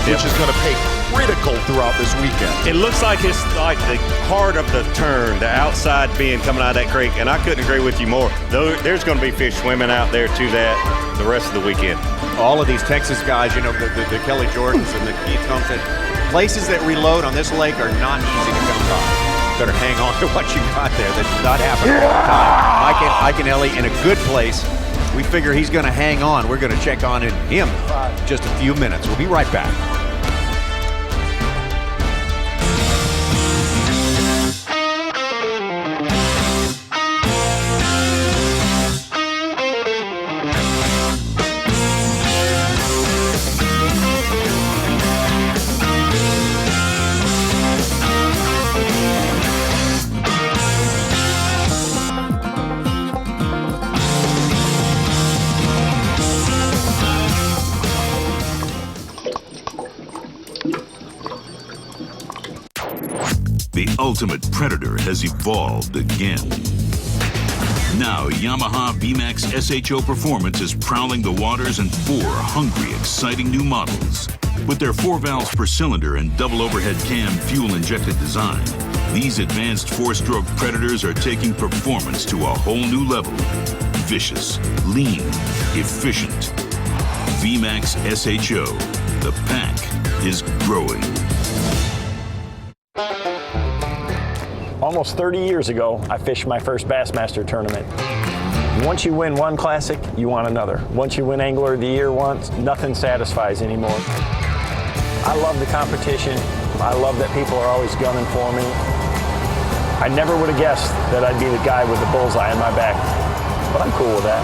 which is going to pay critical throughout this weekend. It looks like it's like the heart of the turn, the outside bend coming out of that creek, and I couldn't agree with you more. There's going to be fish swimming out there to that the rest of the weekend. All of these Texas guys, you know, the Kelly Jordans and the Keith Combs, places that reload on this lake are not easy to come by. You better hang on to what you got there. That does not happen all the time. Iaconelli in a good place. We figure he's going to hang on. We're going to check on him in just a few minutes. We'll be right back. The ultimate predator has evolved again. Now, Yamaha B.A.S.S SHO Performance is prowling the waters in 4 hungry, exciting new models. With their 4 valves per cylinder and double overhead cam fuel-injected design, these advanced 4-stroke predators are taking performance to a whole new level. Vicious, lean, efficient. B.A.S.S SHO. The pack is growing. Almost 30 years ago, I fished my first Bassmaster tournament. Once you win one classic, you want another. Once you win Angler of the Year once, nothing satisfies anymore. I love the competition. I love that people are always gunning for me. I never would have guessed that I'd be the guy with the bullseye on my back, but I'm cool with that.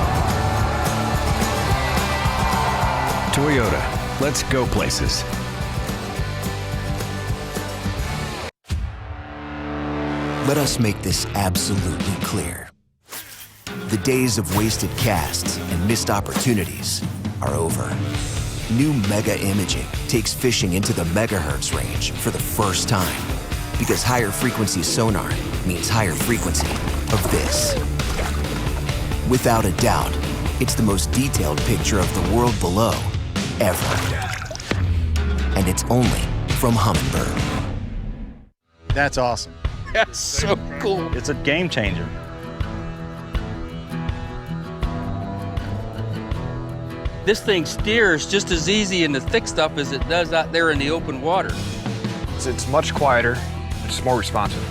Toyota, let's go places. Let us make this absolutely clear. The days of wasted casts and missed opportunities are over. New Mega Imaging takes fishing into the megahertz range for the first time, because higher frequency sonar means higher frequency of this. Without a doubt, it's the most detailed picture of the world below ever. And it's only from Humminbird. That's awesome. That's so cool. It's a game changer. This thing steers just as easy in the thick stuff as it does out there in the open water. It's much quieter, it's more responsive.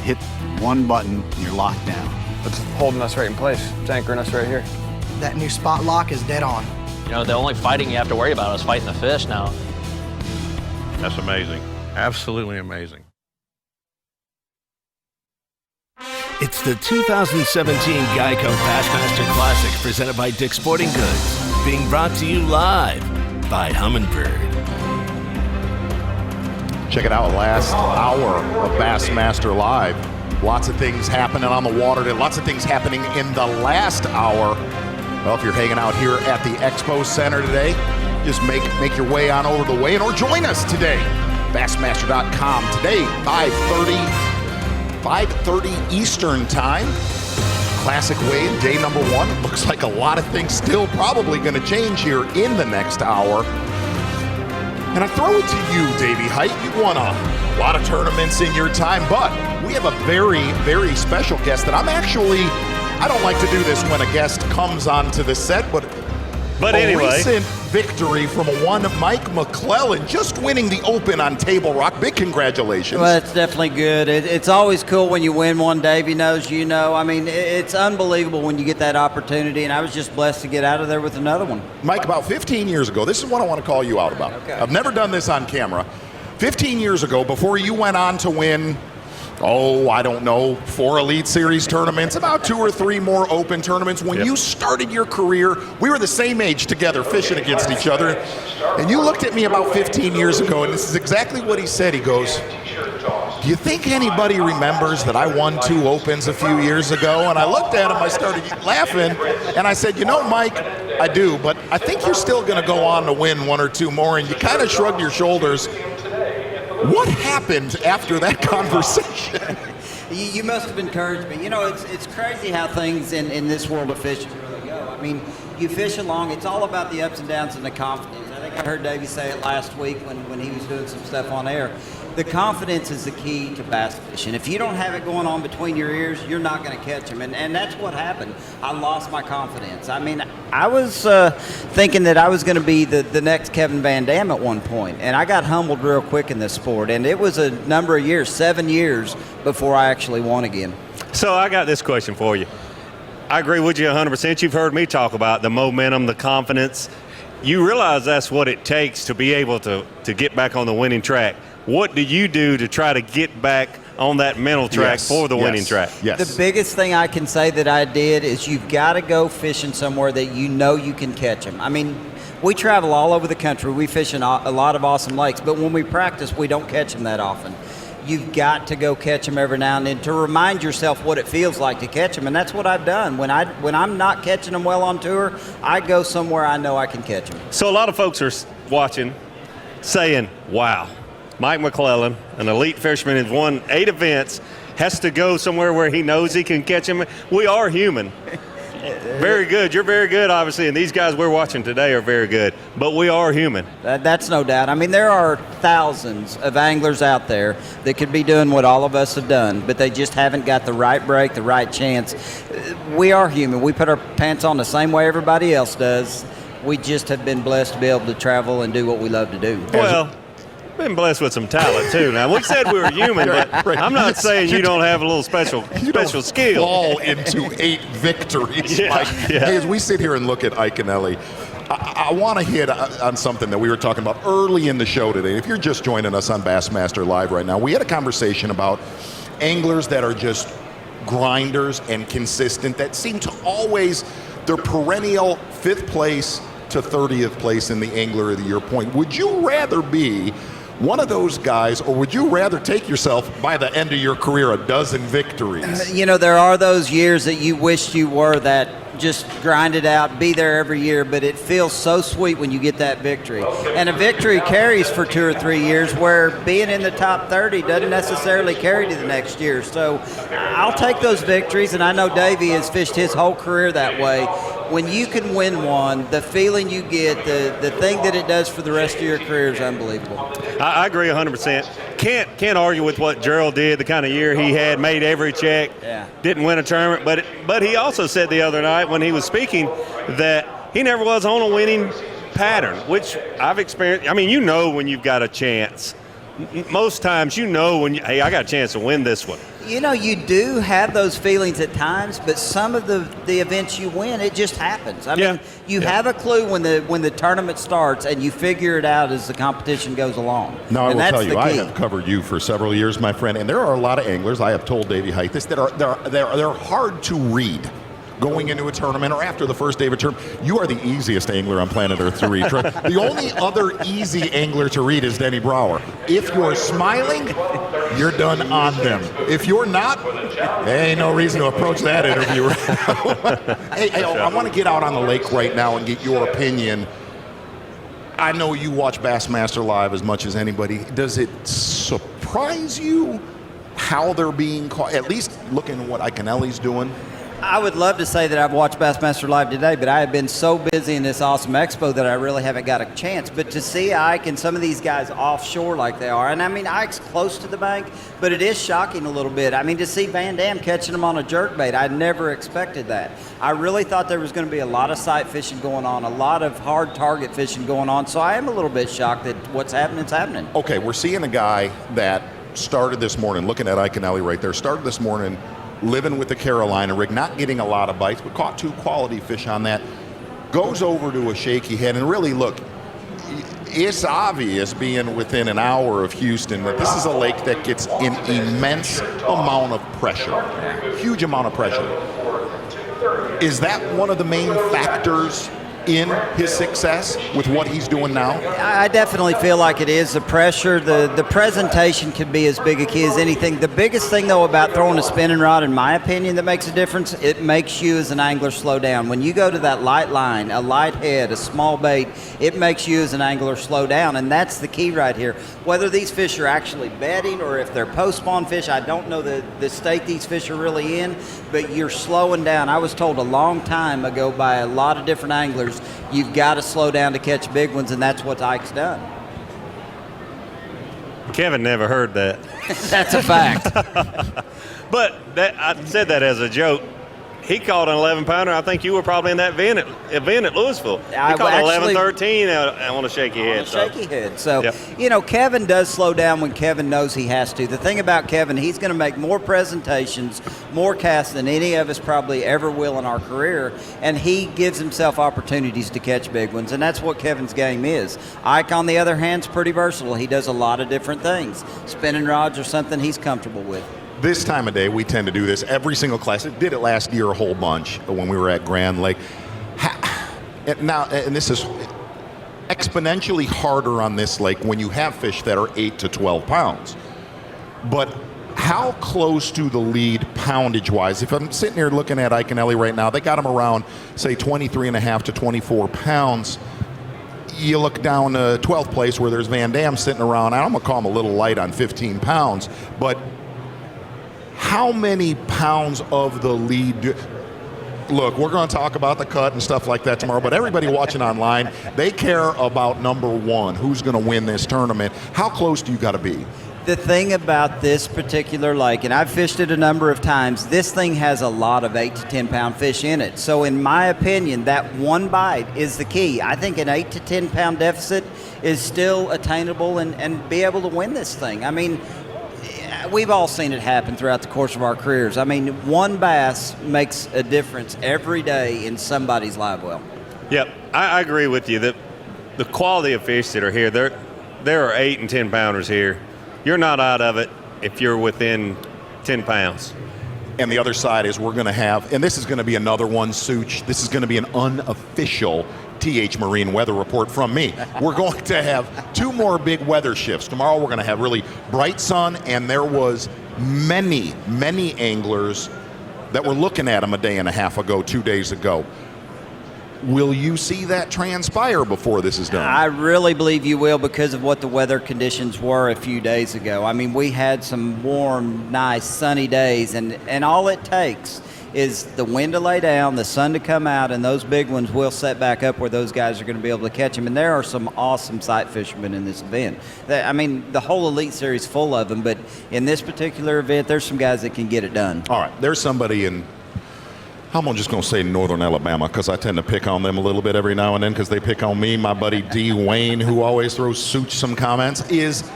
Hit one button and you're locked down. It's holding us right in place. It's anchoring us right here. That new spot lock is dead on. You know, the only fighting you have to worry about is fighting the fish now. That's amazing. Absolutely amazing. It's the 2017 Geico Bassmaster Classic presented by Dick's Sporting Goods, being brought to you live by Humminbird. Check it out, last hour of Bassmaster Live. Lots of things happening on the water today, lots of things happening in the last hour. Well, if you're hanging out here at the Expo Center today, just make your way on over the way or join us today. Bassmaster.com today, 5:30 Eastern time. Classic Wade, day number 1. Looks like a lot of things still probably going to change here in the next hour. And I throw it to you, Davey Height. You won a lot of tournaments in your time, but we have a very, very special guest that I don't like to do this when a guest comes onto the set, but anyway. Recent victory from one Mike McClellan, just winning the Open on Table Rock. Big congratulations. Well, it's definitely good. It's always cool when you win one. Davey knows, you know. I mean, it's unbelievable when you get that opportunity, and I was just blessed to get out of there with another one. Mike, about 15 years ago, this is what I want to call you out about. Okay. I've never done this on camera. 15 years ago, before you went on to win, I don't know, 4 Elite Series tournaments, about 2 or 3 more Open tournaments. When you started your career, we were the same age together fishing against each other. And you looked at me about 15 years ago, and this is exactly what he said. He goes, do you think anybody remembers that I won 2 Opens a few years ago? And I looked at him, I started laughing, and I said, you know, Mike, I do, but I think you're still going to go on to win 1 or 2 more. And you kind of shrugged your shoulders. What happened after that conversation? You must have encouraged me. You know, it's crazy how things in this world of fishing really go. I mean, you fish along, it's all about the ups and downs and the confidence. I think I heard Davey say it last week when he was doing some stuff on air. The confidence is the key to bass fishing. If you don't have it going on between your ears, you're not going to catch them. And that's what happened. I lost my confidence. I mean, I was thinking that I was going to be the next Kevin Van Dam at one point, and I got humbled real quick in this sport. And it was a number of years, 7 years, before I actually won again. So I got this question for you. I agree with you 100%. You've heard me talk about the momentum, the confidence. You realize that's what it takes to be able to get back on the winning track. What do you do to try to get back on that mental track for the winning track? Yes. The biggest thing I can say that I did is you've got to go fishing somewhere that you know you can catch them. I mean, we travel all over the country. We fish in a lot of awesome lakes, but when we practice, we don't catch them that often. You've got to go catch them every now and then to remind yourself what it feels like to catch them, and that's what I've done. When I'm not catching them well on tour, I go somewhere I know I can catch them. So a lot of folks are watching, saying, wow, Mike McClellan, an elite fisherman, has won 8 events, has to go somewhere where he knows he can catch them. We are human. Very good. You're very good, obviously, and these guys we're watching today are very good. But we are human. That's no doubt. I mean, there are thousands of anglers out there that could be doing what all of us have done, but they just haven't got the right break, the right chance. We are human. We put our pants on the same way everybody else does. We just have been blessed to be able to travel and do what we love to do. Well, been blessed with some talent too. Now we said we were human, but I'm not saying you don't have a little special skill. Fall into 8 victories. Yeah. Hey, as we sit here and look at Iaconelli, I want to hit on something that we were talking about early in the show today. If you're just joining us on Bassmaster Live right now, we had a conversation about anglers that are just grinders and consistent that seem to always, they're perennial 5th place to 30th place in the Angler of the Year point. Would you rather be one of those guys, or would you rather take yourself, by the end of your career, a dozen victories? You know, there are those years that you wish you were that just grind it out, be there every year, but it feels so sweet when you get that victory. And a victory carries for 2 or 3 years, where being in the top 30 doesn't necessarily carry to the next year. So I'll take those victories, and I know Davey has fished his whole career that way. When you can win one, the feeling you get, the thing that it does for the rest of your career is unbelievable. I agree 100%. Can't argue with what Gerald did, the kind of year he had, made every check, didn't win a tournament, but he also said the other night when he was speaking that he never was on a winning pattern, which I've experienced. I mean, you know when you've got a chance. Most times you know when, hey, I got a chance to win this one. You know, you do have those feelings at times, but some of the events you win, it just happens. I mean, you have a clue when the tournament starts, and you figure it out as the competition goes along. Now, I will tell you, I have covered you for several years, my friend, and there are a lot of anglers, I have told Davey Height this, that they're hard to read. Going into a tournament or after the first day of a tournament, you are the easiest angler on planet Earth to read. The only other easy angler to read is Denny Brauer. If you're smiling, you're done on them. If you're not, there ain't no reason to approach that interview right now. Hey, I want to get out on the lake right now and get your opinion. I know you watch Bassmaster Live as much as anybody. Does it surprise you how they're being caught, at least looking at what Iaconelli's doing? I would love to say that I've watched Bassmaster Live today, but I have been so busy in this awesome expo that I really haven't got a chance. But to see Ike and some of these guys offshore like they are, and I mean, Ike's close to the bank, but it is shocking a little bit. I mean, to see Van Dam catching them on a jerkbait, I never expected that. I really thought there was going to be a lot of sight fishing going on, a lot of hard target fishing going on, so I am a little bit shocked that what's happening is happening. Okay, we're seeing a guy that started this morning, looking at Iaconelli right there, started this morning living with the Carolina rig, not getting a lot of bites, but caught 2 quality fish on that. Goes over to a shaky head, and really, look, it's obvious being within an hour of Houston that this is a lake that gets an immense amount of pressure, huge amount of pressure. Is that one of the main factors in his success with what he's doing now? I definitely feel like it is. The pressure, the presentation could be as big a key as anything. The biggest thing, though, about throwing a spinning rod, in my opinion, that makes a difference, it makes you as an angler slow down. When you go to that light line, a light head, a small bait, it makes you as an angler slow down, and that's the key right here. Whether these fish are actually bedding or if they're post-spawn fish, I don't know the state these fish are really in, but you're slowing down. I was told a long time ago by a lot of different anglers, you've got to slow down to catch big ones, and that's what Ike's done. Kevin never heard that. That's a fact. But I said that as a joke. He caught an 11-pounder. I think you were probably in that event at Louisville. He caught an 11-13 on a shaky head. Shaky head. So, you know, Kevin does slow down when Kevin knows he has to. The thing about Kevin, he's going to make more presentations, more casts than any of us probably ever will in our career, and he gives himself opportunities to catch big ones, and that's what Kevin's game is. Ike, on the other hand, is pretty versatile. He does a lot of different things. Spinning rods are something he's comfortable with. This time of day, we tend to do this every single class. It did it last year a whole bunch when we were at Grand Lake. And this is exponentially harder on this lake when you have fish that are 8 to 12 pounds. But how close to the lead poundage-wise? If I'm sitting here looking at Iaconelli right now, they got him around, say, 23.5 to 24 pounds. You look down to 12th place where there's Van Damme sitting around. I'm going to call him a little light on 15 pounds, but how many pounds of the lead look, we're going to talk about the cut and stuff like that tomorrow, but everybody watching online, they care about number one, who's going to win this tournament. How close do you got to be? The thing about this particular lake, and I've fished it a number of times, this thing has a lot of 8 to 10 pound fish in it. So in my opinion, that one bite is the key. I think an 8 to 10 pound deficit is still attainable and be able to win this thing. I mean, we've all seen it happen throughout the course of our careers. I mean, one bass makes a difference every day in somebody's live well. Yep, I agree with you that the quality of fish that are here, there are 8 and 10 pounders here. You're not out of it if you're within 10 pounds. And the other side is we're going to have, and this is going to be another one, Such, this is going to be an unofficial TH Marine weather report from me. We're going to have 2 more big weather shifts. Tomorrow we're going to have really bright sun, and there was many anglers that were looking at them a day and a half ago, 2 days ago. Will you see that transpire before this is done? I really believe you will because of what the weather conditions were a few days ago. I mean, we had some warm, nice, sunny days, and all it takes is the wind to lay down, the sun to come out, and those big ones will set back up where those guys are going to be able to catch them. And there are some awesome sight fishermen in this event. I mean, the whole Elite Series full of them, but in this particular event, there's some guys that can get it done. All right, there's somebody in, I'm just going to say Northern Alabama because I tend to pick on them a little bit every now and then because they pick on me. My buddy D. Wayne, who always throws Such some comments, is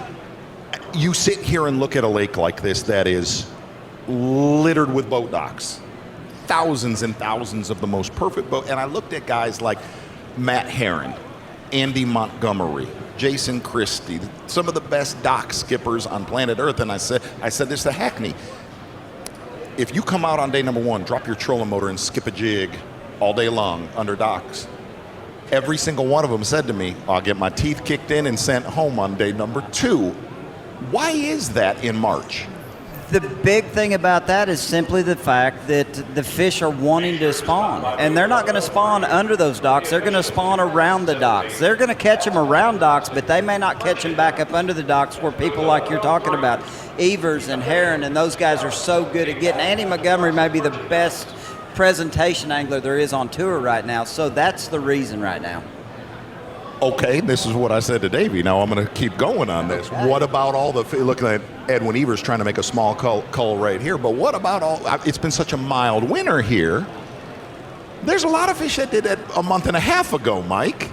you sit here and look at a lake like this that is littered with boat docks. Thousands and thousands of the most perfect boat. And I looked at guys like Matt Herron, Andy Montgomery, Jason Christie, some of the best dock skippers on planet Earth. And I said this to Hackney. If you come out on day number 1, drop your trolling motor and skip a jig all day long under docks, every single one of them said to me, I'll get my teeth kicked in and sent home on day number 2. Why is that in March? The big thing about that is simply the fact that the fish are wanting to spawn, and they're not going to spawn under those docks. They're going to spawn around the docks. They're going to catch them around docks, but they may not catch them back up under the docks where people like you're talking about, Evers and Herron, and those guys are so good at getting. Andy Montgomery may be the best presentation angler there is on tour right now, so that's the reason right now. Okay, this is what I said to Davey. Now I'm going to keep going on this. Okay. What about all the, looking at Edwin Evers trying to make a small cull right here, but what about all, it's been such a mild winter here. There's a lot of fish that did that a month and a half ago, Mike.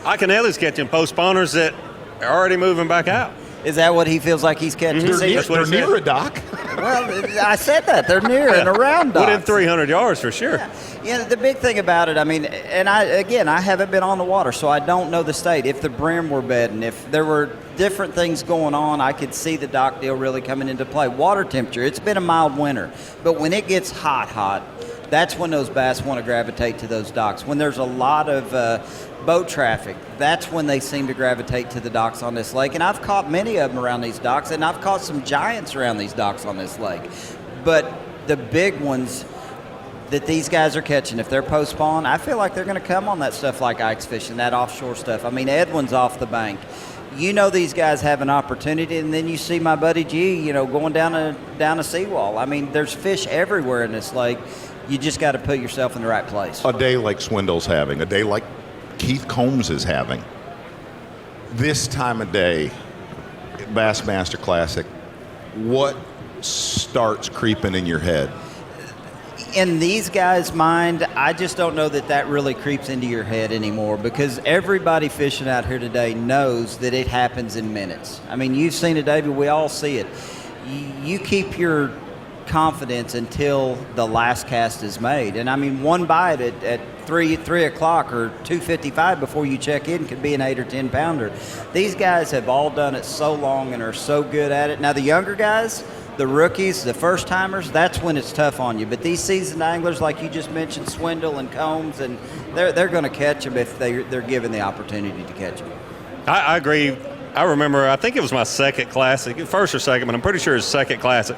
Iaconelli's catching post-spawners that are already moving back out. Is that what he feels like he's catching? Mm-hmm. They're near a dock. Well, I said that. They're near and around docks. Within 300 yards for sure. Yeah, the big thing about it, I mean, and I haven't been on the water, so I don't know the state. If the brim were bedding, if there were different things going on, I could see the dock deal really coming into play. Water temperature, it's been a mild winter, but when it gets hot, That's when those bass want to gravitate to those docks. When there's a lot of boat traffic, that's when they seem to gravitate to the docks on this lake. And I've caught many of them around these docks, and I've caught some giants around these docks on this lake. But the big ones that these guys are catching, if they're post-spawn, I feel like they're going to come on that stuff like ice fishing, that offshore stuff. I mean, Edwin's off the bank. You know these guys have an opportunity, and then you see my buddy G, going down a seawall. I mean, there's fish everywhere in this lake. You just got to put yourself in the right place. A day like Swindle's having, a day like Keith Combs is having. This time of day, Bassmaster Classic, what starts creeping in your head? In these guys' mind, I just don't know that really creeps into your head anymore, because everybody fishing out here today knows that it happens in minutes. I mean, you've seen it, David. We all see it. You keep your confidence until the last cast is made. And I mean, one bite at 3 o'clock or 2:55 before you check in could be an 8 or 10 pounder. These guys have all done it so long and are so good at it. Now the younger guys, the rookies, the first timers, that's when it's tough on you. But these seasoned anglers, like you just mentioned, Swindle and Combs, and they're going to catch them if they're given the opportunity to catch them. I agree. I remember, I think it was my second classic, first or second, but I'm pretty sure it's second classic.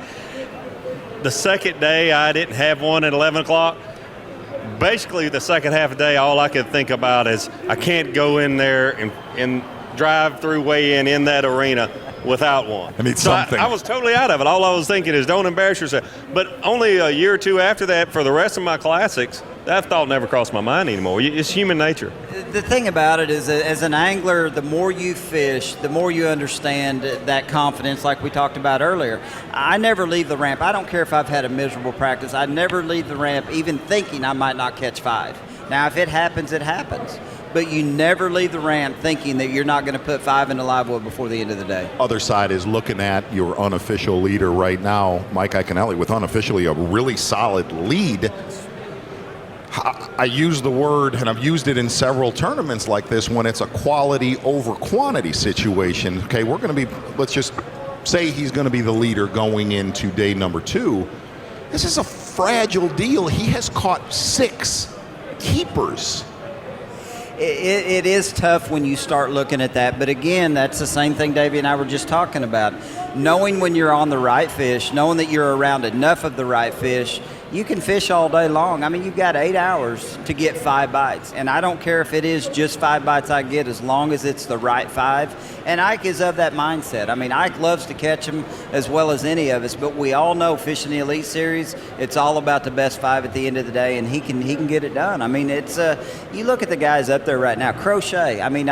The second day, I didn't have one at 11 o'clock. Basically, the second half of the day, all I could think about is I can't go in there and drive through way in that arena without one. I need something. I was totally out of it. All I was thinking is don't embarrass yourself. But only a year or two after that, for the rest of my classics, that thought never crossed my mind anymore. It's human nature. The thing about it is that as an angler, the more you fish, the more you understand that confidence like we talked about earlier. I never leave the ramp. I don't care if I've had a miserable practice. I never leave the ramp even thinking I might not catch 5. Now, if it happens, it happens. But you never leave the ramp thinking that you're not going to put 5 in the live well before the end of the day. Other side is looking at your unofficial leader right now, Mike Iaconelli, with unofficially a really solid lead. I use the word, and I've used it in several tournaments like this, when it's a quality over quantity situation. Okay, we're going to be, let's just say he's going to be the leader going into day number 2. This is a fragile deal. He has caught 6 keepers. It is tough when you start looking at that, but again, that's the same thing Davey and I were just talking about. Knowing when you're on the right fish, knowing that you're around enough of the right fish, you can fish all day long. I mean, you've got 8 hours to get 5 bites, and I don't care if it is just 5 bites I get, as long as it's the right 5. And Ike is of that mindset. I mean, Ike loves to catch them as well as any of us, but we all know fishing the Elite Series, it's all about the best 5 at the end of the day, and he can get it done. I mean, it's you look at the guys up there right now. Crochet, I mean,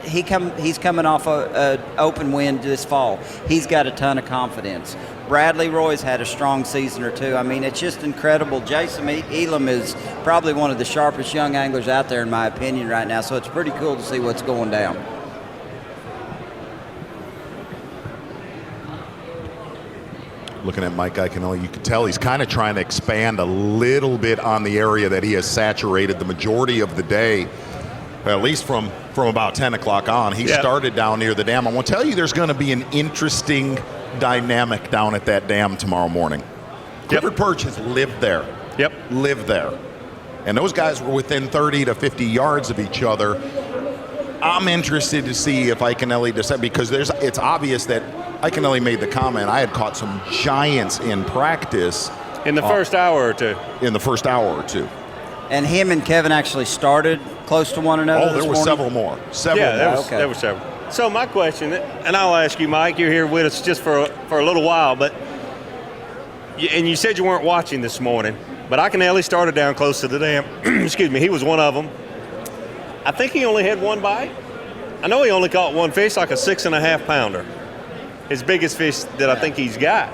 he's coming off an open win this fall. He's got a ton of confidence. Bradley Roy's had a strong season or two. I mean, it's just incredible. Jason Elam is probably one of the sharpest young anglers out there, in my opinion, right now. So it's pretty cool to see what's going down. Looking at Mike Iaconelli, you can tell he's kind of trying to expand a little bit on the area that he has saturated the majority of the day, at least from about 10 o'clock on. He started down near the dam. I want to tell you, there's going to be an interesting dynamic down at that dam tomorrow morning. Clifford Perch has lived there. Lived there. And those guys were within 30 to 50 yards of each other. I'm interested to see if Iaconelli decides, because it's obvious that Iaconelli made the comment, I had caught some giants in practice. In the first hour or two. In the first hour or two. And him and Kevin actually started close to one another. Oh, there were several more. There were several. So my question, and I'll ask you, Mike, you're here with us just for a little while, and you said you weren't watching this morning, but Iaconelli started down close to the dam. Excuse me, he was one of them. I think he only had 1 bite. I know he only caught 1 fish, like a 6.5 pounder. His biggest fish that I think he's got.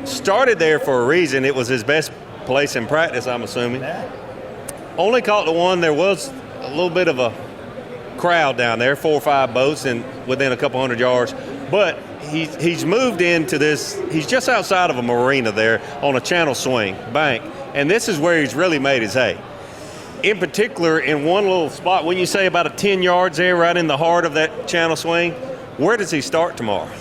Started there for a reason. It was his best place in practice, I'm assuming. Only caught the one. There was a little bit of a crowd down there, 4 or 5 boats and within a couple hundred yards. But he's moved into this. He's just outside of a marina there on a channel swing bank. And this is where he's really made his hay. In particular, in one little spot, when you say about a 10 yards there, right in the heart of that channel swing, where does he start tomorrow?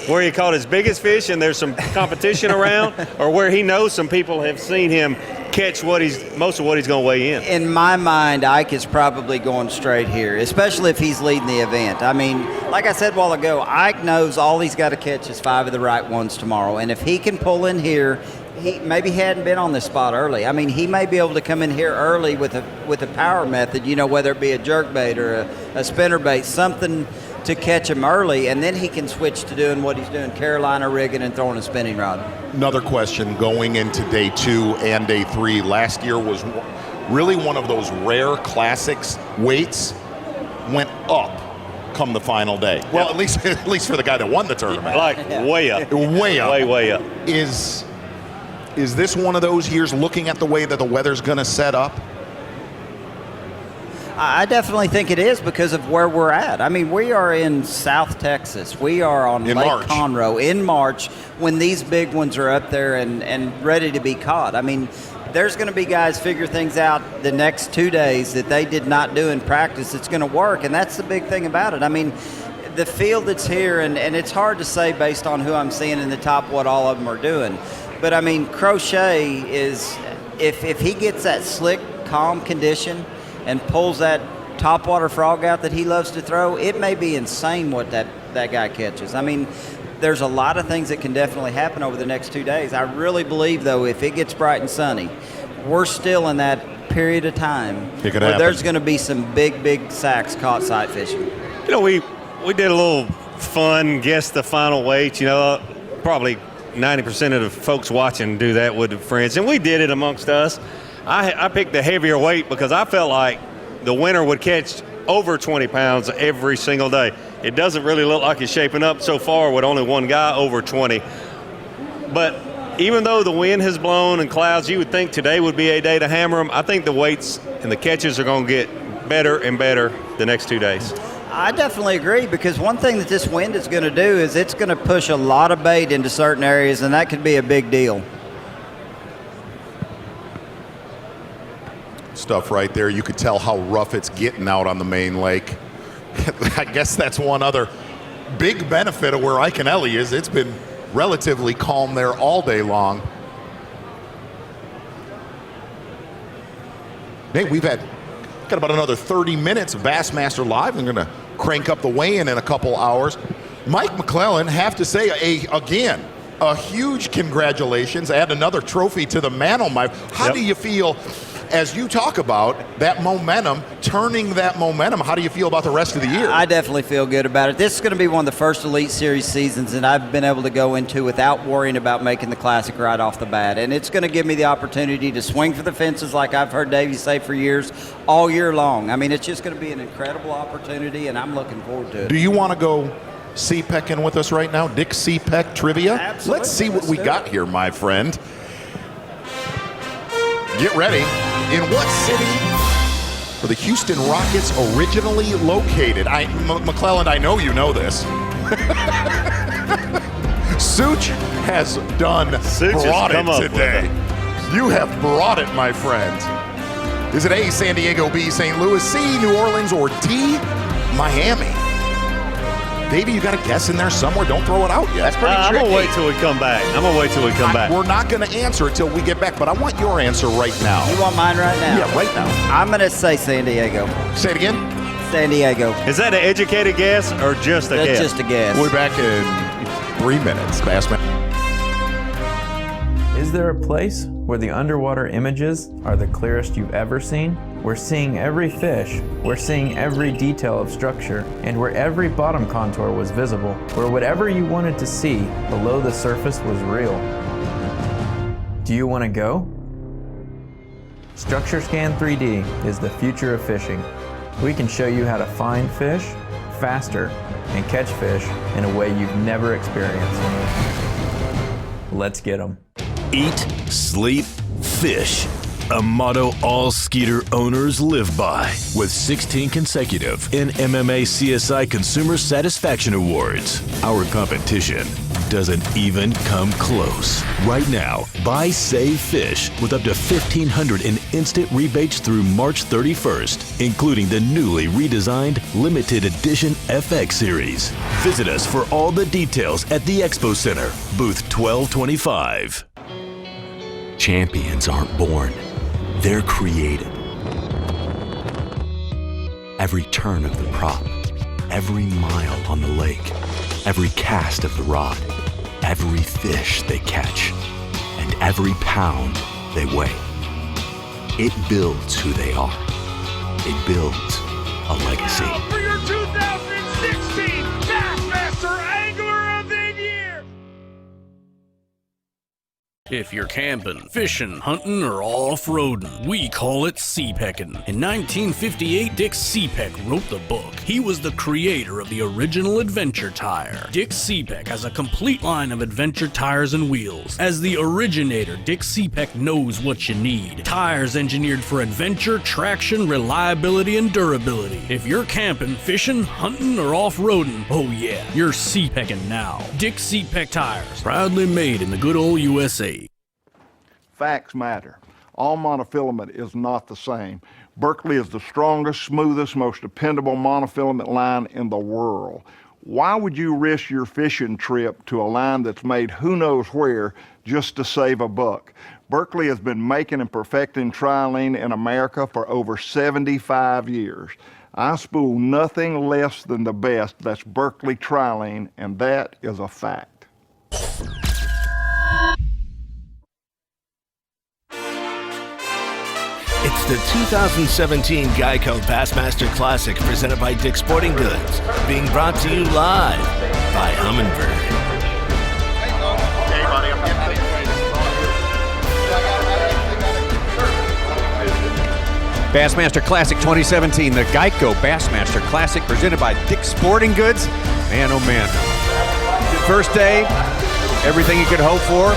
where he caught his biggest fish and there's some competition around, or where he knows some people have seen him catch most of what he's going to weigh in? In my mind, Ike is probably going straight here, especially if he's leading the event. I mean, like I said a while ago, Ike knows all he's got to catch is 5 of the right ones tomorrow. And if he can pull in here, he hadn't been on this spot early. I mean, he may be able to come in here early with a power method, whether it be a jerk bait or a spinner bait, something to catch him early, and then he can switch to doing what he's doing, Carolina rigging and throwing a spinning rod. Another question going into day 2 and day 3. Last year was really one of those rare classics. Weights went up come the final day. Well, at least for the guy that won the tournament. Like way up. Way up. Way up. Is this one of those years, looking at the way that the weather's going to set up? I definitely think it is because of where we're at. I mean, we are in South Texas. We are on Lake Conroe in March when these big ones are up there and ready to be caught. I mean, there's going to be guys figure things out the next 2 days that they did not do in practice. It's going to work, and that's the big thing about it. I mean, the field that's here, and it's hard to say based on who I'm seeing in the top what all of them are doing. But, I mean, Crochet is, if he gets that slick, calm condition and pulls that topwater frog out that he loves to throw, it may be insane what that guy catches. I mean, there's a lot of things that can definitely happen over the next 2 days. I really believe, though, if it gets bright and sunny, we're still in that period of time where there's going to be some big sacks caught sight fishing. We did a little fun guess the final weight. Probably 90% of the folks watching do that with friends, and we did it amongst us. I picked the heavier weight because I felt like the winner would catch over 20 pounds every single day. It doesn't really look like it's shaping up so far with only one guy over 20. But even though the wind has blown and clouds, you would think today would be a day to hammer them. I think the weights and the catches are going to get better and better the next 2 days. I definitely agree, because one thing that this wind is going to do is it's going to push a lot of bait into certain areas, and that could be a big deal. Stuff right there. You could tell how rough it's getting out on the main lake. I guess that's one other big benefit of where Iaconelli is. It's been relatively calm there all day long. Hey, we've got about another 30 minutes of Bassmaster Live. I'm going to crank up the weigh-in in a couple hours. Mike McClellan, have to say, again, a huge congratulations. Add another trophy to the mantle, Mike. How do you feel as you talk about that momentum, turning that momentum? How do you feel about the rest of the year? I definitely feel good about it. This is going to be one of the first Elite Series seasons that I've been able to go into without worrying about making the Classic right off the bat. And it's going to give me the opportunity to swing for the fences like I've heard Davey say for years, all year long. I mean, it's just going to be an incredible opportunity, and I'm looking forward to it. Do you want to go CPEC-ing with us right now? Dick CPEC trivia? Absolutely. Let's see what we got here, my friend. Get ready. In what city were the Houston Rockets originally located? McClellan, I know you know this. Such has brought it today. You have brought it, my friend. Is it A, San Diego, B, St. Louis, C, New Orleans, or D, Miami? Davey, you got a guess in there somewhere? Don't throw it out yet. That's pretty tricky. I'm going to wait till we come back. We're not going to answer it till we get back, but I want your answer right now. You want mine right now? Yeah, right now. I'm going to say San Diego. Say it again. San Diego. Is that an educated guess or just a guess? That's just a guess. We're back in 3 minutes. Bassmaster. Is there a place where the underwater images are the clearest you've ever seen? We're seeing every fish, we're seeing every detail of structure, and where every bottom contour was visible, where whatever you wanted to see below the surface was real. Do you want to go? Structure Scan 3D is the future of fishing. We can show you how to find fish faster and catch fish in a way you've never experienced. Let's get them. Eat, sleep, fish. A motto all Skeeter owners live by, with 16 consecutive NMMA CSI Consumer Satisfaction Awards. Our competition, doesn't even come close. Right now, buy Save Fish with up to $1,500 in instant rebates through March 31st, including the newly redesigned limited edition FX series. Visit us for all the details at the Expo Center, booth 1225. Champions aren't born, they're created. Every turn of the prop, every mile on the lake, every cast of the rod, every fish they catch, and every pound they weigh. It builds who they are. It builds a legacy. For your 2016 Bassmaster Angler of the Year! If you're camping, fishing, hunting, or off-roading, we call it sea-pecking. In 1958, Dick Seepeck wrote the book. He was the creator of the original adventure tire. Dick Seepeck has a complete line of adventure tires and wheels. As the originator, Dick Seepeck knows what you need. Tires engineered for adventure, traction, reliability, and durability. If you're camping, fishing, hunting, or off-roading, oh yeah, you're sea-pecking now. Dick Seepeck tires, proudly made in the good old USA. Facts matter. All monofilament is not the same. Berkley is the strongest, smoothest, most dependable monofilament line in the world. Why would you risk your fishing trip to a line that's made who knows where just to save a buck? Berkley has been making and perfecting trilene in America for over 75 years. I spool nothing less than the best. That's Berkley trilene, and that is a fact. It's the 2017 Geico Bassmaster Classic presented by Dick's Sporting Goods, being brought to you live by Humminbird. Hey, buddy, I'm getting Bassmaster Classic 2017, the Geico Bassmaster Classic presented by Dick's Sporting Goods. Man, oh man. First day, everything you could hope for.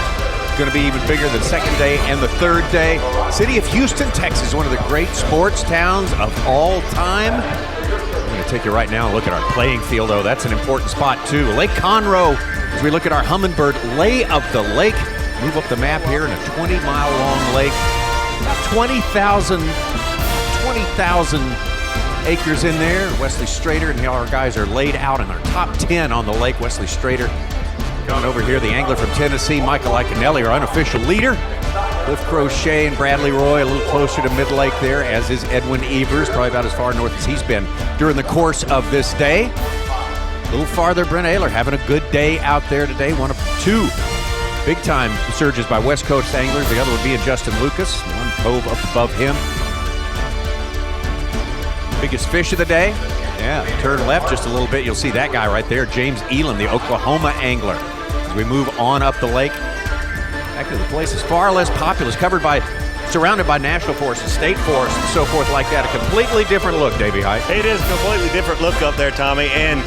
Going to be even bigger than second day and the third day. City of Houston, Texas, one of the great sports towns of all time. I'm going to take you right now and look at our playing field, though. That's an important spot, too. Lake Conroe, as we look at our Humminbird lay of the lake. Move up the map here in a 20-mile-long lake. About 20,000 acres in there. Wesley Strader and our guys are laid out in our top 10 on the lake. Wesley Strader. Going over here, the angler from Tennessee, Michael Iaconelli, our unofficial leader. Cliff Crochet and Bradley Roy a little closer to mid-lake there, as is Edwin Evers, probably about as far north as he's been during the course of this day. A little farther, Brent Ayler having a good day out there today. One of two big-time surges by West Coast anglers. The other would be Justin Lucas, one cove up above him. Biggest fish of the day. Yeah, turn left just a little bit. You'll see that guy right there, James Elam, the Oklahoma angler. As we move on up the lake, actually the place is far less populous, surrounded by national forests, state forests, and so forth like that. A completely different look, Davey Height. It is a completely different look up there, Tommy, and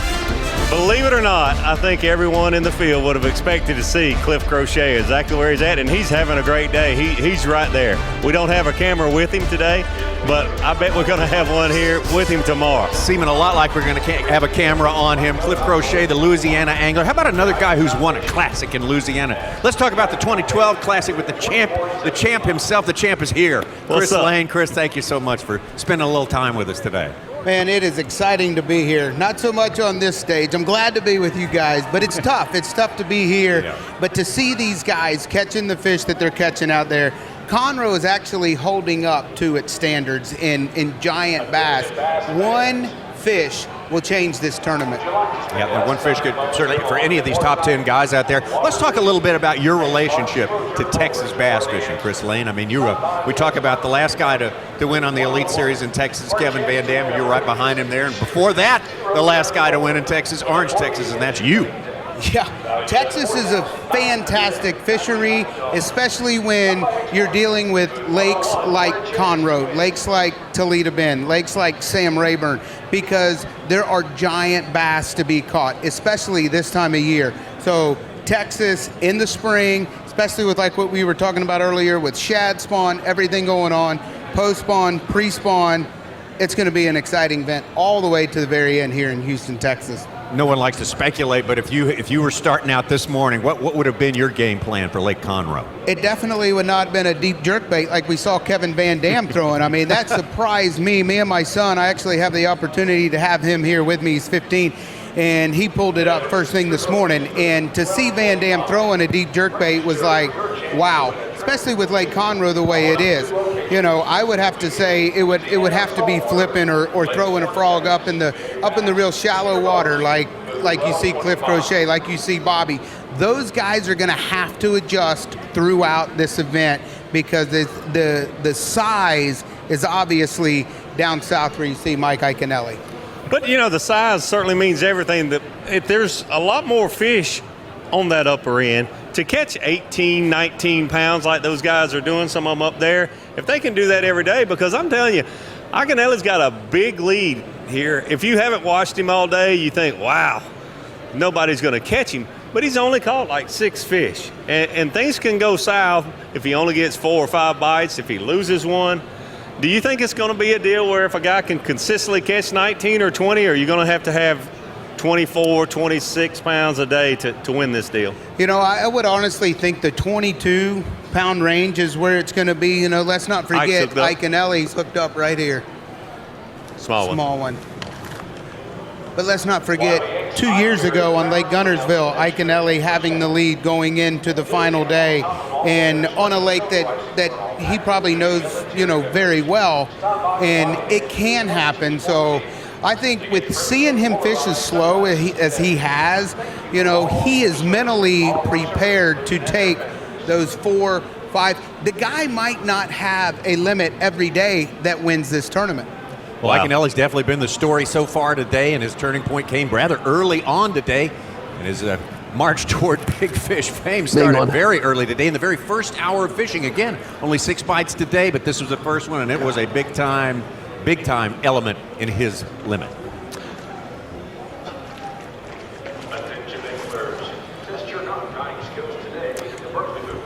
believe it or not, I think everyone in the field would have expected to see Cliff Crochet exactly where he's at, and he's having a great day. He's right there. We don't have a camera with him today, but I bet we're going to have one here with him tomorrow. Seeming a lot like we're going to have a camera on him. Cliff Crochet, the Louisiana angler. How about another guy who's won a classic in Louisiana? Let's talk about the 2012 Classic with the champ himself. The champ is here. Chris Lane. Chris, thank you so much for spending a little time with us today. Man, it is exciting to be here. Not so much on this stage. I'm glad to be with you guys, but it's tough. It's tough to be here. Yeah. But to see these guys catching the fish that they're catching out there, Conroe is actually holding up to its standards in giant bass. One fish will change this tournament. Yeah, one fish could certainly, for any of these top 10 guys out there. Let's talk a little bit about your relationship to Texas bass fishing, Chris Lane. I mean, we talk about the last guy to win on the Elite Series in Texas, Kevin Van Dam. You were right behind him there. And before that, the last guy to win in Texas, Orange, Texas, and that's you. Yeah, Texas is a fantastic fishery, especially when you're dealing with lakes like Conroe, lakes like Toledo Bend, lakes like Sam Rayburn, because there are giant bass to be caught, especially this time of year. So Texas in the spring, especially with like what we were talking about earlier with shad spawn, everything going on, post-spawn, pre-spawn, it's going to be an exciting event all the way to the very end here in Houston, Texas. no one likes to speculate, but if you were starting out this morning, what would have been your game plan for Lake Conroe? It definitely would not have been a deep jerkbait like we saw Kevin Van Dam throwing. I mean, that surprised me. Me and my son, I actually have the opportunity to have him here with me. He's 15, and he pulled it up first thing this morning. And to see Van Dam throwing a deep jerkbait was like, wow, especially with Lake Conroe the way it is. You know, I would have to say it would have to be flipping or throwing a frog up in the real shallow water like you see Cliff Crochet, like you see Bobby. Those guys are going to have to adjust throughout this event because the size is obviously down south where you see Mike Iaconelli. But, you know, the size certainly means everything. That if there's a lot more fish on that upper end, to catch 18, 19 pounds like those guys are doing, some of them up there, if they can do that every day, because I'm telling you, Iaconelli's got a big lead here. If you haven't watched him all day, you think, wow, nobody's going to catch him. But he's only caught like 6 fish. And things can go south if he only gets 4 or 5 bites, if he loses one. Do you think it's going to be a deal where if a guy can consistently catch 19 or 20, or are you going to have 24, 26 pounds a day to win this deal? You know, I would honestly think the 22-pound range is where it's going to be. You know, let's not forget Iaconelli's hooked up right here. Small one. But let's not forget, 2 years ago on Lake Guntersville, Iaconelli having the lead going into the final day, and on a lake that he probably knows, you know, very well, and it can happen. So I think with seeing him fish as slow as he has, you know, he is mentally prepared to take those 4, 5. The guy might not have a limit every day that wins this tournament. Well, Iaconelli's definitely been the story so far today, and his turning point came rather early on today. And his march toward big fish fame started very early today in the very first hour of fishing. Again, only 6 bites today, but this was the first one, and it was a big time element in his limit. Attention experts. Test your non-guiding skills today in the Berkeley booth.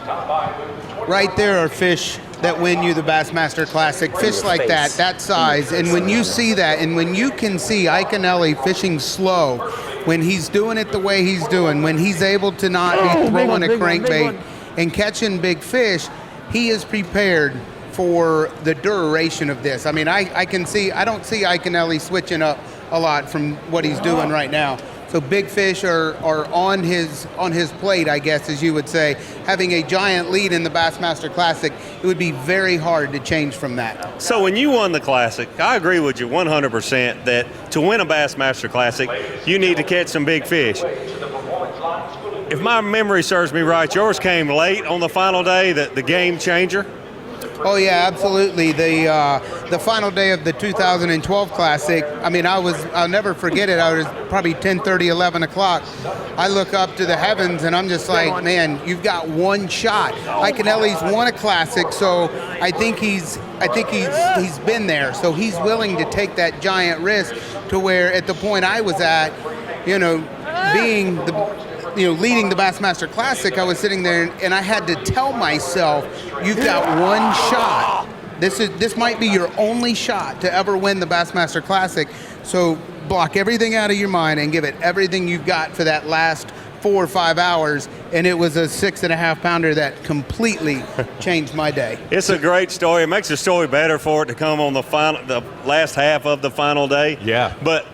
Stop by booth 20. Right there are fish that win you the Bassmaster Classic, fish like that size. And when you see that, and when you can see Iaconelli fishing slow, when he's doing it the way he's doing, when he's able to not be throwing a crankbait and catching big fish, he is prepared for the duration of this. I mean, I don't see Iaconelli switching up a lot from what he's doing right now. So big fish are on his plate, I guess, as you would say. Having a giant lead in the Bassmaster Classic, it would be very hard to change from that. So when you won the Classic, I agree with you 100% that to win a Bassmaster Classic, you need to catch some big fish. If my memory serves me right, yours came late on the final day, the game changer. Oh yeah, absolutely. The final day of the 2012 Classic, I mean, I'll never forget it. I was probably 10:30, 11 o'clock. I look up to the heavens and I'm just like, man, you've got one shot. Iaconelli's won a Classic, so I think he's been there. So he's willing to take that giant risk to where at the point I was at, you know, being leading the Bassmaster Classic, I was sitting there and I had to tell myself, you've got one shot. This might be your only shot to ever win the Bassmaster Classic. So block everything out of your mind and give it everything you've got for that last 4 or 5 hours. And it was a 6.5 pounder that completely changed my day. It's a great story. It makes the story better for it to come on the last half of the final day. Yeah. But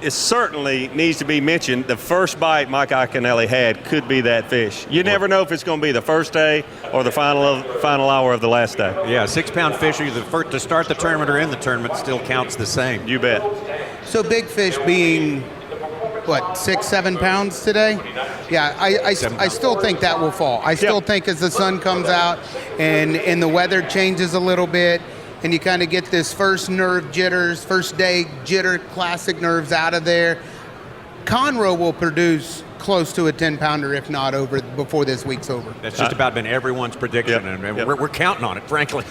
it certainly needs to be mentioned, the first bite Mike Iaconelli had could be that fish. You never know if it's going to be the first day or the final hour of the last day. Yeah, 6-pound fish, either to start the tournament or in the tournament, still counts the same. You bet. So big fish being, 6-7 pounds today? Yeah, I still think that will fall. I still think as the sun comes out and the weather changes a little bit, and you kind of get this first nerve jitters, first day jitter, classic nerves out of there, Conroe will produce close to a 10-pounder, if not over, before this week's over. That's just about been everyone's prediction, and we're counting on it, frankly.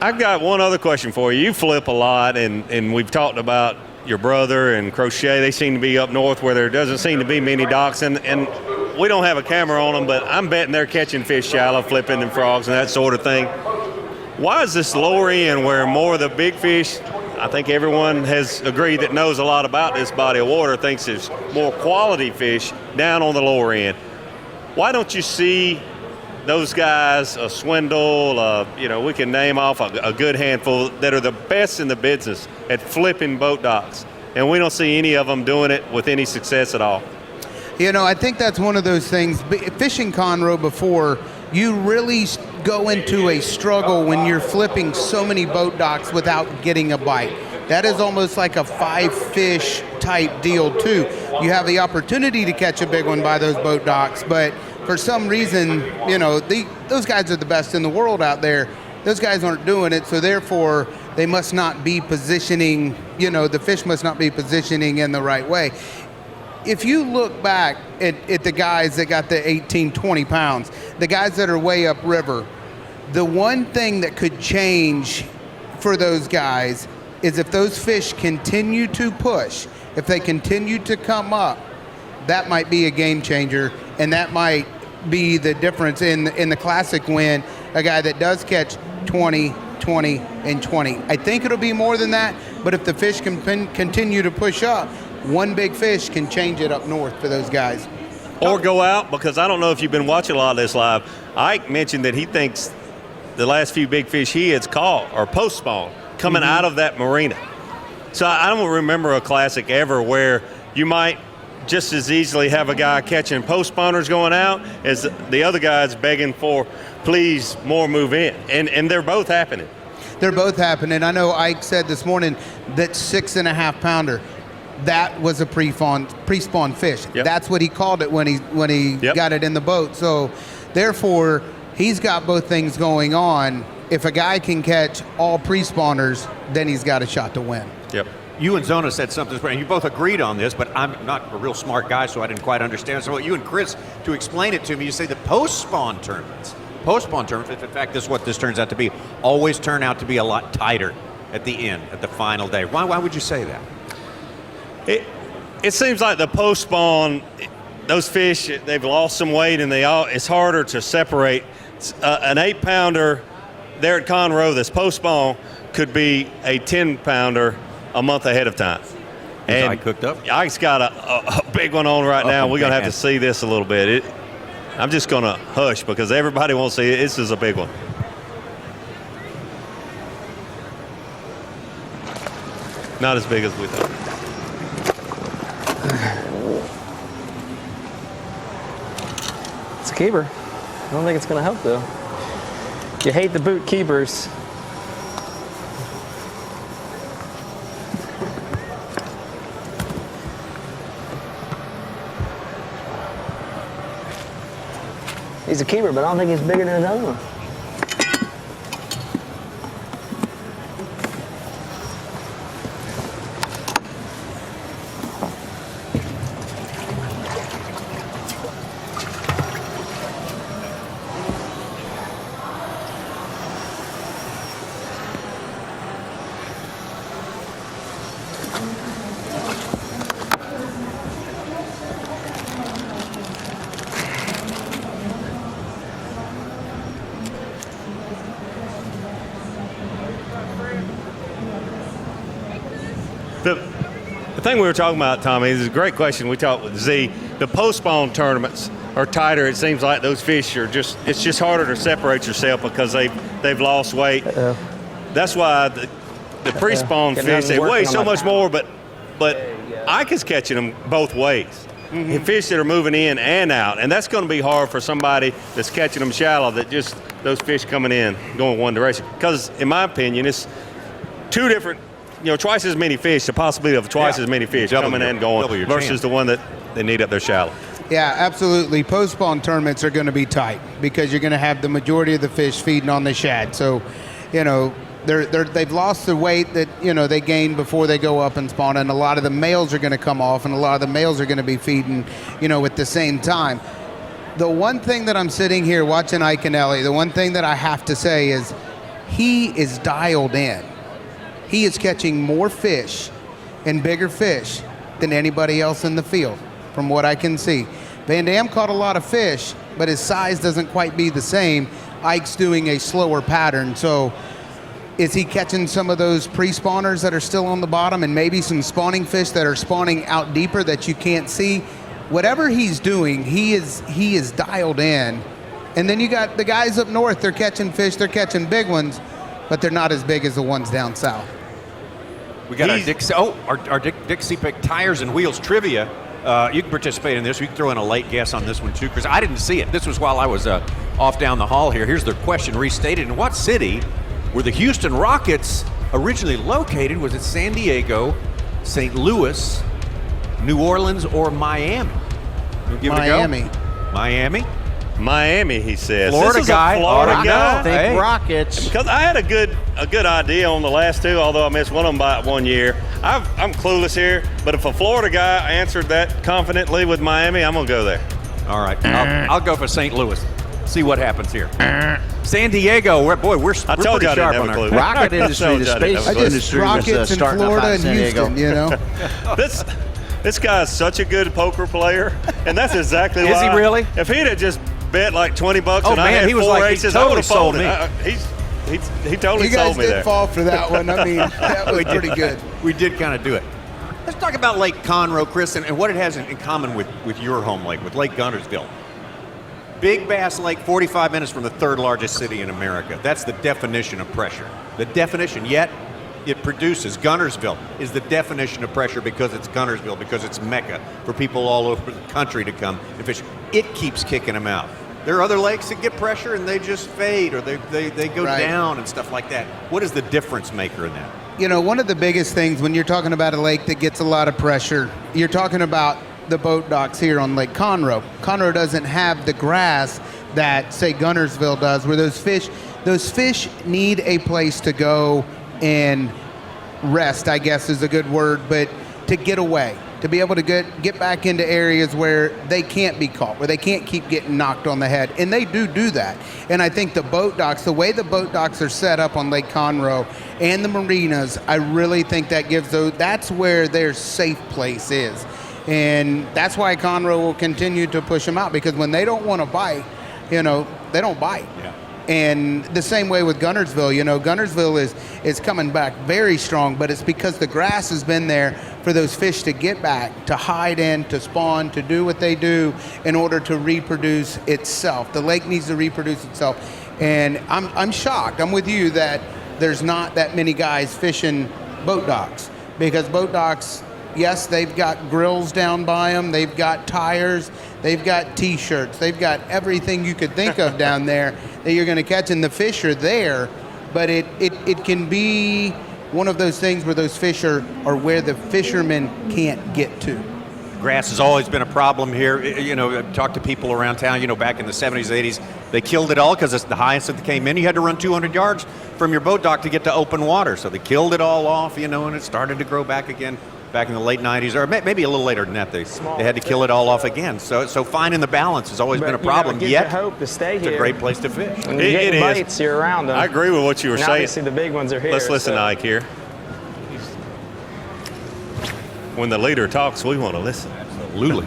I've got one other question for you. You flip a lot, and we've talked about your brother and Crochet. They seem to be up north where there doesn't seem to be many docks, and we don't have a camera on them, but I'm betting they're catching fish shallow, flipping them frogs and that sort of thing. Why is this lower end where more of the big fish I think everyone has agreed that knows a lot about this body of water thinks there's more quality fish down on the lower end. Why don't you see those guys, a Swindle, we can name off a good handful that are the best in the business at flipping boat docks, and we don't see any of them doing it with any success at all. I think that's one of those things. Fishing Conroe before, you really go into a struggle when you're flipping so many boat docks without getting a bite. That is almost like a 5-fish type deal too. You have the opportunity to catch a big one by those boat docks, but for some reason, those guys are the best in the world out there. Those guys aren't doing it, so therefore they must not be positioning, the fish must not be positioning in the right way. If you look back at the guys that got the 18, 20 pounds, the guys that are way upriver, the one thing that could change for those guys is if those fish continue to push, if they continue to come up, that might be a game changer, and that might be the difference in the classic win, a guy that does catch 20, 20, and 20. I think it'll be more than that, but if the fish can continue to push up, one big fish can change it up north for those guys. Or go out, because I don't know if you've been watching a lot of this live. Ike mentioned that he thinks the last few big fish he has caught are post-spawn coming out of that marina. So I don't remember a classic ever where you might just as easily have a guy catching post-spawners going out as the other guy's begging for, please, more move in. And they're both happening. They're both happening. I know Ike said this morning that 6.5 pounder, that was a pre-spawn fish. Yep. That's what he called it when he got it in the boat. So therefore, he's got both things going on. If a guy can catch all pre-spawners, then he's got a shot to win. Yep. You and Zona said something, and you both agreed on this, but I'm not a real smart guy, so I didn't quite understand. So you and Chris, to explain it to me, you say the post-spawn tournaments, in fact, this is what this turns out to be, always turn out to be a lot tighter at the end, at the final day. Why would you say that? It seems like the post-spawn, those fish, they've lost some weight, and it's harder to separate. An 8-pounder there at Conroe that's post-spawn could be a 10-pounder a month ahead of time. And Ike cooked up? Ike's got a big one on right now. We're going to have to see this a little bit. I'm just going to hush because everybody wants to see it. This is a big one. Not as big as we thought. It's a keeper. I don't think it's going to help though. You hate the boot keepers. He's a keeper, but I don't think he's bigger than another one. The thing we were talking about, Tommy, is a great question. We talked with Z. The post-spawn tournaments are tighter. It seems like those fish are it's just harder to separate yourself because they've lost weight. That's why the pre-spawn fish, they weigh so much more, but Ike is catching them both ways. Mm-hmm. Fish that are moving in and out, and that's going to be hard for somebody that's catching them shallow, that just those fish coming in going one direction. Because in my opinion, it's two different, twice as many fish, the possibility of twice as many fish coming and going versus the one that they need up there shallow. Yeah, absolutely. Post-spawn tournaments are going to be tight because you're going to have the majority of the fish feeding on the shad. So, they've lost the weight that they gained before they go up and spawn, and a lot of the males are going to come off, and a lot of the males are going to be feeding, at the same time. The one thing that I'm sitting here watching Iaconelli, the one thing that I have to say is he is dialed in. He is catching more fish and bigger fish than anybody else in the field, from what I can see. Van Damme caught a lot of fish, but his size doesn't quite be the same. Ike's doing a slower pattern, so Is he catching some of those pre-spawners that are still on the bottom, and maybe some spawning fish that are spawning out deeper that you can't see? Whatever he's doing, he is dialed in. And then you got the guys up north, they're catching fish, they're catching big ones, but they're not as big as the ones down south. We got our Dick CPEC tires and wheels trivia. You can participate in this. You can throw in a late guess on this one too, because I didn't see it. This was while I was off down the hall here. Here's the question restated. In what city were the Houston Rockets originally located? Was it San Diego, St. Louis, New Orleans, or Miami? We'll give Miami. it a go. Miami. Miami, he says. Florida this is guy. A Florida Rocket. guy. I think Hey. Rockets. Because I had a good idea on the last two, although I missed one of them by 1 year. I'm clueless here, but if a Florida guy answered that confidently with Miami, I'm gonna go there. All right, I'll go for St. Louis. See what happens here. San Diego. We're told pretty you I sharp didn't have on a our clue. Rocket industry, the space industry was Rockets in starting up Florida out in and San Diego. Houston, you know. This guy's such a good poker player, and that's exactly why. Is he really? If he'd have just bet like $20 Oh, and I man, had he was four like, he aces, totally I would have sold folded. me. He totally You guys sold me did there. fall for that one. I mean, that was pretty good. We did kind of do it. Let's talk about Lake Conroe, Chris, and what it has in common with your home lake, with Lake Guntersville. Big Bass Lake, 45 minutes from the third largest city in America. That's the definition of pressure. The definition, yet it produces. Guntersville is the definition of pressure because it's Guntersville, because it's Mecca for people all over the country to come and fish. It keeps kicking them out. There are other lakes that get pressure and they just fade, or they go down and stuff like that. What is the difference maker in that? You know, one of the biggest things when you're talking about a lake that gets a lot of pressure, you're talking about the boat docks here on Lake Conroe. Conroe doesn't have the grass that, say, Guntersville does, where those fish need a place to go and rest, I guess is a good word, but to get away, to be able to get back into areas where they can't be caught, where they can't keep getting knocked on the head. And they do that. And I think the boat docks, the way the boat docks are set up on Lake Conroe and the marinas, I really think that gives that's where their safe place is. And that's why Conroe will continue to push them out, because when they don't want to bite, you know, they don't bite. Yeah. And the same way with Guntersville, you know, Guntersville is coming back very strong, but it's because the grass has been there for those fish to get back, to hide in, to spawn, to do what they do in order to reproduce itself. The lake needs to reproduce itself. And I'm shocked, I'm with you, that there's not that many guys fishing boat docks, because boat docks, yes, they've got grills down by them, they've got tires, they've got T-shirts, they've got everything you could think of down there that you're going to catch, and the fish are there, but it can be one of those things where those fish are where the fishermen can't get to. Grass has always been a problem here. You know, I've talked to people around town, you know, back in the 70s, 80s, they killed it all because it's the highest that came in. You had to run 200 yards from your boat dock to get to open water. So they killed it all off, you know, and it started to grow back again back in the late 90s, or maybe a little later than that. They had to kill it all off again. So finding the balance has always been a problem. Yet, hope to stay it's here. a great place to fish. When you're getting bites, you're around them. I agree with what you were And saying. Obviously, the big ones are here. Let's listen to Ike here. When the leader talks, we want to listen. Absolutely.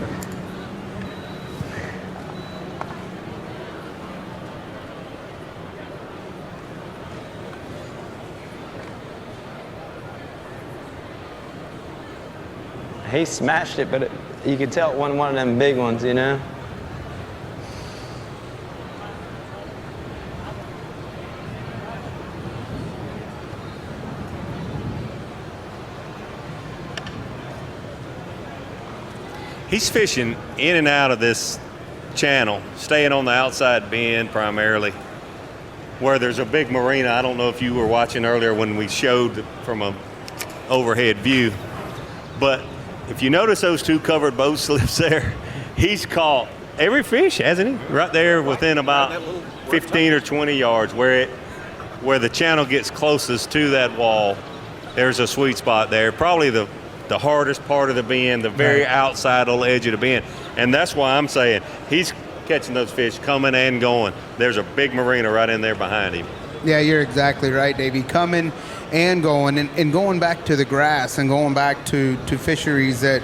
He smashed it, but you could tell it wasn't one of them big ones, you know? He's fishing in and out of this channel, staying on the outside bend primarily, where there's a big marina. I don't know if you were watching earlier when we showed from an overhead view, but if you notice those two covered boat slips there, he's caught every fish, hasn't he? Right there within about 15 or 20 yards where the channel gets closest to that wall. There's a sweet spot there, probably the hardest part of the bend, the very outside little edge of the bend. And that's why I'm saying he's catching those fish coming and going. There's a big marina right in there behind him. Yeah, you're exactly right, Davey. Coming and going, and going back to the grass and going back to fisheries that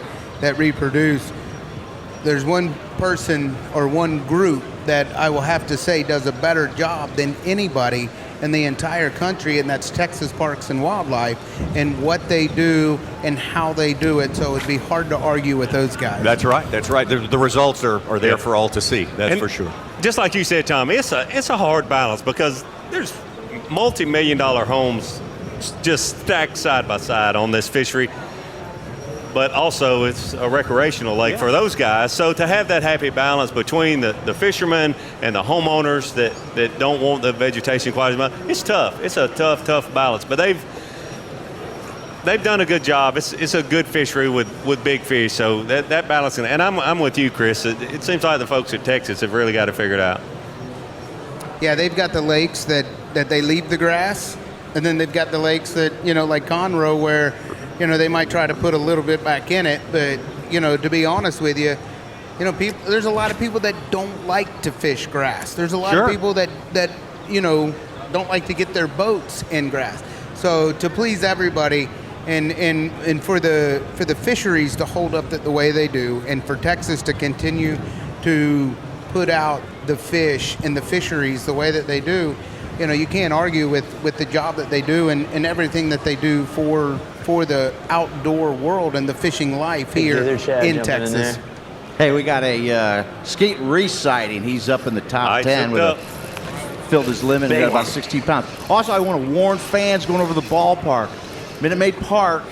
reproduce. There's one person or one group that I will have to say does a better job than anybody in the entire country, and that's Texas Parks and Wildlife, and what they do and how they do it. So it'd be hard to argue with those guys. That's right. That's right. The results are there for all to see. That's for sure. Just like you said, Tom, it's a hard balance because there's multi-million-dollar homes just stacked side by side on this fishery. But also it's a recreational lake for those guys. So to have that happy balance between the fishermen and the homeowners that don't want the vegetation quite as much, it's tough. It's a tough balance. But they've done a good job. It's a good fishery with big fish. So that balance, and I'm with you, Chris. It seems like the folks at Texas have really got to figure it out. Yeah, they've got the lakes that they leave the grass, and then they've got the lakes that, like Conroe, where they might try to put a little bit back in it, but, to be honest with you, there's a lot of people that don't like to fish grass. There's a lot of people that don't like to get their boats in grass. So to please everybody and for the fisheries to hold up the way they do, and for Texas to continue to put out the fish and the fisheries the way that they do, you can't argue with the job that they do and everything that they do for the outdoor world and the fishing life here in Texas. Hey, we got a Skeet Reese sighting. He's up in the top 10 filled his limit at about 16 pounds. Also, I want to warn fans going over the ballpark. Minute Maid Park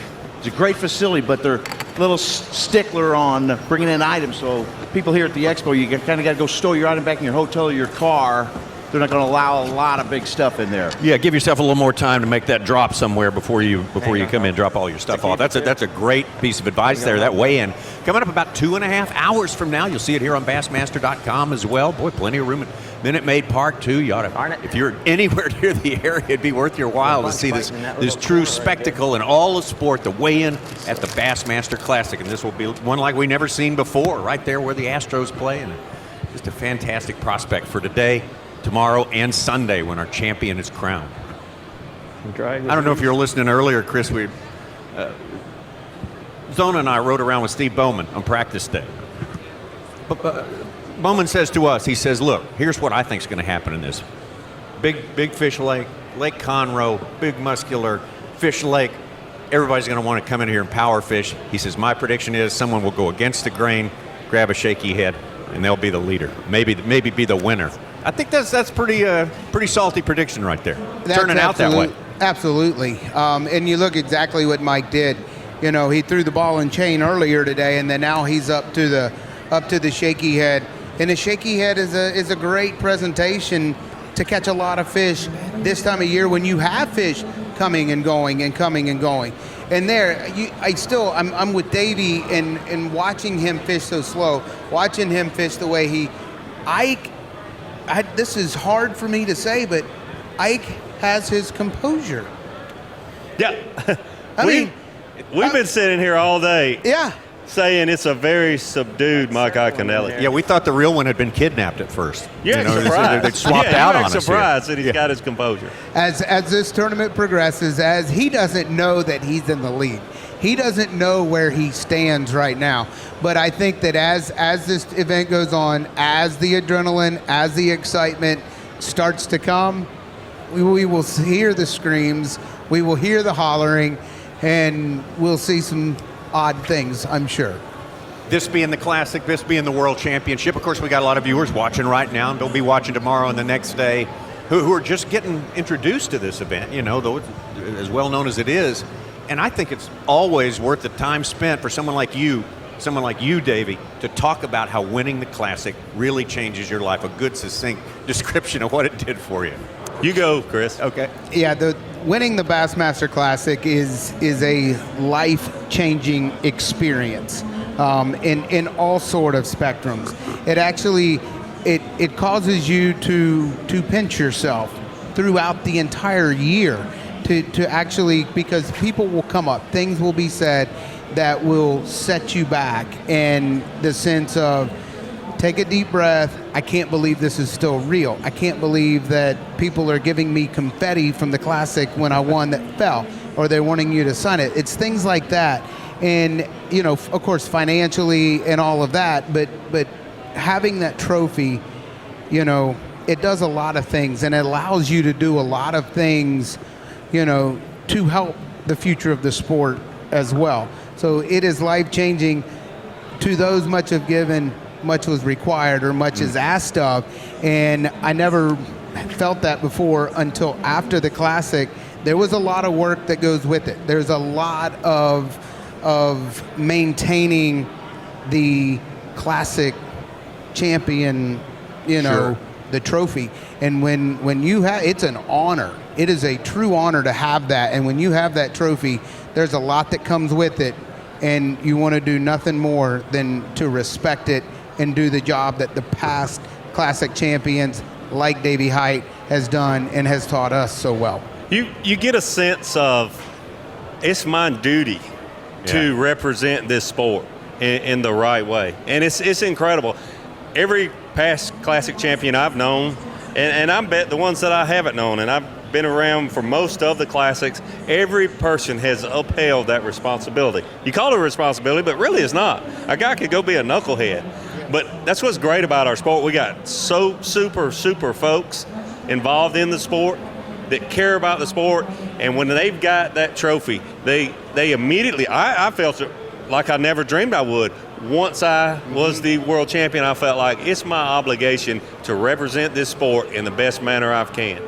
is a great facility, but they're a little stickler on bringing in items. So people here at the expo, you kind of got to go store your item back in your hotel or your car. They're not going to allow a lot of big stuff in there. Yeah, give yourself a little more time to make that drop somewhere before you come in and drop all your stuff off. That's a great piece of advice there. That weigh-in coming up about 2.5 hours from now. You'll see it here on Bassmaster.com as well. Boy, plenty of room at Minute Maid Park too. You ought to, if you're anywhere near the area, it'd be worth your while to see this true spectacle in all of sport. The weigh-in at the Bassmaster Classic, and this will be one like we never seen before, right there where the Astros play, and just a fantastic prospect for today, tomorrow, and Sunday when our champion is crowned. I don't know if you were listening earlier, Chris. Zona and I rode around with Steve Bowman on practice day. But Bowman says to us, he says, look, here's what I think is going to happen in this. Big fish lake, Lake Conroe, big muscular fish lake. Everybody's going to want to come in here and power fish. He says, my prediction is someone will go against the grain, grab a shaky head, and they'll be the leader. Maybe be the winner. I think that's pretty salty prediction right there. Turning out that way. Absolutely. And you look exactly what Mike did. He threw the ball and chain earlier today, and then now he's up to the shaky head. And the shaky head is a great presentation to catch a lot of fish this time of year when you have fish coming and going and coming and going. And I'm with Davey and watching him fish so slow, watching him fish the way this is hard for me to say, but Ike has his composure. Yeah. We've been sitting here all day. Yeah. Saying it's a very subdued Mike Iaconelli. Yeah, we thought the real one had been kidnapped at first. Yeah, they swapped out on us. Surprised that he's got his composure. As this tournament progresses, as he doesn't know that he's in the lead, he doesn't know where he stands right now. But I think that as this event goes on, as the adrenaline, as the excitement starts to come, we will hear the screams, we will hear the hollering, and we'll see some odd things, I'm sure. This being the Classic, this being the World Championship. Of course, we got a lot of viewers watching right now, and they'll be watching tomorrow and the next day who are just getting introduced to this event, though it's as well known as it is. And I think it's always worth the time spent for someone like you, Davey, to talk about how winning the Classic really changes your life. A good, succinct description of what it did for you. You go, Chris. Okay. Yeah, winning the Bassmaster Classic is a life-changing experience in all sort of spectrums. It actually it causes you to pinch yourself throughout the entire year to actually, because people will come up, things will be said that will set you back, and the sense of take a deep breath. I can't believe this is still real. I can't believe that people are giving me confetti from the Classic when I won that fell, or they're wanting you to sign it. It's things like that. And, of course, financially and all of that, but having that trophy, it does a lot of things, and it allows you to do a lot of things, to help the future of the sport as well. So it is life-changing. To those much have given, much was required, or much is asked of. And I never felt that before until after the Classic. There was a lot of work that goes with it. There's a lot of maintaining the Classic champion, Sure. the trophy. And when you have, it's an honor. It is a true honor to have that. And when you have that trophy, there's a lot that comes with it. And you want to do nothing more than to respect it and do the job that the past Classic champions like Davey Height has done and has taught us so well. You get a sense of it's my duty to represent this sport in the right way. And it's incredible. Every past Classic champion I've known, and I bet the ones that I haven't known, and I've been around for most of the Classics, every person has upheld that responsibility. You call it a responsibility, but really it's not. A guy could go be a knucklehead. But that's what's great about our sport. We got so super folks involved in the sport that care about the sport, and when they've got that trophy, they immediately, I felt it like I never dreamed I would. Once I was the world champion, I felt like it's my obligation to represent this sport in the best manner I can.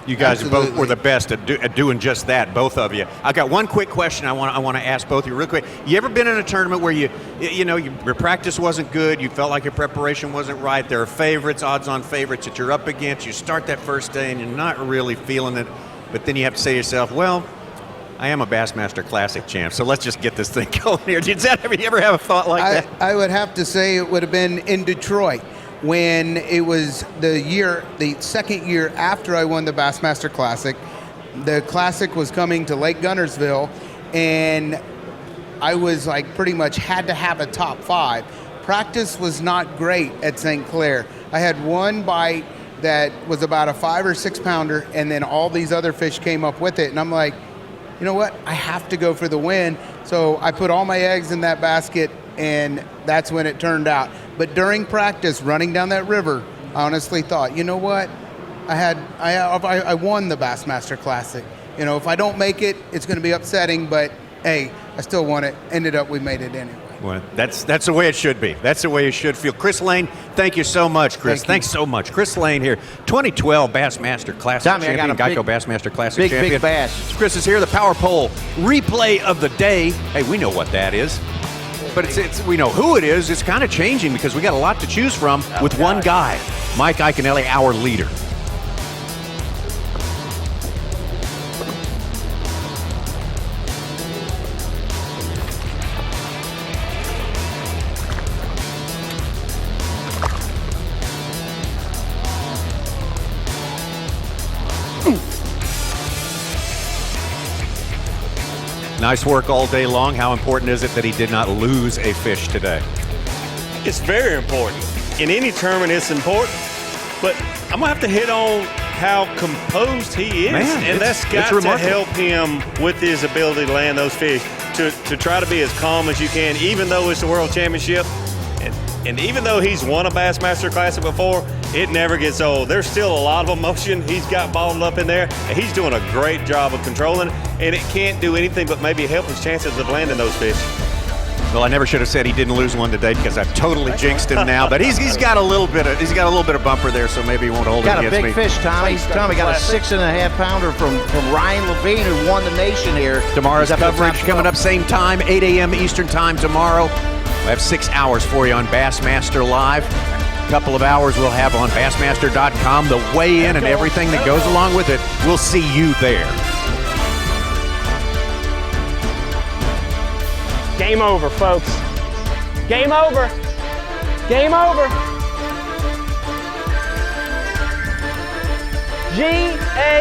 You guys both were the best at doing just that, both of you. I got one quick question I want to ask both of you real quick. You ever been in a tournament where your practice wasn't good, you felt like your preparation wasn't right, there are favorites, odds-on favorites that you're up against, you start that first day and you're not really feeling it, but then you have to say to yourself, well, I am a Bassmaster Classic champ, so let's just get this thing going here. Have you ever have a thought like that? I would have to say it would have been in Detroit, when it was the second year after I won the Bassmaster Classic. The Classic was coming to Lake Guntersville, and I was like pretty much had to have a top 5. Practice was not great at St. Clair. I had one bite that was about a 5 or 6 pounder, and then all these other fish came up with it, and I'm like, you know what, I have to go for the win. So I put all my eggs in that basket, and that's when it turned out. But during practice, running down that river, I honestly thought, you know what, I won the Bassmaster Classic. If I don't make it, it's going to be upsetting, but hey, I still won it. Ended up, we made it anyway. Well, that's the way it should be. That's the way it should feel. Chris Lane, thank you so much, Chris. Thanks so much. Chris Lane here, 2012 Bassmaster Classic champion, Geico Bassmaster Classic champion. Big bass. Chris is here, the Power Pole replay of the day. Hey, we know what that is. But it's we know who it is. It's kind of changing because we got a lot to choose from with one guy, Mike Iaconelli, our leader. Nice work all day long. How important is it that he did not lose a fish today? It's very important. In any tournament, it's important. But I'm going to have to hit on how composed he is. Man, and that's got to help him with his ability to land those fish, to try to be as calm as you can, even though it's the World Championship. And even though he's won a Bassmaster Classic before, it never gets old. There's still a lot of emotion he's got bottled up in there, and he's doing a great job of controlling, and it can't do anything but maybe help his chances of landing those fish. Well, I never should have said he didn't lose one today because I've totally jinxed him now. But he's got a little bit of bumper there, so maybe he won't hold it against me. Got a big fish, Tommy. Tommy got a 6.5 pounder from Ryan Levine, who won the nation here. Tomorrow's coverage coming up same time, 8 a.m. Eastern time tomorrow. We have 6 hours for you on Bassmaster Live. A couple of hours we'll have on Bassmaster.com, the weigh-in and everything that goes along with it. We'll see you there. Game over, folks. Game over. Game over. GAMEOVER.